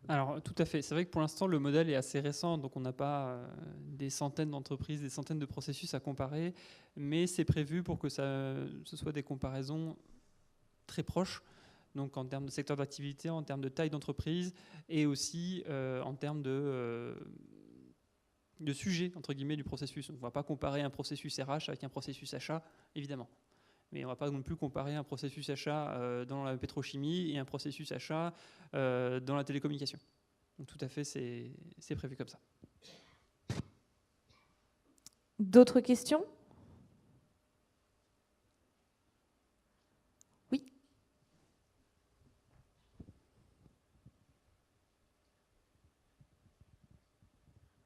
Alors, tout à fait. C'est vrai que pour l'instant, le modèle est assez récent, donc on n'a pas des centaines d'entreprises, des centaines de processus à comparer, mais c'est prévu pour que ce soit des comparaisons très proches, donc en termes de secteur d'activité, en termes de taille d'entreprise, et aussi en termes de sujet, entre guillemets, du processus. On ne va pas comparer un processus RH avec un processus achat, évidemment. Mais on ne va pas non plus comparer un processus achat dans la pétrochimie et un processus achat dans la télécommunication. Donc tout à fait, c'est prévu comme ça. D'autres questions ? Oui.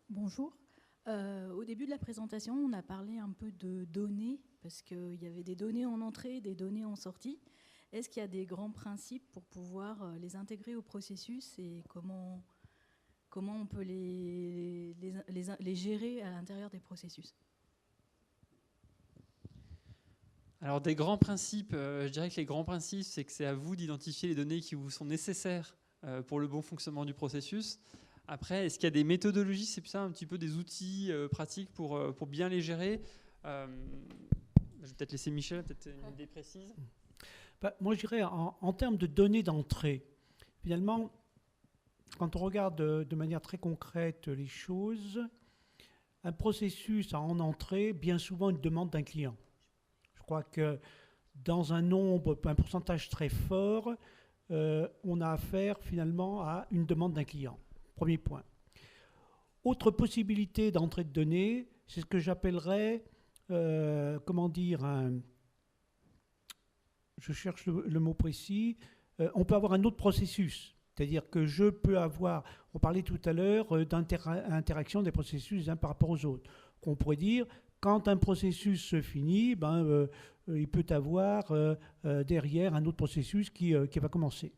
Bonjour. Au début de la présentation, on a parlé un peu de données, parce qu'il y avait des données en entrée, des données en sortie. Est-ce qu'il y a des grands principes pour pouvoir les intégrer au processus et comment on peut les gérer à l'intérieur des processus ? Alors des grands principes, je dirais que les grands principes, c'est que c'est à vous d'identifier les données qui vous sont nécessaires pour le bon fonctionnement du processus. Après, est-ce qu'il y a des méthodologies, c'est ça, un petit peu des outils pratiques pour bien les gérer ? Je vais peut-être laisser Michel, peut-être une idée précise. Moi, je dirais, en termes de données d'entrée, finalement, quand on regarde de manière très concrète les choses, un processus a en entrée bien souvent une demande d'un client. Je crois que dans un pourcentage très fort, on a affaire finalement à une demande d'un client. Premier point. Autre possibilité d'entrée de données, c'est ce que j'appellerais, je cherche le mot précis, on peut avoir un autre processus. C'est-à-dire que je peux avoir, on parlait tout à l'heure d'interaction des processus les uns par rapport aux autres. On pourrait dire, quand un processus se finit, il peut avoir derrière un autre processus qui va commencer.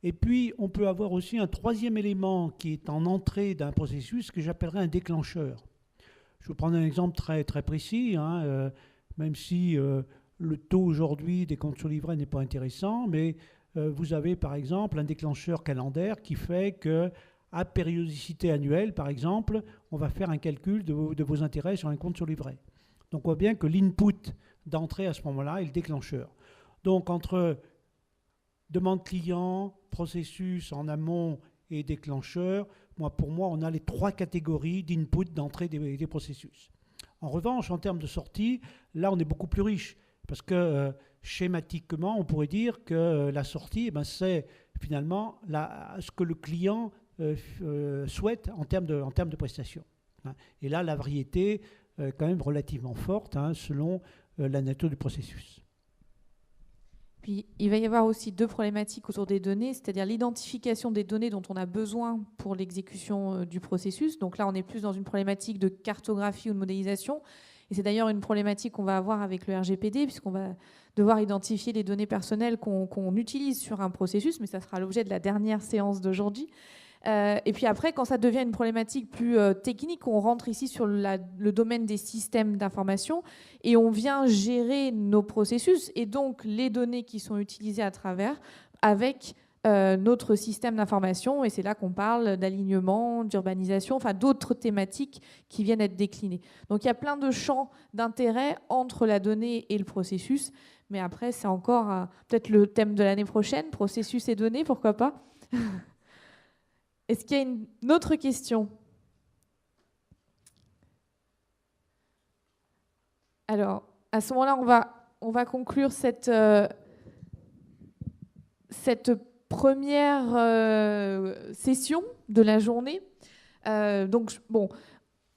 Et puis, on peut avoir aussi un troisième élément qui est en entrée d'un processus que j'appellerais un déclencheur. Je vais prendre un exemple très, très précis, même si le taux aujourd'hui des comptes sur livret n'est pas intéressant, mais vous avez par exemple un déclencheur calendaire qui fait qu'à périodicité annuelle, par exemple, on va faire un calcul de vos intérêts sur un compte sur livret. Donc on voit bien que l'input d'entrée à ce moment-là est le déclencheur. Donc entre demande client, processus en amont et déclencheur, pour moi, on a les 3 catégories d'input d'entrée des processus. En revanche, en termes de sortie, là, on est beaucoup plus riche. Parce que schématiquement, on pourrait dire que la sortie, c'est finalement ce que le client souhaite en termes de prestations. Et là, la variété est quand même relativement forte selon la nature du processus. Puis, il va y avoir aussi 2 problématiques autour des données, c'est-à-dire l'identification des données dont on a besoin pour l'exécution du processus. Donc là, on est plus dans une problématique de cartographie ou de modélisation. Et c'est d'ailleurs une problématique qu'on va avoir avec le RGPD, puisqu'on va devoir identifier les données personnelles qu'on utilise sur un processus, mais ça sera l'objet de la dernière séance d'aujourd'hui. Et puis après, quand ça devient une problématique plus technique, on rentre ici sur le domaine des systèmes d'information et on vient gérer nos processus et donc les données qui sont utilisées à travers avec notre système d'information. Et c'est là qu'on parle d'alignement, d'urbanisation, enfin d'autres thématiques qui viennent être déclinées. Donc il y a plein de champs d'intérêt entre la donnée et le processus. Mais après, c'est encore peut-être le thème de l'année prochaine, processus et données, pourquoi pas. Est-ce qu'il y a une autre question? Alors, à ce moment-là, on va conclure cette première session de la journée. Donc, bon,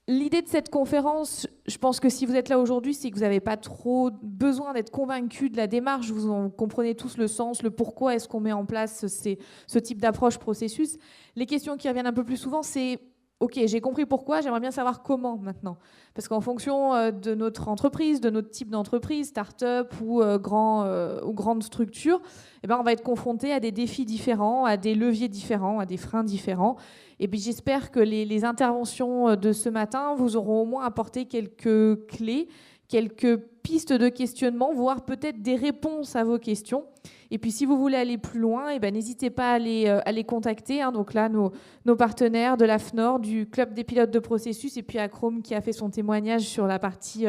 l'idée de cette conférence, je pense que si vous êtes là aujourd'hui, c'est que vous n'avez pas trop besoin d'être convaincu de la démarche. Vous en comprenez tous le sens, le pourquoi est-ce qu'on met en place ce type d'approche processus. Les questions qui reviennent un peu plus souvent, c'est OK, j'ai compris pourquoi, j'aimerais bien savoir comment maintenant. Parce qu'en fonction de notre entreprise, de notre type d'entreprise, start-up ou grande structure, eh ben, on va être confronté à des défis différents, à des leviers différents, à des freins différents. Et puis j'espère que les interventions de ce matin vous auront au moins apporté quelques clés, quelques pistes de questionnement, voire peut-être des réponses à vos questions. Et puis si vous voulez aller plus loin, eh ben, n'hésitez pas à les contacter. Hein. Donc là, nos partenaires de l'AFNOR, du Club des pilotes de processus, et puis Acrome qui a fait son témoignage sur la partie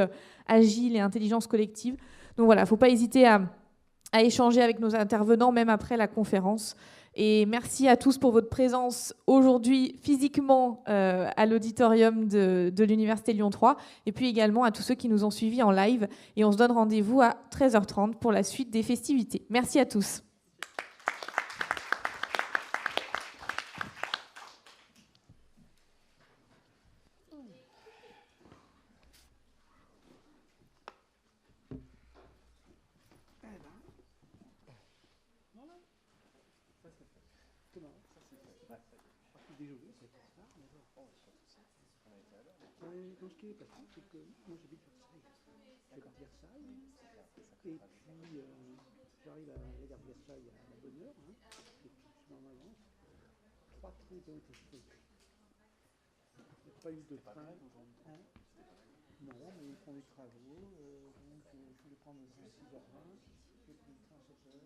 agile et intelligence collective. Donc voilà, il ne faut pas hésiter à échanger avec nos intervenants, même après la conférence. Et merci à tous pour votre présence aujourd'hui physiquement à l'auditorium de l'Université Lyon 3 et puis également à tous ceux qui nous ont suivis en live. Et on se donne rendez-vous à 13h30 pour la suite des festivités. Merci à tous. Donc, ce qui est passé, c'est que moi j'habite Versailles. Je vais à Versailles. Et puis j'arrive à la gare de Versailles à la bonne heure. Hein, et puis normalement, 3 trains qui ont été faits. Il n'y a pas eu de train. Hein, non, mais ils font des travaux. Donc je vais prendre le train à 6h20. J'ai pris le train à 7h.